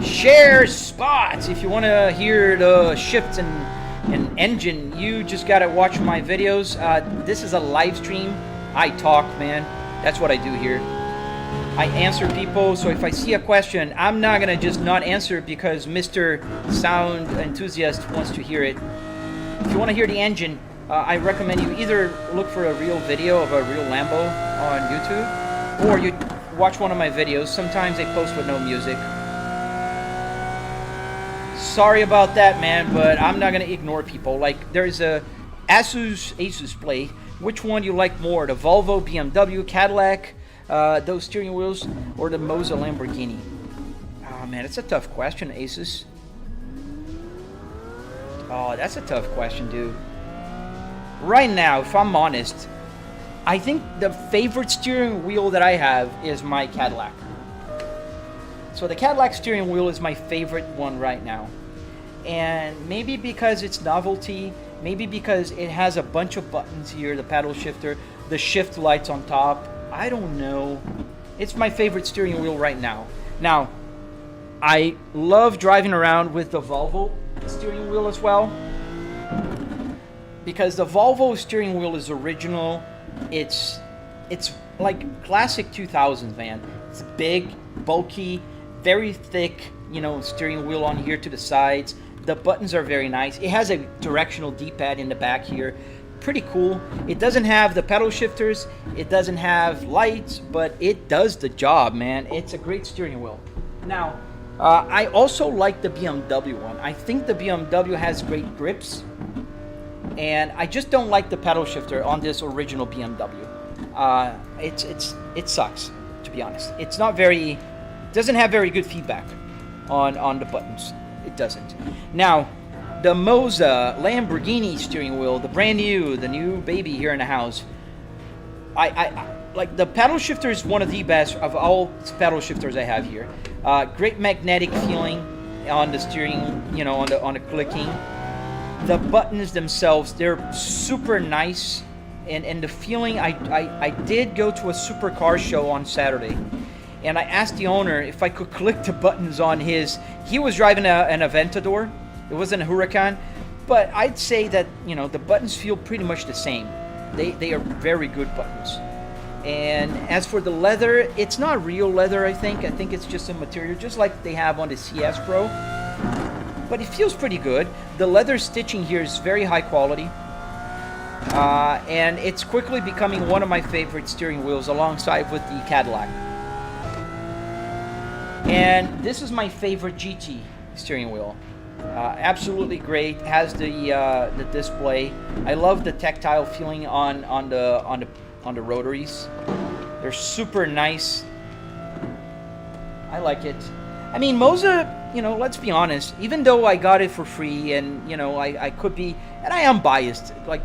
Share spots. If you want to hear the shifts and engine, you just gotta watch my videos. This is a live stream. I talk, man. That's what I do here. I answer people. So if I see a question, I'm not gonna just not answer because Mr. Sound Enthusiast wants to hear it. If you want to hear the engine, I recommend you either look for a real video of a real Lambo on YouTube, or you watch one of my videos. Sometimes they post with no music. Sorry about that, man, but I'm not going to ignore people. Like, there's a Asus Play. Which one do you like more? The Volvo, BMW, Cadillac, those steering wheels, or the Moza Lamborghini? Oh, man, it's a tough question, Asus. Oh, that's a tough question, dude. Right now, if I'm honest, I think the favorite steering wheel that I have is my Cadillac. So the Cadillac steering wheel is my favorite one right now. And maybe because it's novelty, maybe because it has a bunch of buttons here, the paddle shifter, the shift lights on top. I don't know. It's my favorite steering wheel right now. Now, I love driving around with the Volvo steering wheel as well, because the Volvo steering wheel is original. It's like classic 2000s, man. It's big, bulky, very thick, you know, steering wheel on here to the sides. The buttons are very nice. It has a directional D-pad in the back here. pretty cool. It doesn't have the pedal shifters, it doesn't have lights, but it does the job, man. It's a great steering wheel. Now, I also like the BMW one. I think the BMW has great grips, and I just don't like the pedal shifter on this original BMW. It sucks, to be honest. It's not very, doesn't have very good feedback on the buttons. It doesn't. Now, the Moza Lamborghini steering wheel, the new baby here in the house. I like the pedal shifter is one of the best of all pedal shifters I have here. Great magnetic feeling on the steering, you know, on the clicking. The buttons themselves, they're super nice, and the feeling. I did go to a supercar show on Saturday, and I asked the owner if I could click the buttons on his. He was driving an Aventador. It wasn't a Huracan, but I'd say that, you know, the buttons feel pretty much the same. They are very good buttons. And as for the leather, it's not real leather, I think. I think it's just a material, just like they have on the CS Pro. But it feels pretty good. The leather stitching here is very high quality. And it's quickly becoming one of my favorite steering wheels alongside with the Cadillac. And this is my favorite GT steering wheel. Absolutely great. Has the display. I love the tactile feeling on the rotaries. They're super nice. I like it. I mean, Moza, you know, let's be honest, even though I got it for free, and, you know, I could be, and I am biased, like,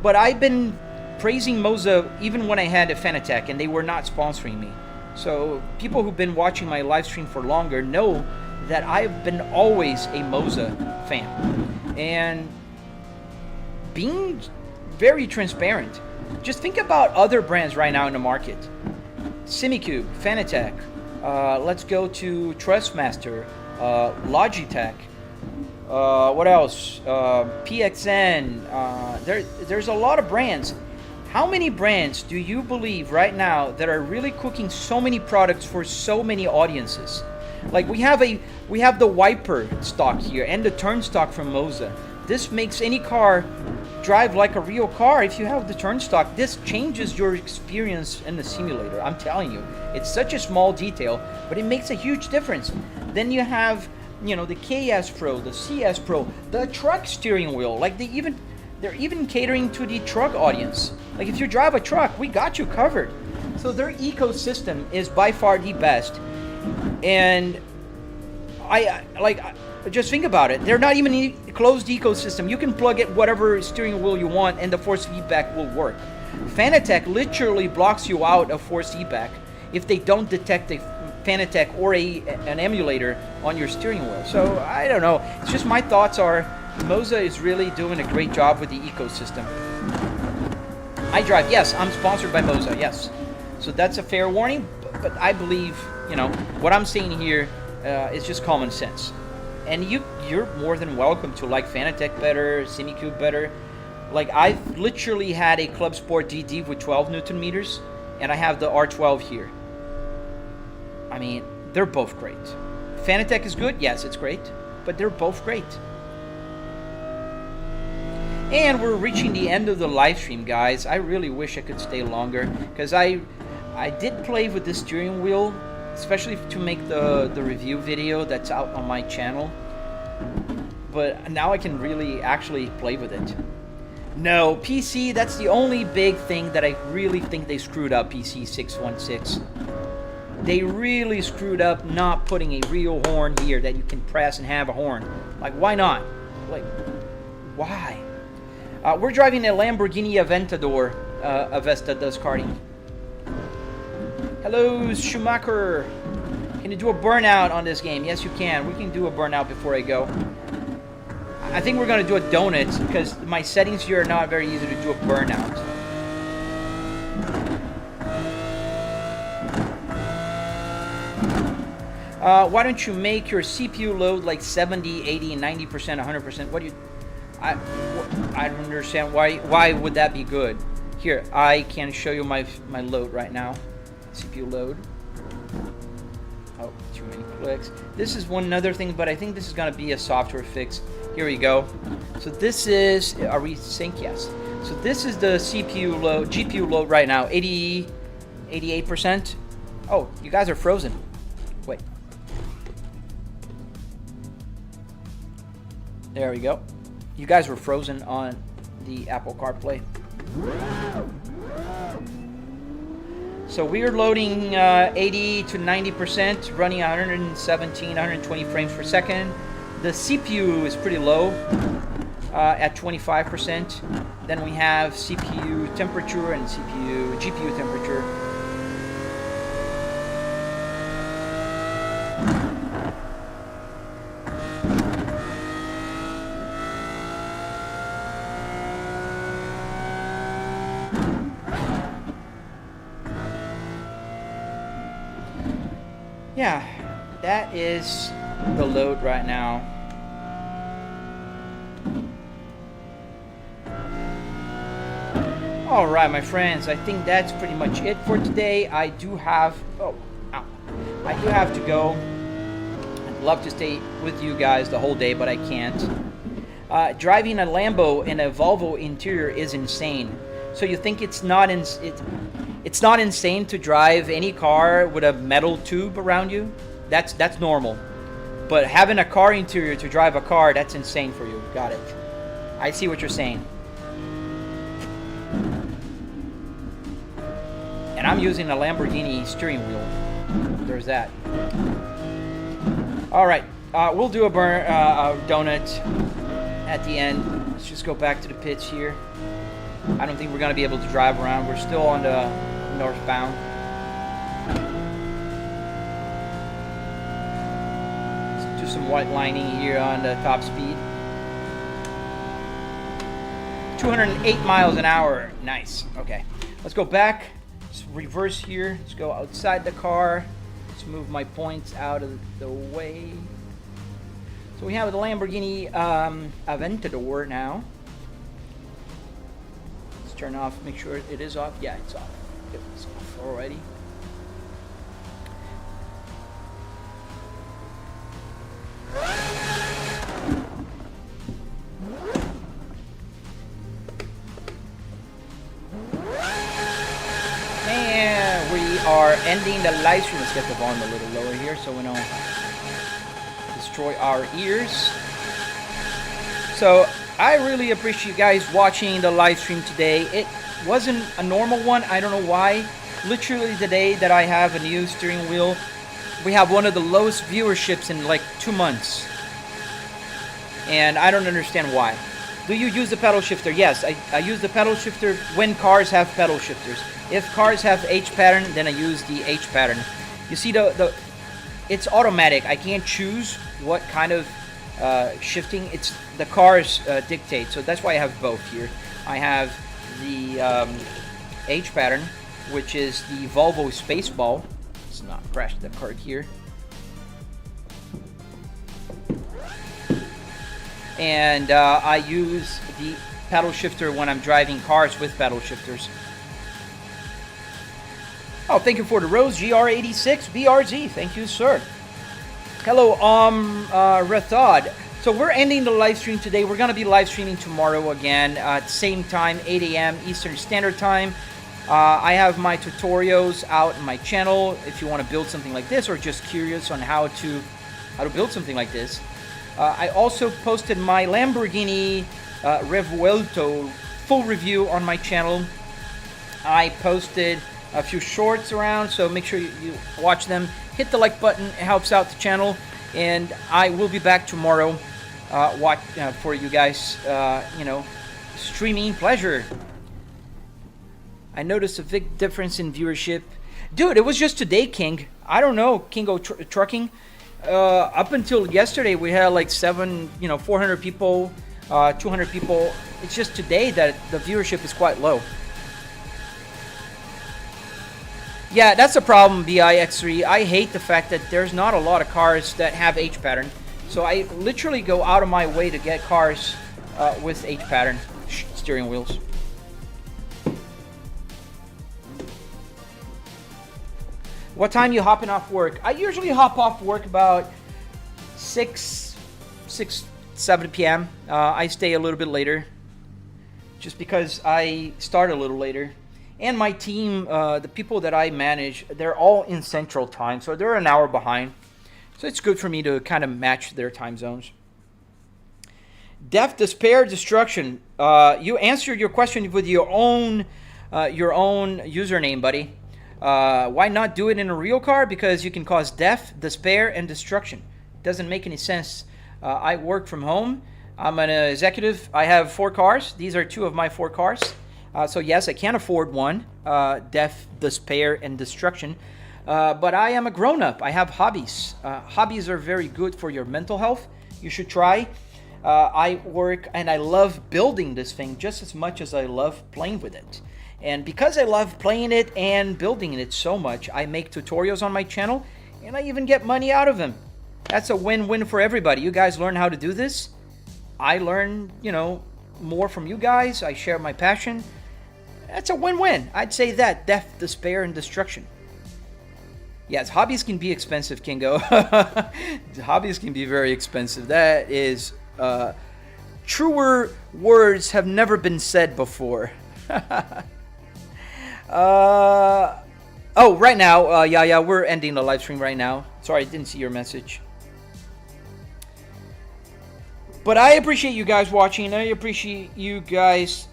but I've been praising Moza even when I had a Fanatec and they were not sponsoring me. So people who've been watching my live stream for longer know that I've been always a Moza fan. And being very transparent, just think about other brands right now in the market. Simicube, Fanatec, let's go to Trustmaster, Logitech, what else? PXN. There's a lot of brands. How many brands do you believe right now that are really cooking so many products for so many audiences? Like we have the wiper stock here and the turn stock from Moza. This makes any car drive like a real car. If you have the turn stock, this changes your experience in the simulator. I'm telling you, it's such a small detail, but it makes a huge difference. Then you have, you know, the KS Pro, the CS Pro, the truck steering wheel. Like they're even catering to the truck audience. Like if you drive a truck, we got you covered. So their ecosystem is by far the best. And just think about it. They're not even a closed ecosystem. You can plug it whatever steering wheel you want and the force feedback will work. Fanatec literally blocks you out of force feedback if they don't detect a Fanatec or an emulator on your steering wheel. So I don't know. It's just my thoughts are Moza is really doing a great job with the ecosystem. iDrive, yes, I'm sponsored by Moza, yes. So that's a fair warning, but I believe, you know, what I'm saying here is just common sense. And you're more than welcome to like Fanatec better, Simicube better. Like I've literally had a Clubsport DD with 12 Newton meters, and I have the R12 here. I mean, they're both great. Fanatec is good, yes, it's great, but they're both great. And we're reaching the end of the live stream, guys. I really wish I could stay longer, because I did play with this steering wheel, especially to make the review video that's out on my channel. But now I can really actually play with it. No, PC, that's the only big thing that I really think they screwed up, PC 616. They really screwed up not putting a real horn here that you can press and have a horn. Like, why not? Like, why? We're driving a Lamborghini Aventador. Avesta does karting. Hello, Schumacher. Can you do a burnout on this game? Yes, you can. We can do a burnout before I go. I think we're going to do a donut because my settings here are not very easy to do a burnout. Why don't you make your CPU load like 70, 80, 90%, 100%? What do you... I don't understand why would that be good. Here, I can show you my load right now. CPU load. Oh, too many clicks. This is one other thing, but I think this is gonna be a software fix. Here we go. So this is, are we sync? Yes. So this is the CPU load, GPU load right now, 88%. Oh, you guys are frozen. Wait. There we go. You guys were frozen on the Apple CarPlay. So we're loading 80 to 90%, running 117, 120 frames per second. The CPU is pretty low at 25%. Then we have CPU temperature and GPU temperature. Yeah, that is the load right now. All right, my friends, I think that's pretty much it for today. I do have to go. I'd love to stay with you guys the whole day, but I can't. Driving a Lambo in a Volvo interior is insane. So you think it's not insane to drive any car with a metal tube around you? That's normal. But having a car interior to drive a car, that's insane for you. Got it. I see what you're saying. And I'm using a Lamborghini steering wheel. There's that. All right, we'll do a donut at the end. Let's just go back to the pitch here. I don't think we're gonna be able to drive around. We're still on the northbound. Let's do some white lining here on the top speed. 208 miles an hour. Nice. Okay, let's go back. Let's reverse here. Let's go outside the car. Let's move my points out of the way. So we have the Lamborghini Aventador now. Let's turn off, make sure it is off. Yeah, it's off. It's off already. And we are ending the live stream. Let's get the volume a little lower here so we don't destroy our ears. So I really appreciate you guys watching the live stream today. It wasn't a normal one. I don't know why. Literally the day that I have a new steering wheel, we have one of the lowest viewerships in like 2 months. And I don't understand why. Do you use the pedal shifter? Yes, I use the pedal shifter when cars have pedal shifters. If cars have H pattern, then I use the H pattern. You see, it's automatic. I can't choose what kind of shifting. It's the cars dictate. So that's why I have both here. I have the H pattern, which is the Volvo Spaceball. Let's not crash the cart here. And I use the pedal shifter when I'm driving cars with pedal shifters. Oh, thank you for the rose, GR86 BRZ. Thank you, sir. Hello, Rathod. So we're ending the live stream today. We're going to be live streaming tomorrow again at same time, 8 a.m. Eastern Standard Time. I have my tutorials out on my channel if you want to build something like this or just curious on how to build something like this. I also posted my Lamborghini Revuelto full review on my channel. I posted a few shorts around, so make sure you watch them. Hit the like button, it helps out the channel. And I will be back tomorrow for you guys, streaming pleasure. I noticed a big difference in viewership. Dude, it was just today, King. I don't know, Kingo Trucking. Up until yesterday, we had like 400 people, 200 people. It's just today that the viewership is quite low. Yeah, that's a problem, BIX3. I hate the fact that there's not a lot of cars that have H pattern. So I literally go out of my way to get cars with H pattern steering wheels. What time you hopping off work? I usually hop off work about 7 p.m. I stay a little bit later. just because I start a little later. And my team, the people that I manage, they're all in Central Time, so they're an hour behind. So it's good for me to kind of match their time zones. Death, Despair, Destruction. You answered your question with your own username, buddy. Why not do it in a real car? Because you can cause death, despair, and destruction. Doesn't make any sense. I work from home. I'm an executive. I have 4 cars. These are 2 of my 4 cars. So yes, I can afford one. Death, despair, and destruction. But I am a grown-up. I have hobbies. Hobbies are very good for your mental health. You should try. I work and I love building this thing just as much as I love playing with it. And because I love playing it and building it so much, I make tutorials on my channel and I even get money out of them. That's a win-win for everybody. You guys learn how to do this. I learn, more from you guys. I share my passion. That's a win-win. I'd say that. Death, despair, and destruction. Yes, hobbies can be expensive, Kingo. Hobbies can be very expensive. That is... truer words have never been said before. Oh, right now, yeah, we're ending the live stream right now. Sorry, I didn't see your message. But I appreciate you guys watching. I appreciate you guys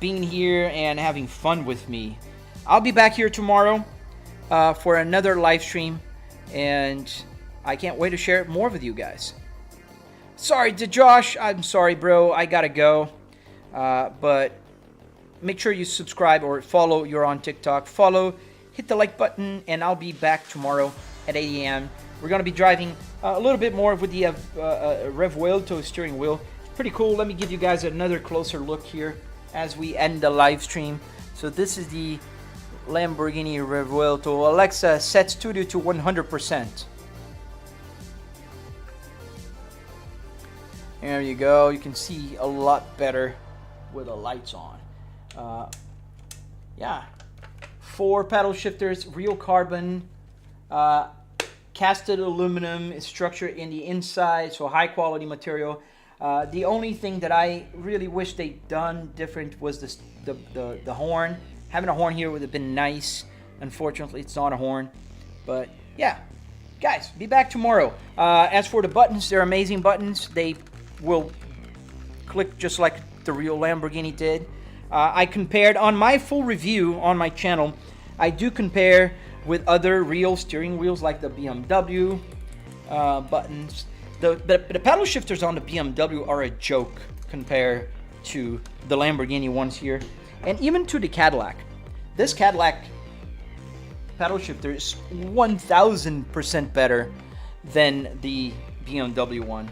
being here and having fun with me. I'll be back here tomorrow for another live stream, and I can't wait to share it more with you guys. Sorry to Josh. I'm sorry, bro. I gotta go. But make sure you subscribe or follow. You're on TikTok. Follow. Hit the like button, and I'll be back tomorrow at 8 a.m. We're going to be driving a little bit more with the Revuelto steering wheel. It's pretty cool. Let me give you guys another closer look here as we end the live stream. So this is the Lamborghini Revuelto. Alexa, set studio to 100%. There you go. You can see a lot better with the lights on. Yeah. 4 paddle shifters, real carbon, casted aluminum structure in the inside, so high quality material. The only thing that I really wish they'd done different was the horn. Having a horn here would have been nice. Unfortunately, it's not a horn. But yeah, guys, be back tomorrow. As for the buttons, they're amazing buttons. They will click just like the real Lamborghini did. I compared on my full review on my channel. I do compare with other real steering wheels like the BMW buttons. The paddle shifters on the BMW are a joke compared to the Lamborghini ones here, and even to the Cadillac. This Cadillac paddle shifter is 1000% better than the BMW one.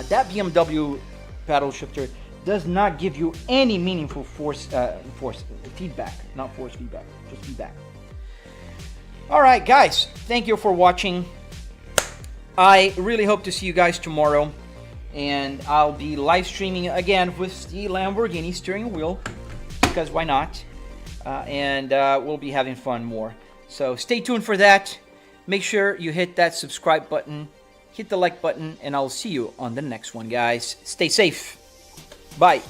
That BMW paddle shifter does not give you any meaningful force feedback, not force feedback, just feedback. All right, guys, thank you for watching. I really hope to see you guys tomorrow, and I'll be live streaming again with the Lamborghini steering wheel, because why not? And we'll be having fun more. So stay tuned for that. Make sure you hit that subscribe button, hit the like button, and I'll see you on the next one, guys. Stay safe. Bye.